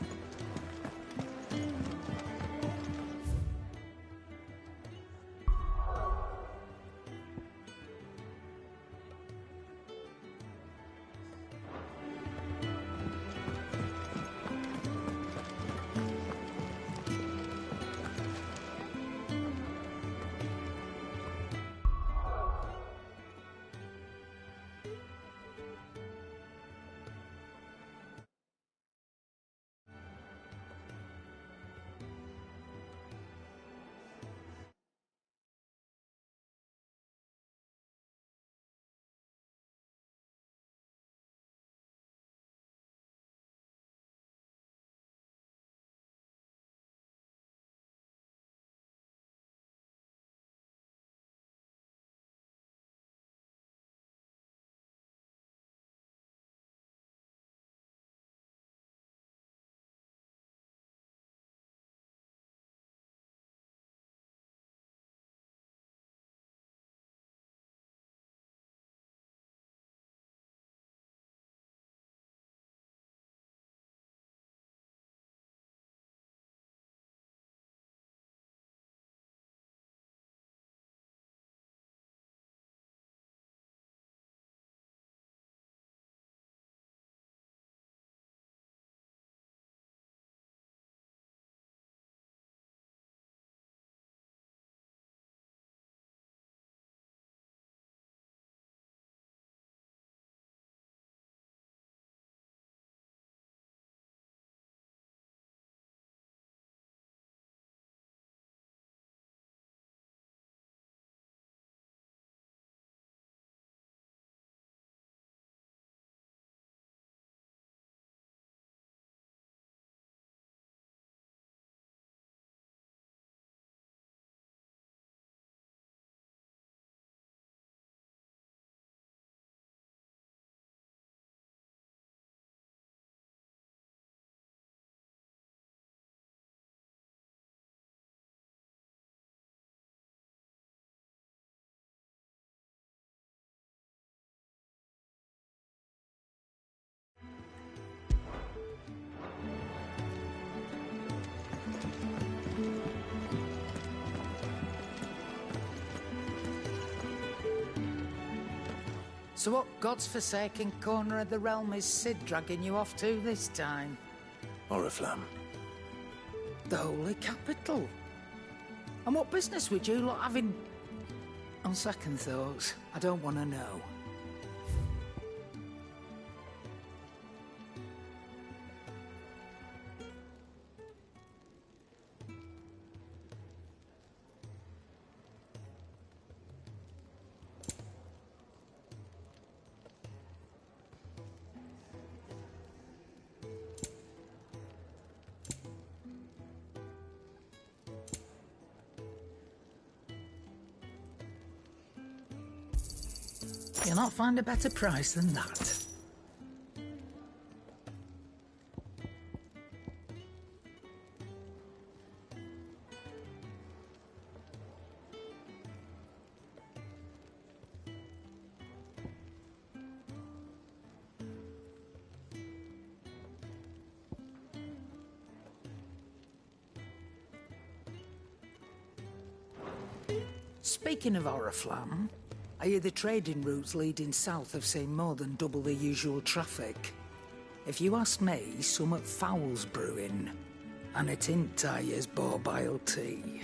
So what God's forsaken corner of the realm is Sid dragging you off to this time? Oriflamme. The Holy Capital. And what business would you lot having? On second thoughts, I don't want to know. You'll not find a better price than that. Speaking of Oriflamme, I hear the trading routes leading south have seen more than double the usual traffic. If you ask me, summat foul's brewing, and it ain't Tyre's borbile tea.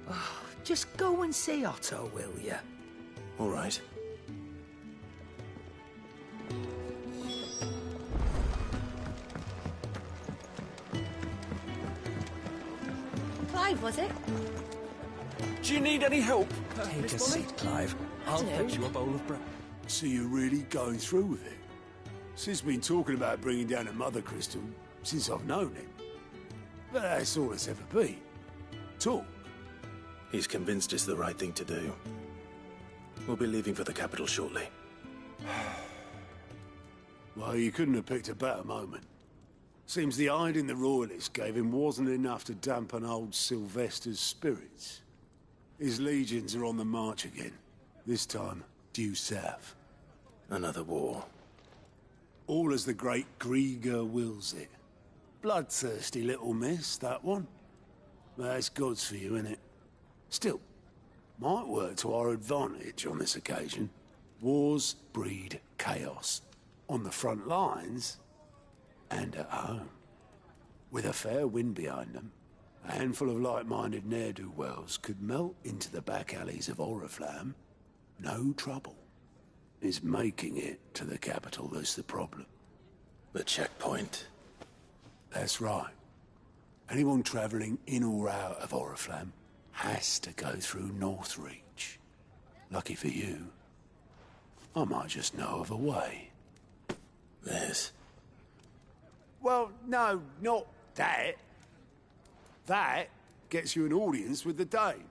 Oh, just go and see Otto, will you? All right. Clive, was it? Do you need any help? Take Miss a Molly? seat, Clive. I'll fetch you a bowl of bread. So you're really going through with it? Sid's been talking about bringing down a mother crystal since I've known him. But that's all it's ever been. Talk. He's convinced it's the right thing to do. We'll be leaving for the capital shortly. Well, you couldn't have picked a better moment. Seems the hiding the Royalists gave him wasn't enough to dampen old Sylvester's spirits. His legions are on the march again, this time due south. Another war. All as the great Grieger wills it. Bloodthirsty little miss, that one. That's God's for you, innit? Still, might work to our advantage on this occasion. Wars breed chaos. On the front lines, and at home. With a fair wind behind them, a handful of like-minded ne'er-do-wells could melt into the back alleys of Oriflamme. No trouble. It's making it to the capital that's the problem. The checkpoint. That's right. Anyone travelling in or out of Oriflamme has to go through Northreach. Lucky for you, I might just know of a way. This? Well, no, not that. That gets you an audience with the Dame.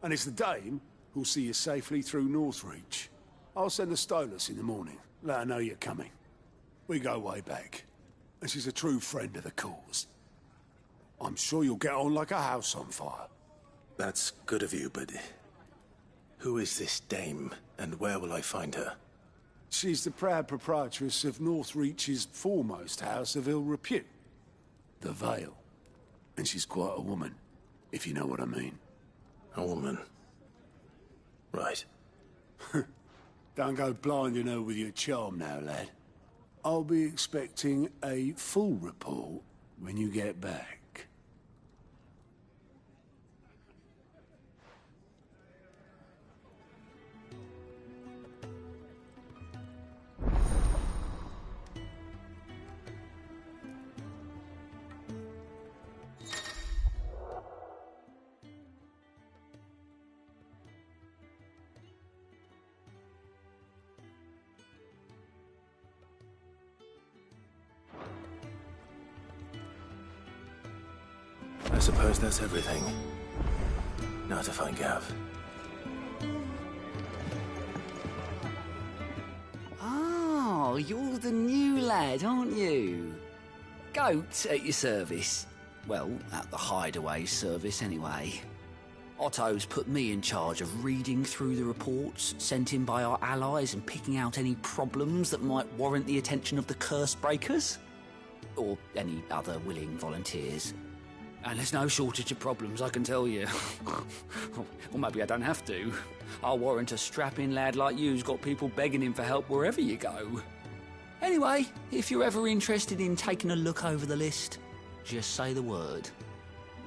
And it's the Dame who'll see you safely through Northreach. I'll send a Stolas in the morning. Let her know you're coming. We go way back. And she's a true friend of the cause. I'm sure you'll get on like a house on fire. That's good of you, but... who is this Dame, and where will I find her? She's the proud proprietress of Northreach's foremost house of ill repute, the Vale. And she's quite a woman, if you know what I mean. A woman? Right. Don't go blinding her with your charm now, lad. I'll be expecting a full report when you get back. I suppose that's everything. Now to find Gav. Oh, you're the new lad, aren't you? Goat at your service. Well, at the hideaway service anyway. Otto's put me in charge of reading through the reports sent in by our allies and picking out any problems that might warrant the attention of the curse breakers. Or any other willing volunteers. And there's no shortage of problems, I can tell you. Or maybe I don't have to. I'll warrant a strapping lad like you's got people begging him for help wherever you go. Anyway, if you're ever interested in taking a look over the list, just say the word.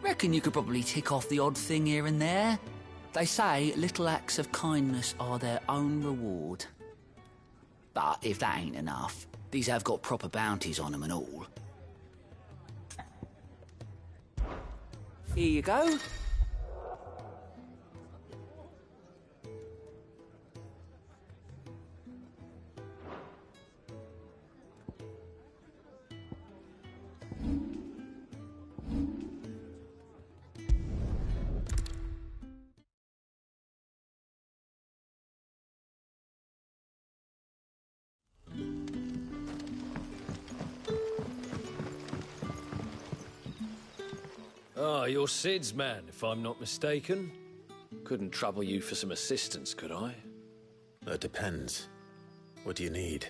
Reckon you could probably tick off the odd thing here and there. They say little acts of kindness are their own reward. But if that ain't enough, these have got proper bounties on them and all. Here you go. Ah, you're Sid's man, if I'm not mistaken. Couldn't trouble you for some assistance, could I? That depends. What do you need?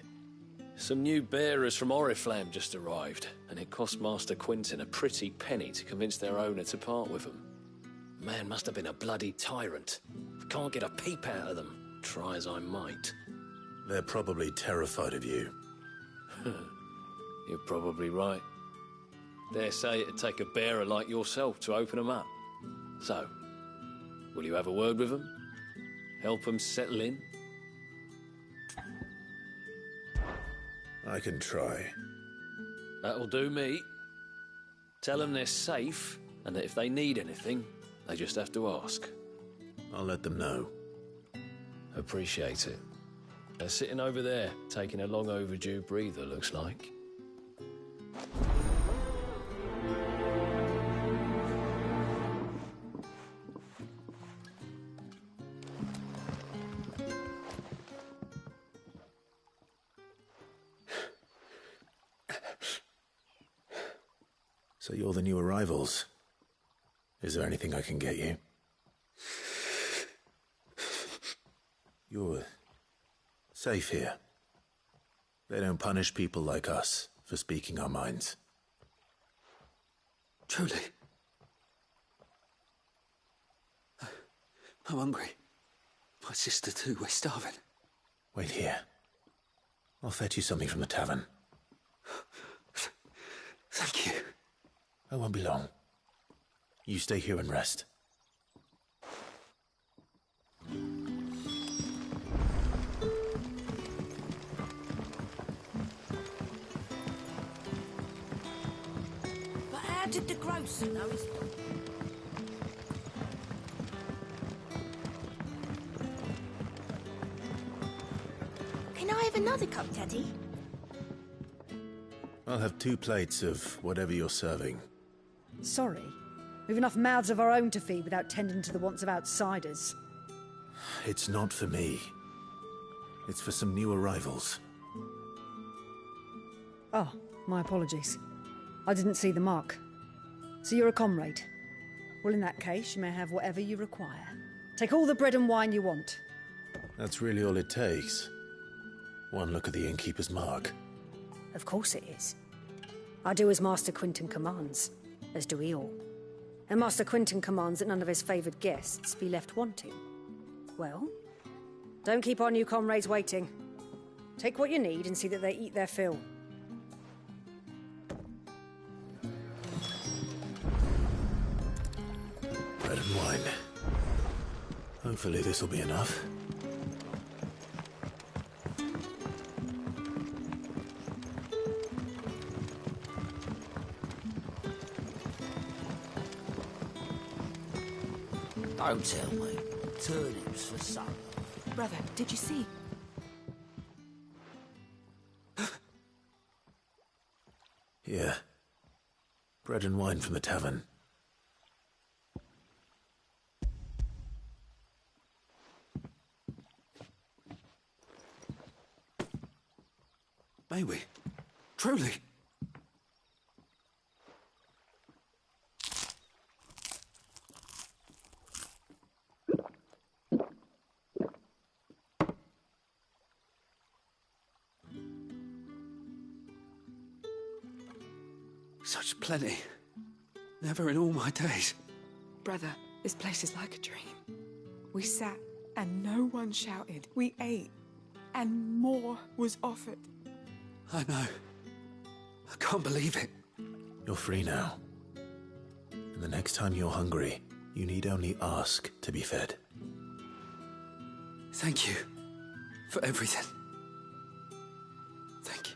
Some new bearers from Oriflamme just arrived, and it cost Master Quentin a pretty penny to convince their owner to part with them. Man must have been a bloody tyrant. Can't get a peep out of them, try as I might. They're probably terrified of you. You're probably right. Dare say it'd take a bearer like yourself to open them up. So, will you have a word with them? Help them settle in? I can try. That'll do me. Tell them they're safe, and that if they need anything, they just have to ask. I'll let them know. Appreciate it. They're sitting over there, taking a long overdue breather, looks like. So you're the new arrivals. Is there anything I can get you? You're safe here. They don't punish people like us for speaking our minds. Truly. I'm hungry. My sister too, we're starving. Wait here. I'll fetch you something from the tavern. Thank you. I won't be long. You stay here and rest. But how did the grocer know his... Can I have another cup, Daddy? I'll have 2 plates of whatever you're serving. Sorry. We've enough mouths of our own to feed without tending to the wants of outsiders. It's not for me. It's for some new arrivals. Oh, my apologies. I didn't see the mark. So you're a comrade. Well, in that case, you may have whatever you require. Take all the bread and wine you want. That's really all it takes. One look at the innkeeper's mark. Of course it is. I do as Master Quinton commands, as do we all. And Master Quinton commands that none of his favoured guests be left wanting. Well, don't keep our new comrades waiting. Take what you need and see that they eat their fill. Bread and wine. Hopefully this will be enough. Don't tell me. Turnips for supper. Brother, did you see? Here. Bread and wine from the tavern. May we? Truly? Such plenty. Never in all my days. Brother, this place is like a dream. We sat and no one shouted. We ate and more was offered. I know. I can't believe it. You're free now. And the next time you're hungry, you need only ask to be fed. Thank you for everything. Thank you.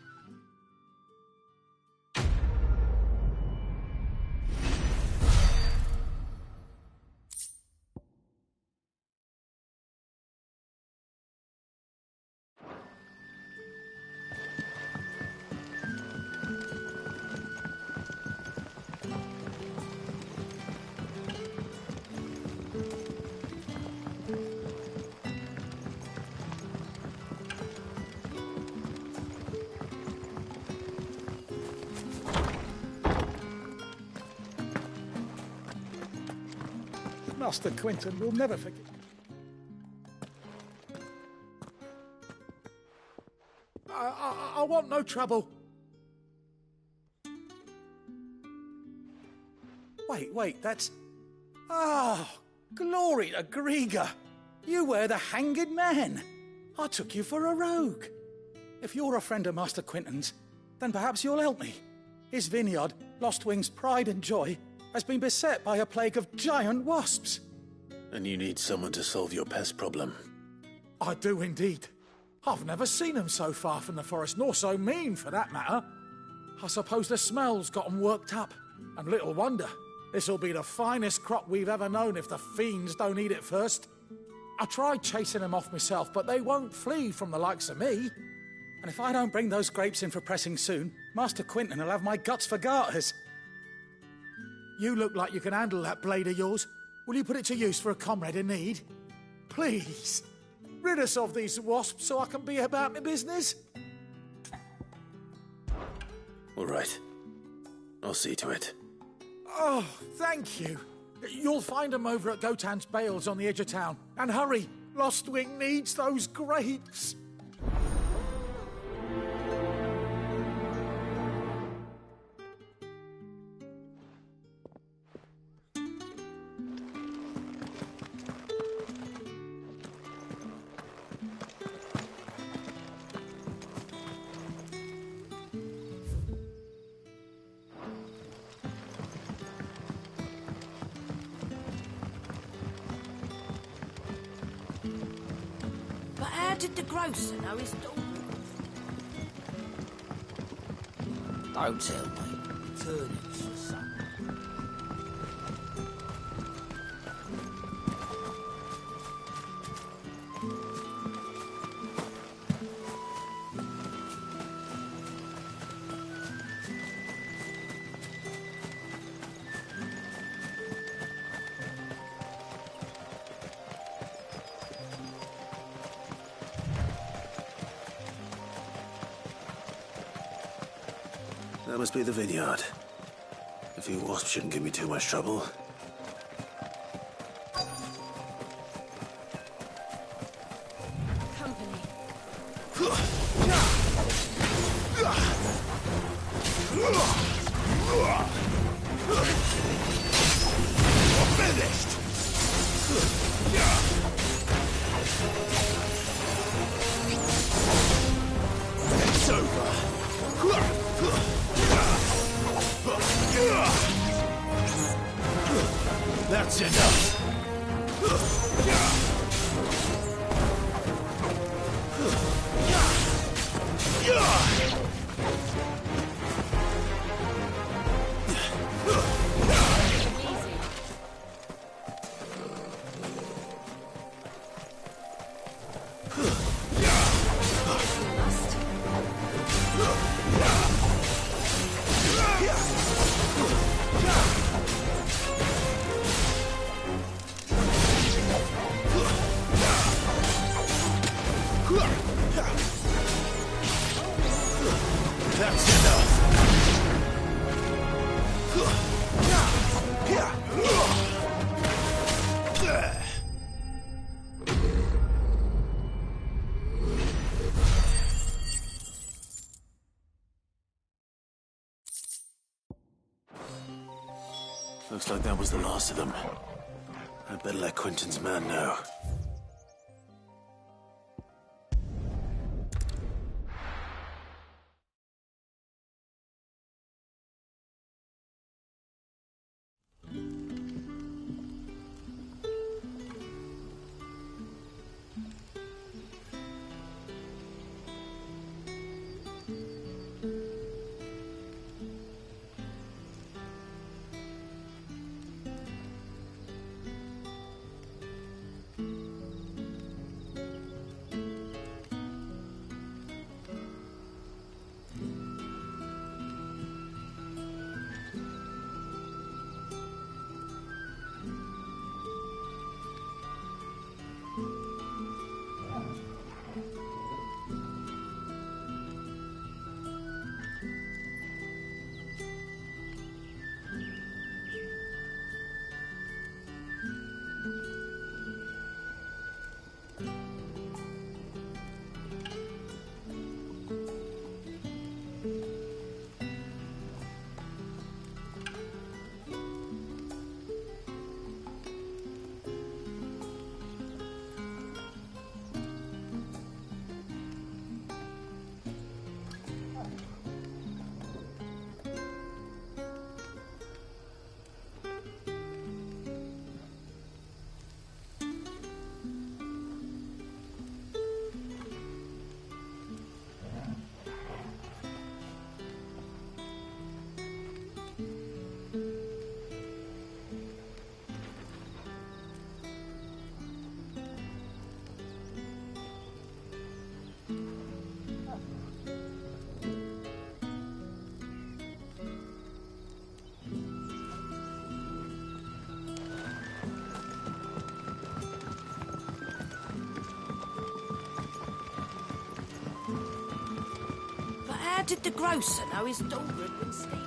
Master Quinton will never forget. I want no trouble. Wait, that's... Ah, glory to Grieger. You were the hanged man. I took you for a rogue. If you're a friend of Master Quinton's, then perhaps you'll help me. His vineyard, Lostwing's pride and joy, has been beset by a plague of giant wasps. And you need someone to solve your pest problem. I do indeed. I've never seen them so far from the forest, nor so mean, for that matter. I suppose the smell's got them worked up. And little wonder. This'll be the finest crop we've ever known if the fiends don't eat it first. I tried chasing them off myself, but they won't flee from the likes of me. And if I don't bring those grapes in for pressing soon, Master Quinton will have my guts for garters. You look like you can handle that blade of yours. Will you put it to use for a comrade in need? Please, rid us of these wasps so I can be about my business. All right. I'll see to it. Oh, thank you. You'll find them over at Gotan's Bales on the edge of town. And hurry, Lostwing needs those grapes. But how did the grocer know his daughter? Don't tell me. Turnips for supper. That must be the vineyard. A few wasps shouldn't give me too much trouble. Company. Finished! It's over. That's enough. That's enough. Looks like that was the last of them. I'd better let Quentin's man know. But how did the grocer know his daughter had been stealing?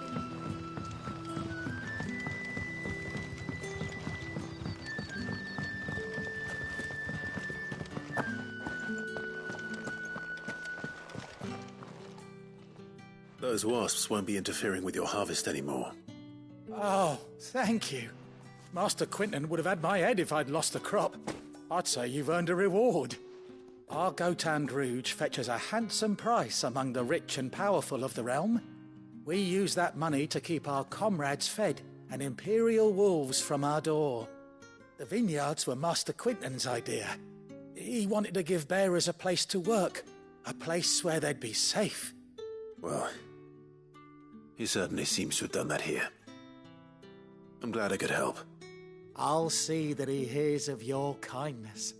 Those wasps won't be interfering with your harvest anymore. Oh, thank you. Master Quinton would have had my head if I'd lost the crop. I'd say you've earned a reward. Our Gotand Rouge fetches a handsome price among the rich and powerful of the realm. We use that money to keep our comrades fed and imperial wolves from our door. The vineyards were Master Quinton's idea. He wanted to give bearers a place to work, a place where they'd be safe. Well, he certainly seems to have done that here. I'm glad I could help. I'll see that he hears of your kindness.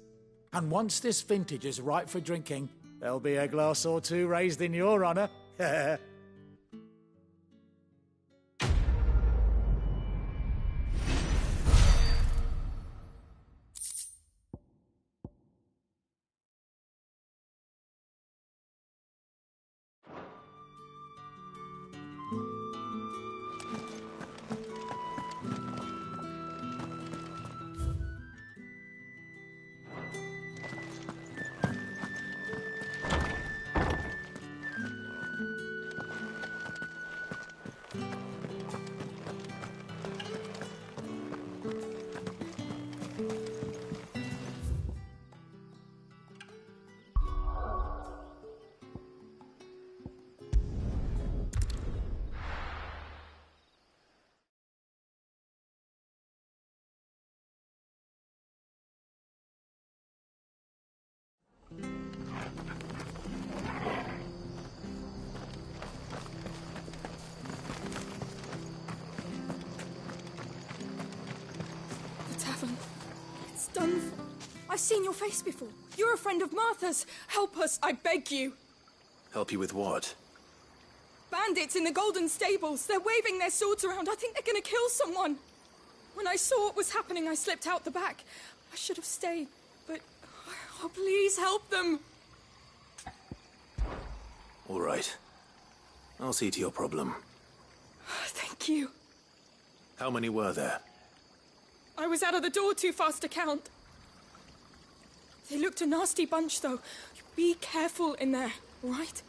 And once this vintage is ripe for drinking, there'll be a glass or two raised in your honor. It's done for. I've seen your face before. You're a friend of Martha's. Help us, I beg you. Help you with what? Bandits in the Golden Stables. They're waving their swords around. I think they're going to kill someone. When I saw what was happening, I slipped out the back. I should have stayed, but... Oh, please help them. All right. I'll see to your problem. Thank you. How many were there? I was out of the door too fast to count. They looked a nasty bunch, though. Be careful in there, all right?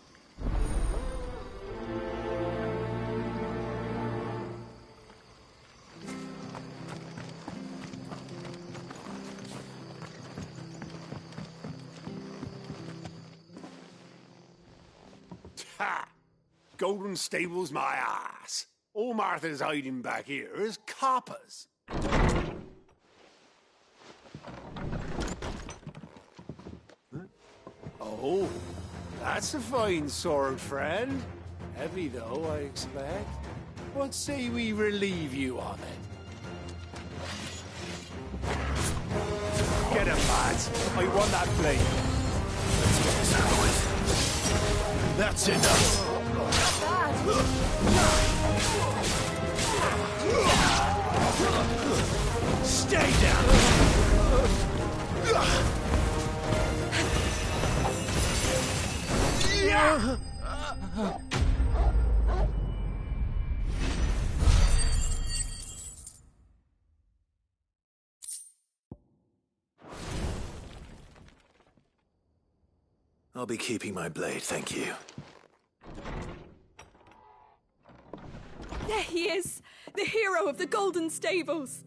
Ha! Golden Stables my ass. All Martha's hiding back here is coppers. Oh, that's a fine sword, friend. Heavy, though, I expect. What say we relieve you on it? Get him, lads. I want that blade. Let's get this out of with. That's enough. Stay down. I'll be keeping my blade, thank you. There he is, the hero of the Golden Stables.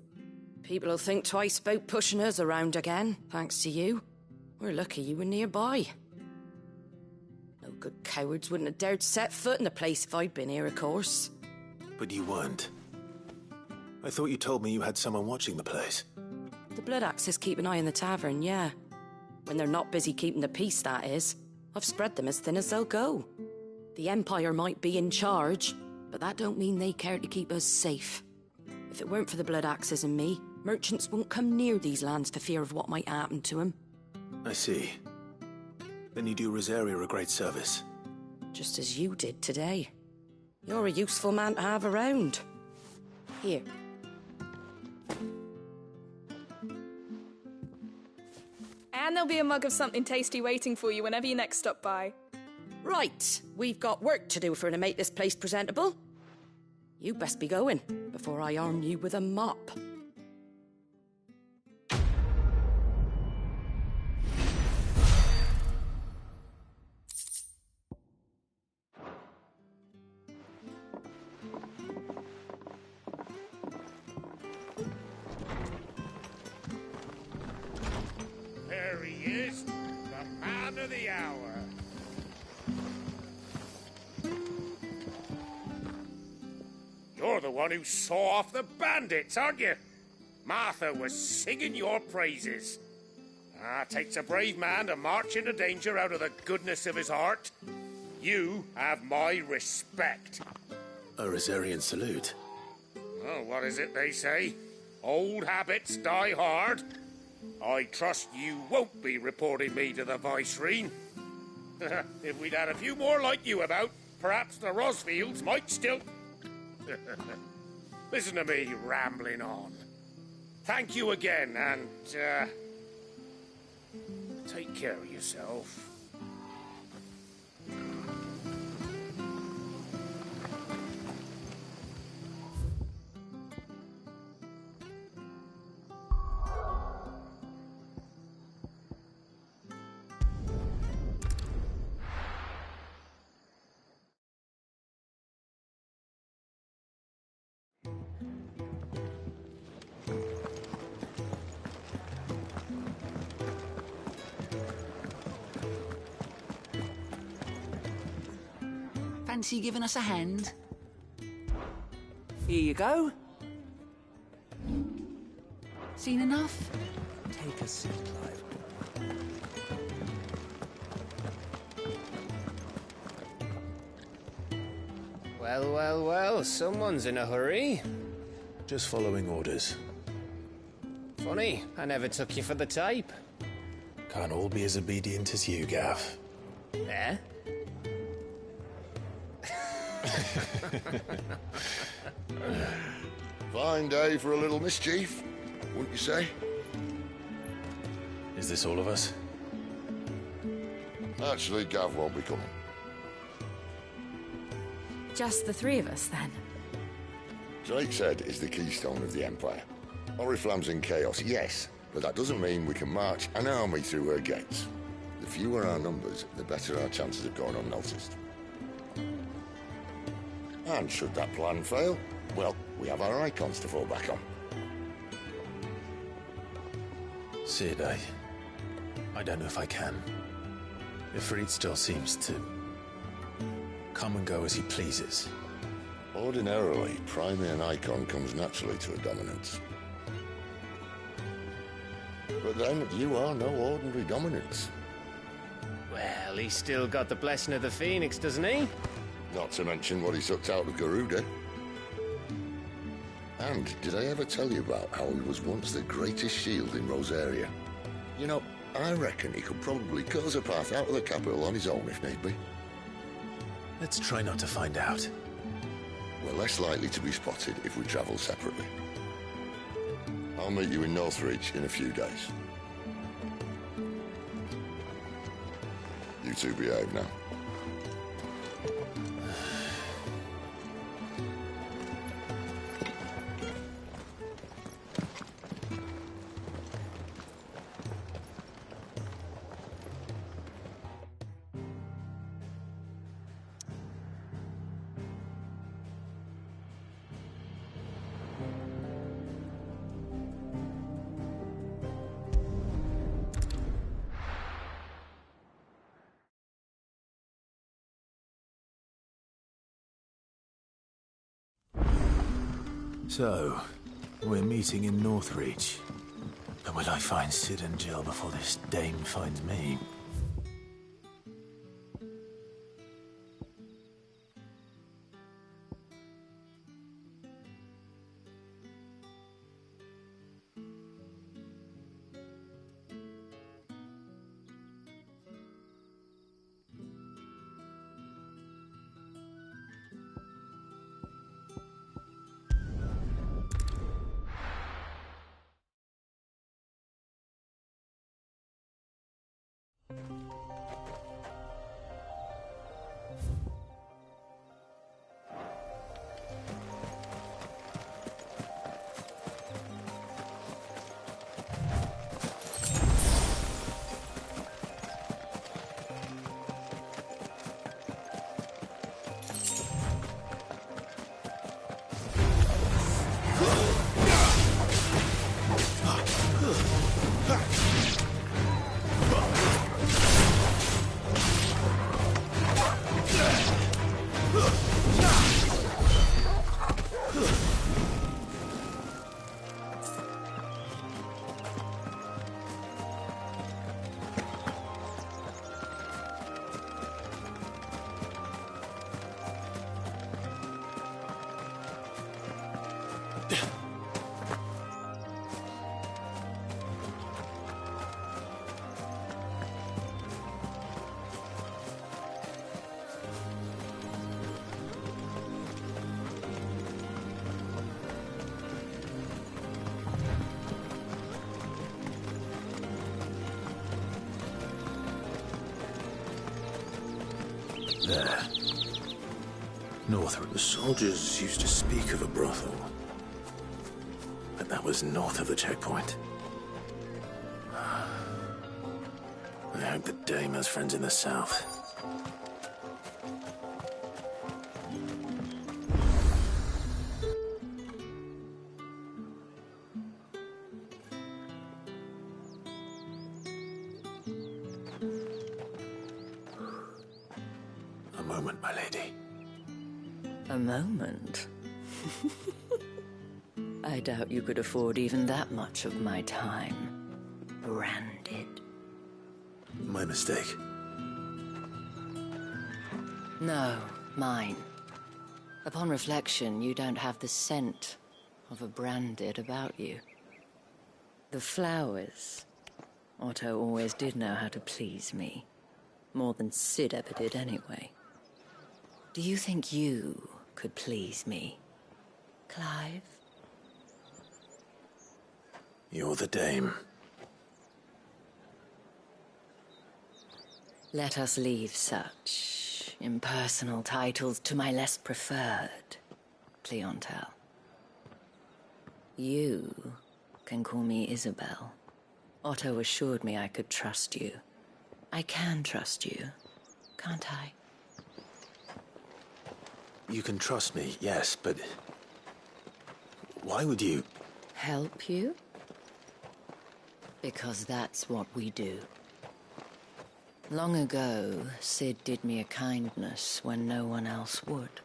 People will think twice about pushing us around again, thanks to you. We're lucky you were nearby. No good cowards wouldn't have dared set foot in the place if I'd been here, of course. But you weren't. I thought you told me you had someone watching the place. The Blood Axes keep an eye on the tavern, yeah. When they're not busy keeping the peace, that is. I've spread them as thin as they'll go. The Empire might be in charge, but that don't mean they care to keep us safe. If it weren't for the Blood Axes and me, merchants won't come near these lands for fear of what might happen to them. I see. Then you do Rosaria a great service. Just as you did today. You're a useful man to have around. Here. And there'll be a mug of something tasty waiting for you whenever you next stop by. Right, we've got work to do for to make this place presentable. You best be going, before I arm you with a mop. is, the man of the hour. You're the one who saw off the bandits, aren't you? Martha was singing your praises. Takes a brave man to march into danger out of the goodness of his heart. You have my respect. A Rosarian salute. Oh, what is it they say? Old habits die hard. I trust you won't be reporting me to the Viceroy. If we'd had a few more like you about, perhaps the Rosfields might still... Listen to me rambling on. Thank you again, and, take care of yourself. Fancy giving us a hand? Here you go. Seen enough? Take a seat, Clive. Well, well, well, someone's in a hurry. Just following orders. Funny, I never took you for the type. Can't all be as obedient as you, Gav. Eh? Fine day for a little mischief, wouldn't you say? Is this all of us? Actually, Gav won't be coming. Just the three of us, then? Drake's Head is the keystone of the Empire. Oriflamme's in chaos, yes, but that doesn't mean we can march an army through her gates. The fewer our numbers, the better our chances of going unnoticed. And should that plan fail, well, we have our icons to fall back on. Sid, I don't know if I can. Ifrit still seems to come and go as he pleases. Ordinarily, priming an icon comes naturally to a dominance. But then, you are no ordinary dominance. Well, he's still got the blessing of the Phoenix, doesn't he? Not to mention what he sucked out of Garuda. And did I ever tell you about how he was once the greatest shield in Rosaria? You know, I reckon he could probably cut us a path out of the capital on his own if need be. Let's try not to find out. We're less likely to be spotted if we travel separately. I'll meet you in Northreach in a few days. You two behave now. So, we're meeting in Northreach. But will I find Sid and Jill before this dame finds me? There. North. The soldiers used to speak of a brothel. But that was north of the checkpoint. I hope the dame has friends in the south. A moment, my lady. A moment? I doubt you could afford even that much of my time. Branded. My mistake. No, mine. Upon reflection, you don't have the scent of a branded about you. The flowers. Otto always did know how to please me. More than Sid ever did anyway. Do you think you could please me, Clive? You're the dame. Let us leave such impersonal titles to my less preferred clientele. You can call me Isabel. Otto assured me I could trust you. I can trust you, can't I? You can trust me, yes, but... why would you... Help you? Because that's what we do. Long ago, Sid did me a kindness when no one else would.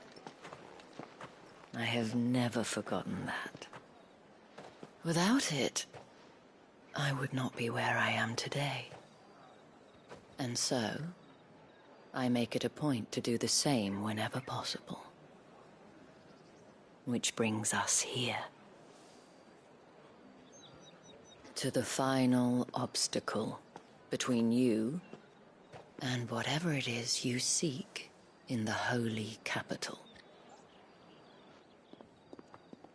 I have never forgotten that. Without it, I would not be where I am today. And so, I make it a point to do the same whenever possible. Which brings us here. To the final obstacle between you and whatever it is you seek in the holy capital.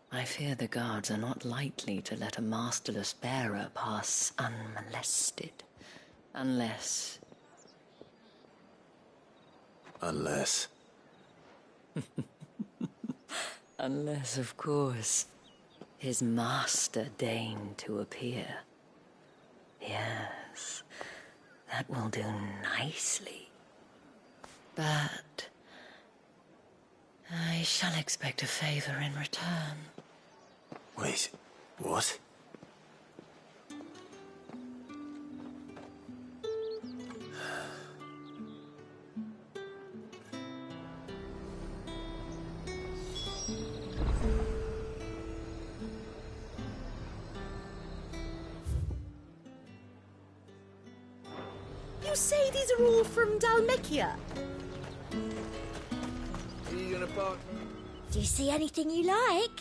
I fear the guards are not likely to let a masterless bearer pass unmolested. Unless... Unless... Unless, of course, his master deigned to appear. Yes, that will do nicely. But I shall expect a favor in return. Wait, what? You say these are all from Dalmekia? Are you gonna bark? Do you see anything you like?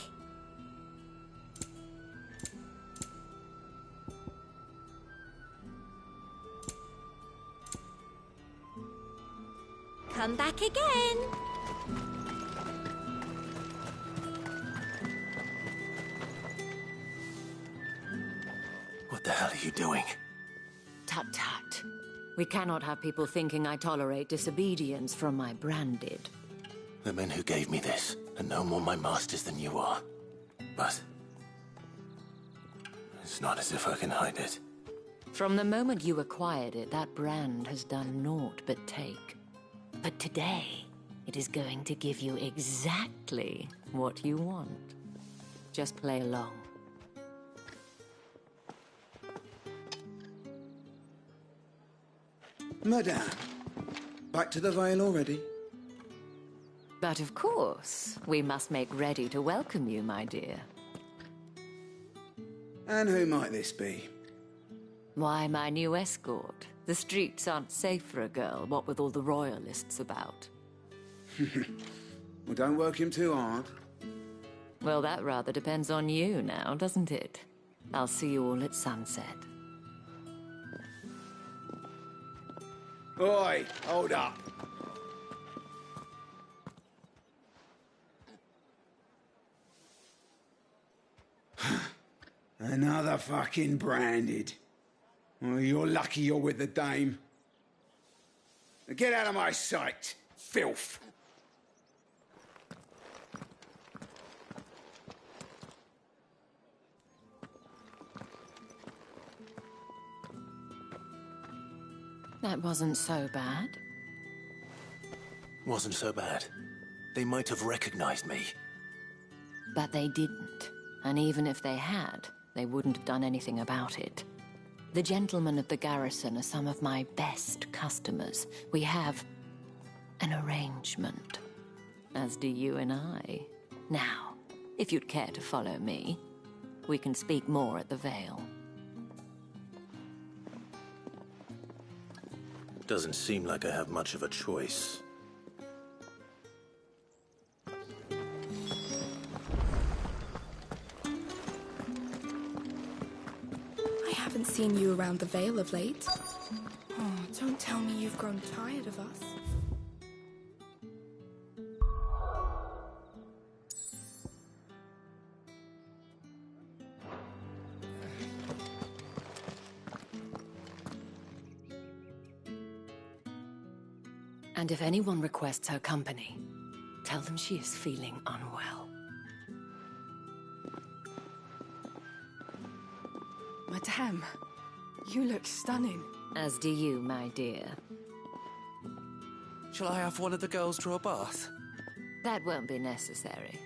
Come back again. What the hell are you doing? Tut tut. We cannot have people thinking I tolerate disobedience from my branded. The men who gave me this are no more my masters than you are. But... it's not as if I can hide it. From the moment you acquired it, that brand has done naught but take. But today, it is going to give you exactly what you want. Just play along. Madame, back to the Vale already? But of course, we must make ready to welcome you, my dear. And who might this be? Why, my new escort. The streets aren't safe for a girl, what with all the royalists about. Well, don't work him too hard. Well, that rather depends on you now, doesn't it? I'll see you all at sunset. Oi, hold up. Another fucking branded. Well, you're lucky you're with the dame. Now get out of my sight. Filth! That wasn't so bad. Wasn't so bad. They might have recognized me. But they didn't. And even if they had, they wouldn't have done anything about it. The gentlemen of the garrison are some of my best customers. We have an arrangement, as do you and I. Now, if you'd care to follow me, we can speak more at the Vale. Doesn't seem like I have much of a choice. I haven't seen you around the Vale of late. Oh, don't tell me you've grown tired of us. And if anyone requests her company, tell them she is feeling unwell. Madame, you look stunning. As do you, my dear. Shall I have one of the girls draw a bath? That won't be necessary.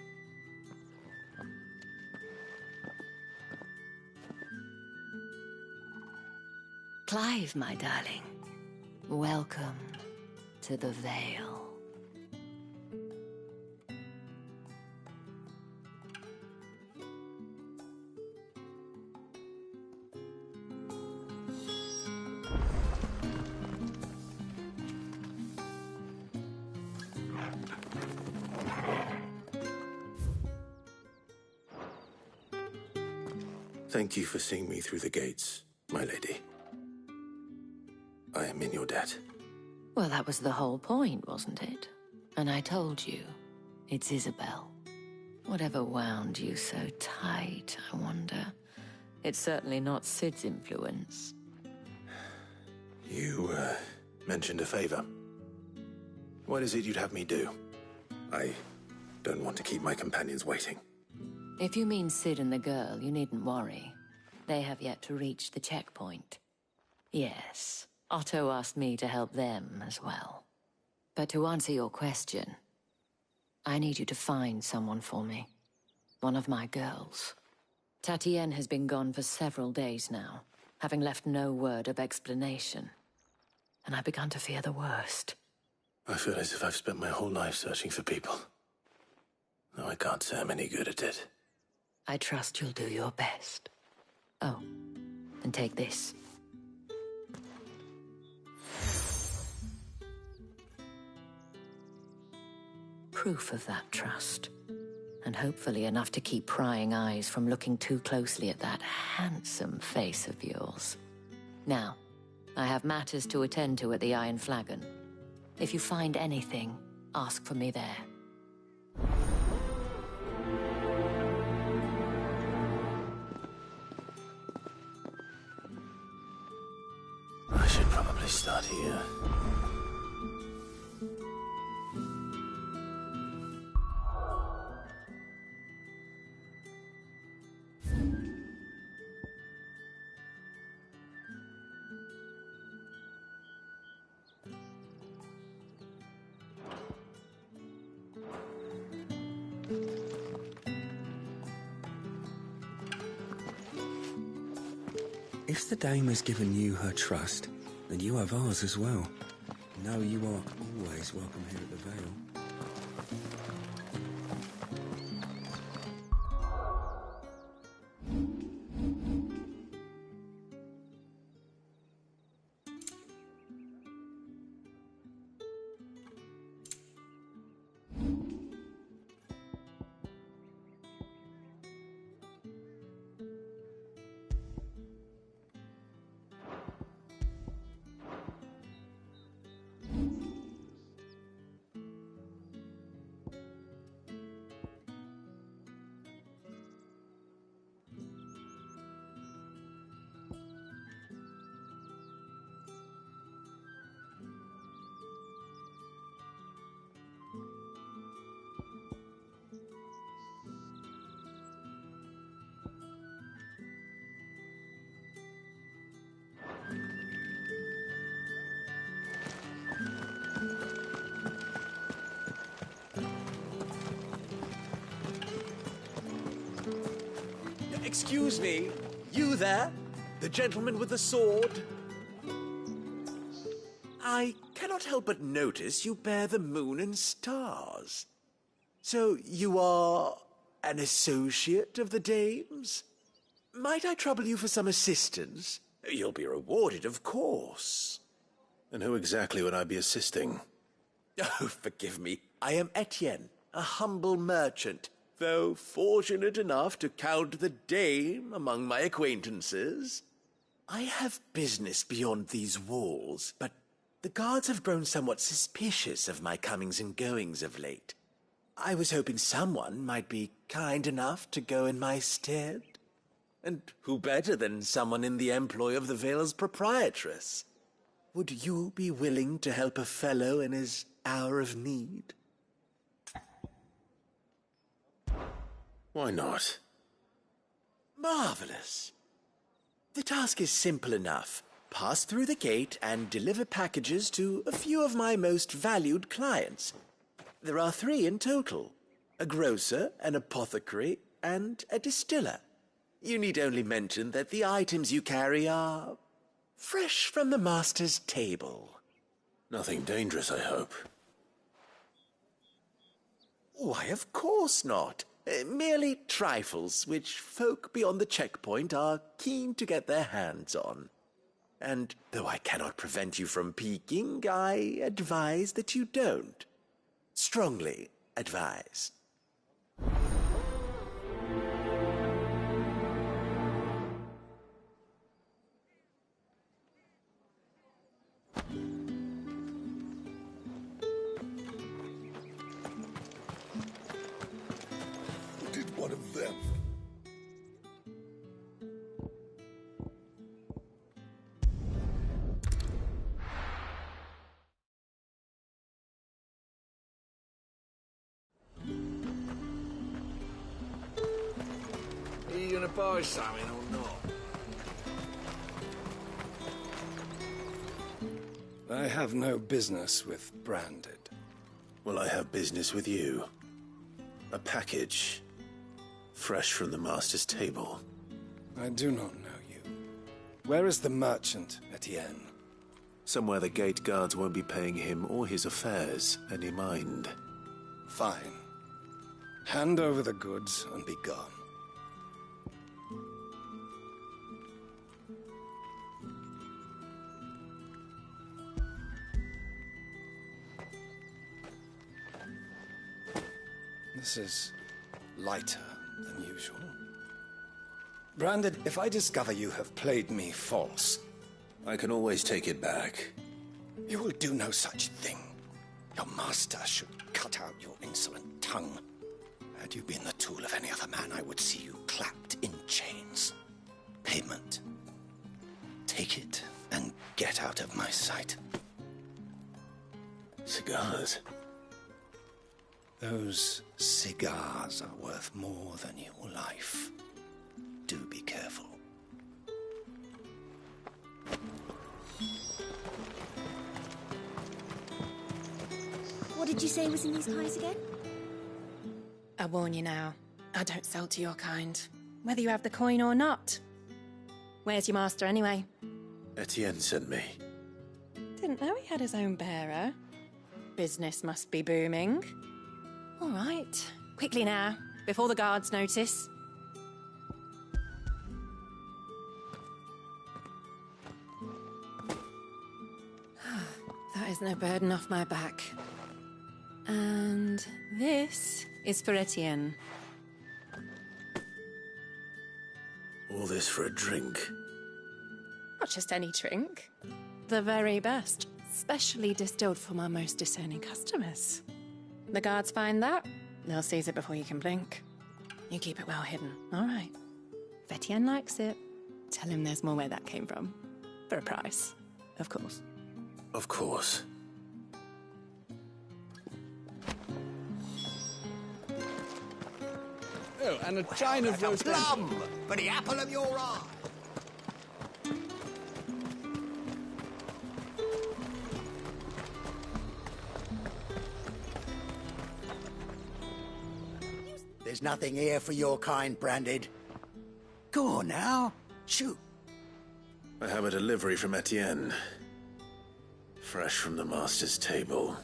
Clive, my darling. Welcome to the Vale. Thank you for seeing me through the gates, my lady. I am in your debt. Well, that was the whole point, wasn't it? And I told you, it's Isabel. Whatever wound you so tight, I wonder. It's certainly not Sid's influence. You, mentioned a favor. What is it you'd have me do? I don't want to keep my companions waiting. If you mean Sid and the girl, you needn't worry. They have yet to reach the checkpoint. Yes, Otto asked me to help them as well. But to answer your question, I need you to find someone for me. One of my girls. Tatienne has been gone for several days now, having left no word of explanation. And I've begun to fear the worst. I feel as if I've spent my whole life searching for people. Though I can't say I'm any good at it. I trust you'll do your best. Oh, and take this. Proof of that trust. And hopefully enough to keep prying eyes from looking too closely at that handsome face of yours. Now, I have matters to attend to at the Iron Flagon. If you find anything, ask for me there. I should probably start here. If the dame has given you her trust, then you have ours as well. Know you are always welcome here at the Vale. Excuse me, you there? The gentleman with the sword? I cannot help but notice you bear the moon and stars. So you are an associate of the dame's? Might I trouble you for some assistance? You'll be rewarded, of course. And who exactly would I be assisting? Oh, forgive me. I am Etienne, a humble merchant, though fortunate enough to count the dame among my acquaintances. I have business beyond these walls, but the guards have grown somewhat suspicious of my comings and goings of late. I was hoping someone might be kind enough to go in my stead. And who better than someone in the employ of the Vale's proprietress? Would you be willing to help a fellow in his hour of need? Why not? Marvelous. The task is simple enough. Pass through the gate and deliver packages to a few of my most valued clients. There are 3 in total: a grocer, an apothecary, and a distiller. You need only mention that the items you carry are fresh from the master's table. Nothing dangerous, I hope. Why, of course not. Merely trifles which folk beyond the checkpoint are keen to get their hands on. And though I cannot prevent you from peeking, I advise that you don't. Strongly advise. Did one of them? Are you gonna buy something or not? I have no business with Branded. Well, I have business with you. A package. Fresh from the master's table. I do not know you. Where is the merchant, Etienne? Somewhere the gate guards won't be paying him or his affairs any mind. Fine. Hand over the goods and be gone. This is lighter than usual. Branded, if I discover you have played me false... I can always take it back. You will do no such thing. Your master should cut out your insolent tongue. Had you been the tool of any other man, I would see you clapped in chains. Payment. Take it and get out of my sight. Cigars? Those cigars are worth more than your life. Do be careful. What did you say was in these pies again? I warn you now, I don't sell to your kind, whether you have the coin or not. Where's your master anyway? Etienne sent me. Didn't know he had his own bearer. Business must be booming. All right, quickly now, before the guards notice. That is no burden off my back. And this is for Etienne. All this for a drink? Not just any drink. The very best, specially distilled for my most discerning customers. The guards find that, they'll seize it before you can blink. You keep it well hidden, all right? If Etienne likes it, tell him there's more where that came from. For a price, of course. Of course. Oh, and a chine of roast plum for the apple of your eye. There's nothing here for your kind, Branded. Go on now. Shoot. I have a delivery from Etienne. Fresh from the master's table.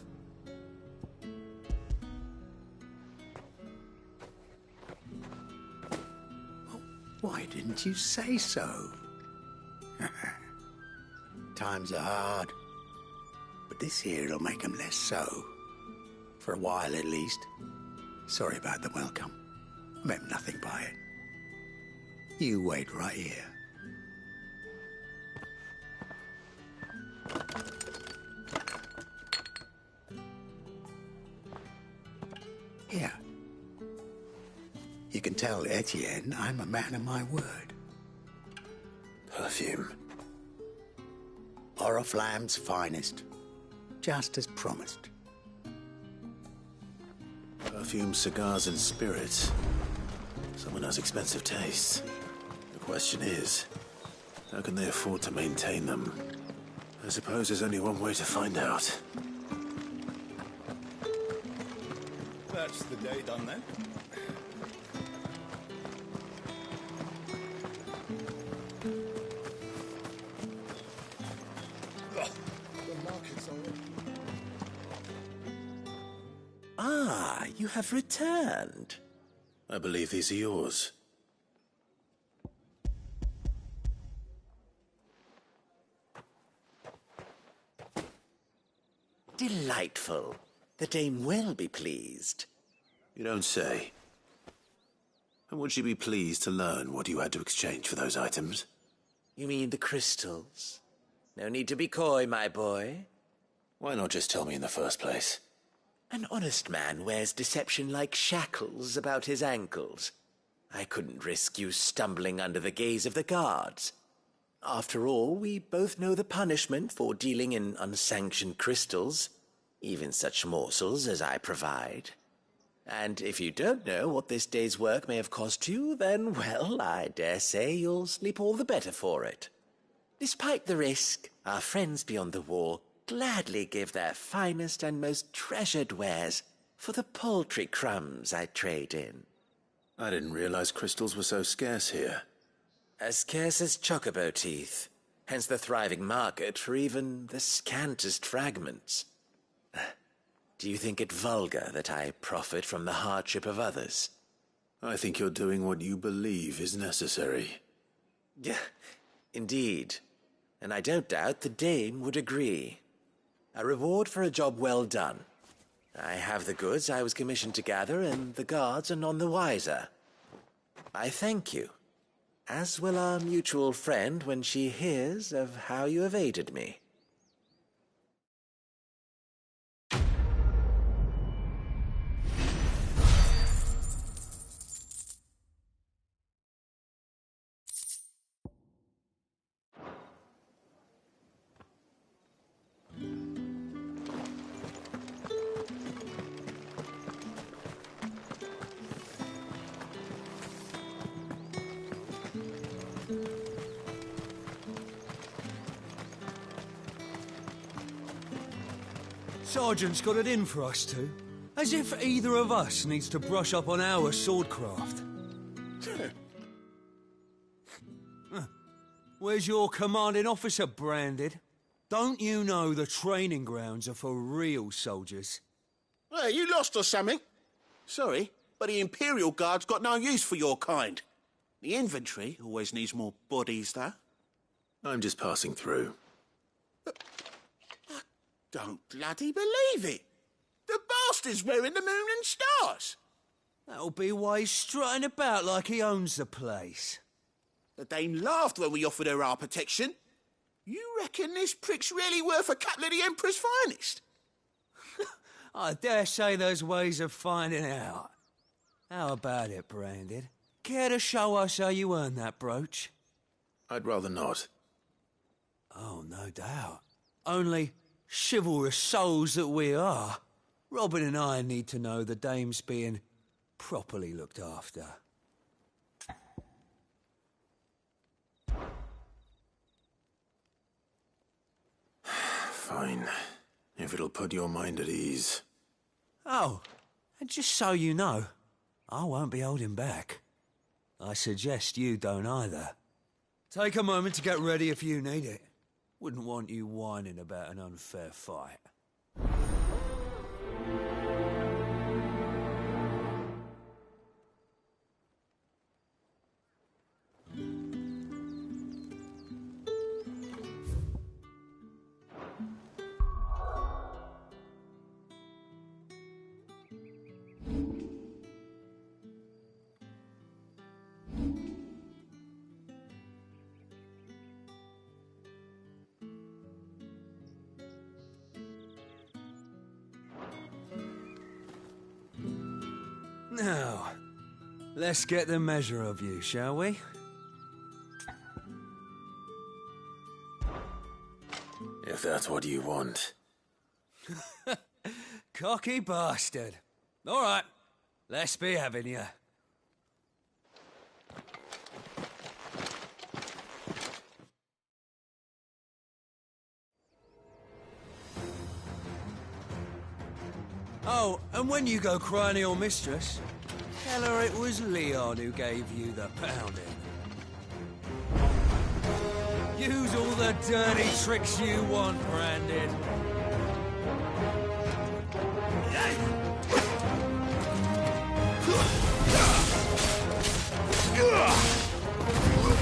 Why didn't you say so? Times are hard. But this here'll make 'em less so. For a while, at least. Sorry about the welcome. I meant nothing by it. You wait right here. Here. You can tell Etienne I'm a man of my word. Perfume. Oriflamme's finest. Just as promised. Perfume, cigars, and spirits. Someone has expensive tastes. The question is, how can they afford to maintain them? I suppose there's only one way to find out. That's the day done then. Ah, you have returned. I believe these are yours. Delightful. The dame will be pleased. You don't say. And would she be pleased to learn what you had to exchange for those items? You mean the crystals? No need to be coy, my boy. Why not just tell me in the first place? An honest man wears deception like shackles about his ankles. I couldn't risk you stumbling under the gaze of the guards. After all, we both know the punishment for dealing in unsanctioned crystals, even such morsels as I provide. And if you don't know what this day's work may have cost you, then, well, I dare say you'll sleep all the better for it. Despite the risk, our friends beyond the wall gladly give their finest and most treasured wares for the paltry crumbs I trade in. I didn't realize crystals were so scarce here. As scarce as chocobo teeth, hence the thriving market for even the scantest fragments. Do you think it vulgar that I profit from the hardship of others? I think you're doing what you believe is necessary. Yeah, indeed. And I don't doubt the dame would agree. A reward for a job well done. I have the goods I was commissioned to gather, and the guards are none the wiser. I thank you, as will our mutual friend when she hears of how you have aided me. Sergeant's got it in for us two. As if either of us needs to brush up on our swordcraft. Where's your commanding officer branded? Don't you know the training grounds are for real soldiers? Hey, you lost or something? Sorry, but the Imperial Guard's got no use for your kind. The infantry always needs more bodies, though. I'm just passing through. Don't bloody believe it. The bastard's wearing the moon and stars. That'll be why he's strutting about like he owns the place. The dame laughed when we offered her our protection. You reckon this prick's really worth a couple of the Emperor's finest? I dare say there's ways of finding out. How about it, Branded? Care to show us how you earned that brooch? I'd rather not. Oh, no doubt. Only, chivalrous souls that we are, Robin and I need to know the dame's being properly looked after. Fine. If it'll put your mind at ease. Oh, and just so you know, I won't be holding back. I suggest you don't either. Take a moment to get ready if you need it. Wouldn't want you whining about an unfair fight. Now, let's get the measure of you, shall we? If that's what you want. Cocky bastard. All right, let's be having you. Oh, and when you go crying to your mistress, tell her it was Leon who gave you the pounding. Use all the dirty tricks you want, Brandon.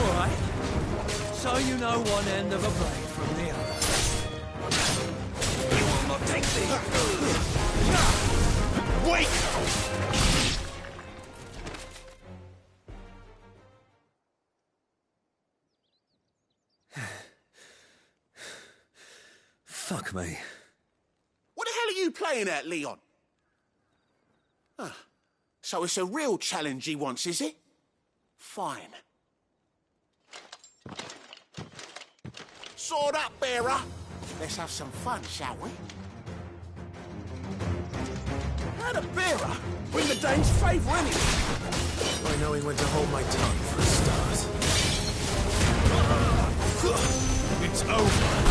All right, so you know one end of a blade from the other. You will not take the... Wait! Fuck me. What the hell are you playing at, Leon? So it's a real challenge he wants, is it? Fine. Sword up, bearer. Let's have some fun, shall we? Now the bearer, win the dame's favour anyway. By knowing when to hold my tongue for a start. It's over.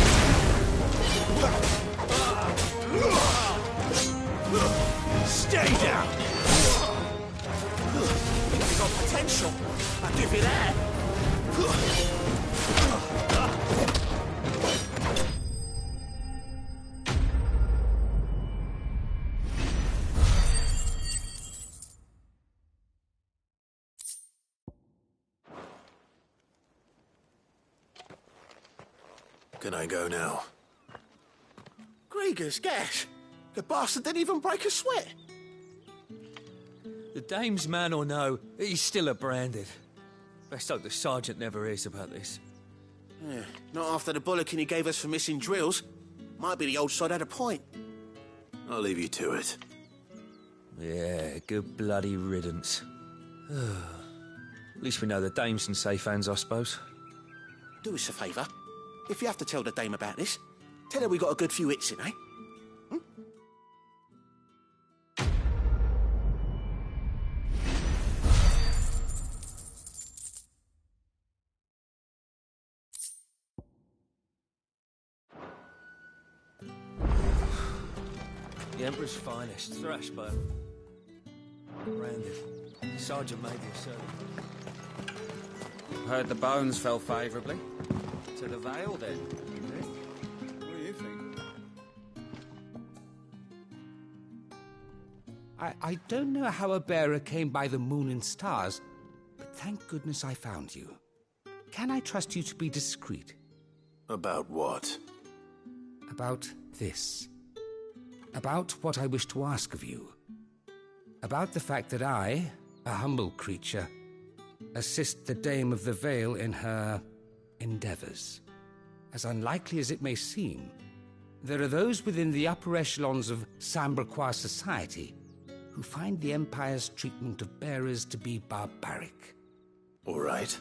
Stay down. You've got potential. I'll give you that. Can I go now? Grieger's gas. The bastard didn't even break a sweat. The dame's man or no, he's still a branded. Best hope the sergeant never hears about this. Yeah, not after the bullocking he gave us for missing drills. Might be the old sod had a point. I'll leave you to it. Yeah, good bloody riddance. At least we know the dame's in safe hands, I suppose. Do us a favour. If you have to tell the dame about this, tell her we got a good few hits in, eh? The Emperor's finest, Thrashbone. Branded. Sergeant made the assertion. Heard the bones fell favourably. To the Vale, then, you think? What do you think? I don't know how a bearer came by the moon and stars, but thank goodness I found you. Can I trust you to be discreet? About what? About this. About what I wish to ask of you. About the fact that I, a humble creature, assist the Dame of the Vale in her endeavours. As unlikely as it may seem, there are those within the upper echelons of Samberquois society who find the Empire's treatment of bearers to be barbaric. All right.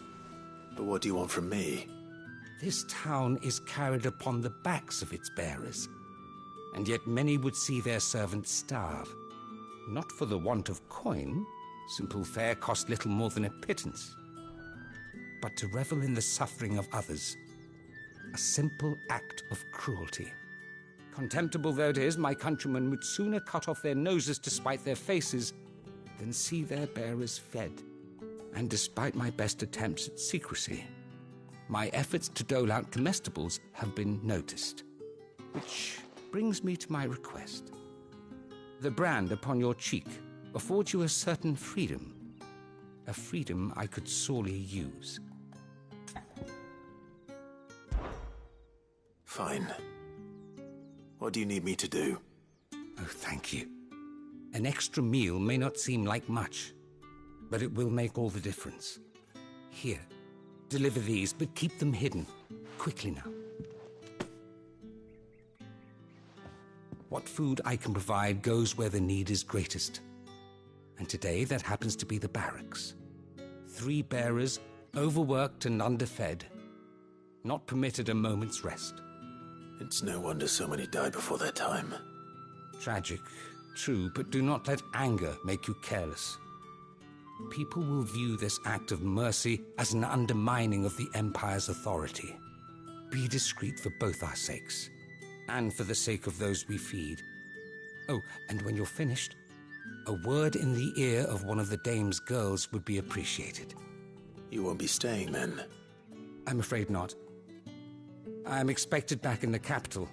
But what do you want from me? This town is carried upon the backs of its bearers, and yet many would see their servants starve. Not for the want of coin, simple fare cost little more than a pittance, but to revel in the suffering of others, a simple act of cruelty. Contemptible though it is, my countrymen would sooner cut off their noses to spite their faces than see their bearers fed. And despite my best attempts at secrecy, my efforts to dole out comestibles have been noticed. Which brings me to my request. The brand upon your cheek affords you a certain freedom. A freedom I could sorely use. Fine. What do you need me to do? Oh, thank you. An extra meal may not seem like much, but it will make all the difference. Here, deliver these, but keep them hidden. Quickly now. What food I can provide goes where the need is greatest. And today that happens to be the barracks. 3 bearers, overworked and underfed, not permitted a moment's rest. It's no wonder so many die before their time. Tragic, true, but do not let anger make you careless. People will view this act of mercy as an undermining of the Empire's authority. Be discreet for both our sakes, and for the sake of those we feed. Oh, and when you're finished, a word in the ear of one of the dame's girls would be appreciated. You won't be staying then? I'm afraid not. I'm expected back in the capital,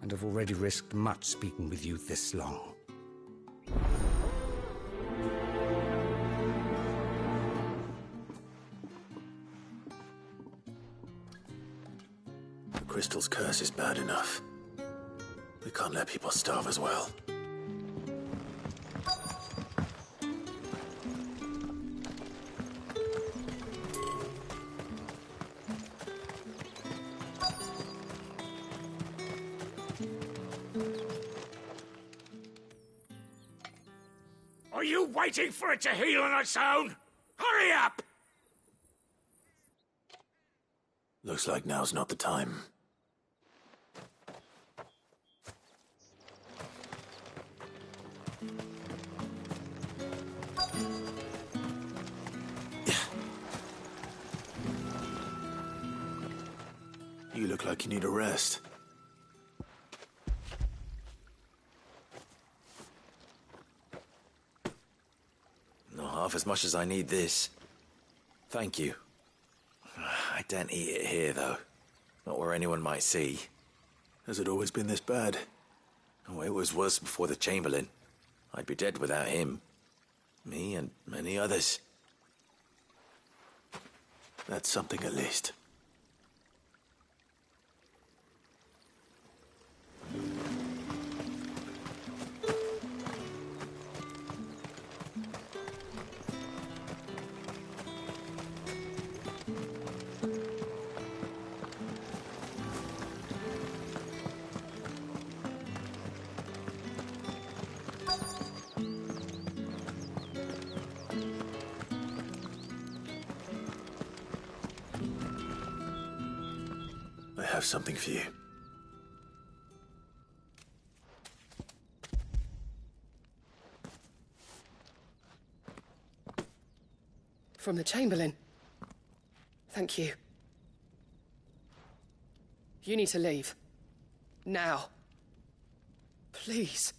and have already risked much speaking with you this long. The crystal's curse is bad enough. We can't let people starve as well. Are you waiting for it to heal on its own? Hurry up! Looks like now's not the time. You look like you need a rest. Not half as much as I need this. Thank you. I daren't eat it here, though. Not where anyone might see. Has it always been this bad? Oh, it was worse before the Chamberlain. I'd be dead without him. Me and many others. That's something at least. I have something for you. From the Chamberlain. Thank you. You need to leave. Now. Please.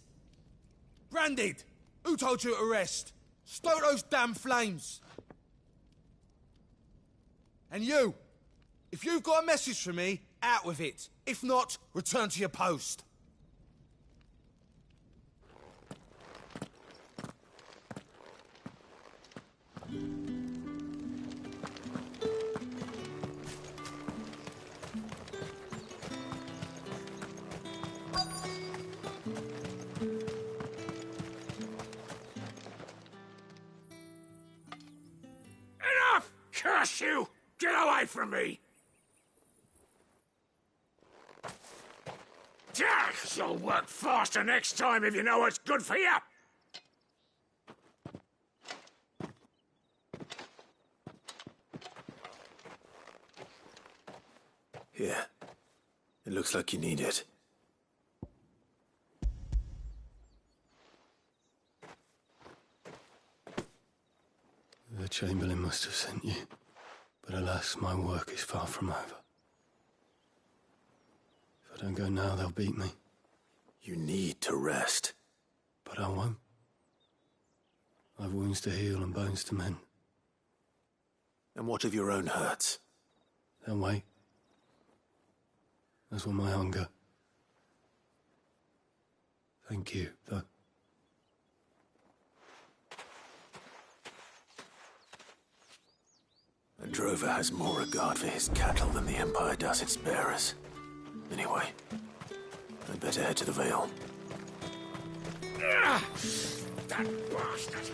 Branded! Who told you to rest? Stoke those damn flames! And you! If you've got a message for me, out with it. If not, return to your post. Enough! Curse you! Get away from me! You'll work faster next time if you know what's good for you! Here. It looks like you need it. The Chamberlain must have sent you. But alas, my work is far from over. If I don't go now, they'll beat me. You need to rest. But I won't. I've wounds to heal and bones to mend. And what of your own hurts? They'll wait. As will my hunger. Thank you, though. A drover has more regard for his cattle than the Empire does its bearers. Anyway, I'd better head to the Vale. That bastard!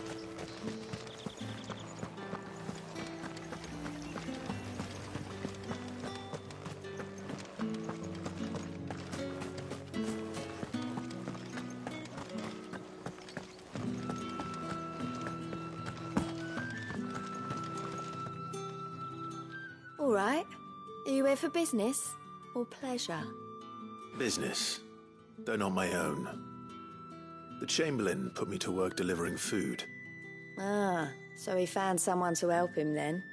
All right. Are you here for business or pleasure? Business, though not my own. The Chamberlain put me to work delivering food. Ah, so he found someone to help him then.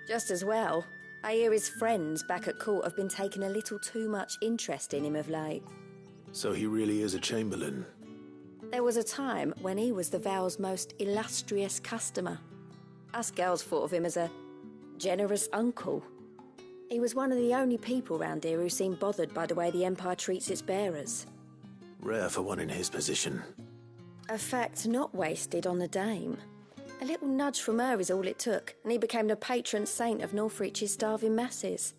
Just as well. I hear his friends back at court have been taking a little too much interest in him of late. So he really is a Chamberlain. There was a time when he was the Vale's most illustrious customer. Us girls thought of him as a generous uncle. He was one of the only people round here who seemed bothered by the way the Empire treats its bearers. Rare for one in his position. A fact not wasted on the dame. A little nudge from her is all it took, and he became the patron saint of Northreach's starving masses.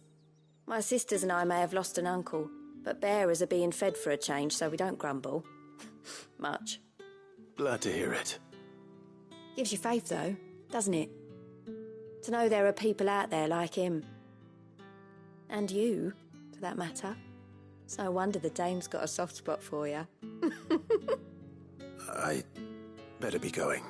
My sisters and I may have lost an uncle, but bearers are being fed for a change, so we don't grumble. Much. Glad to hear it. Gives you faith, though, doesn't it? To know there are people out there like him. And you, for that matter. It's no wonder the dame's got a soft spot for you. I better be going.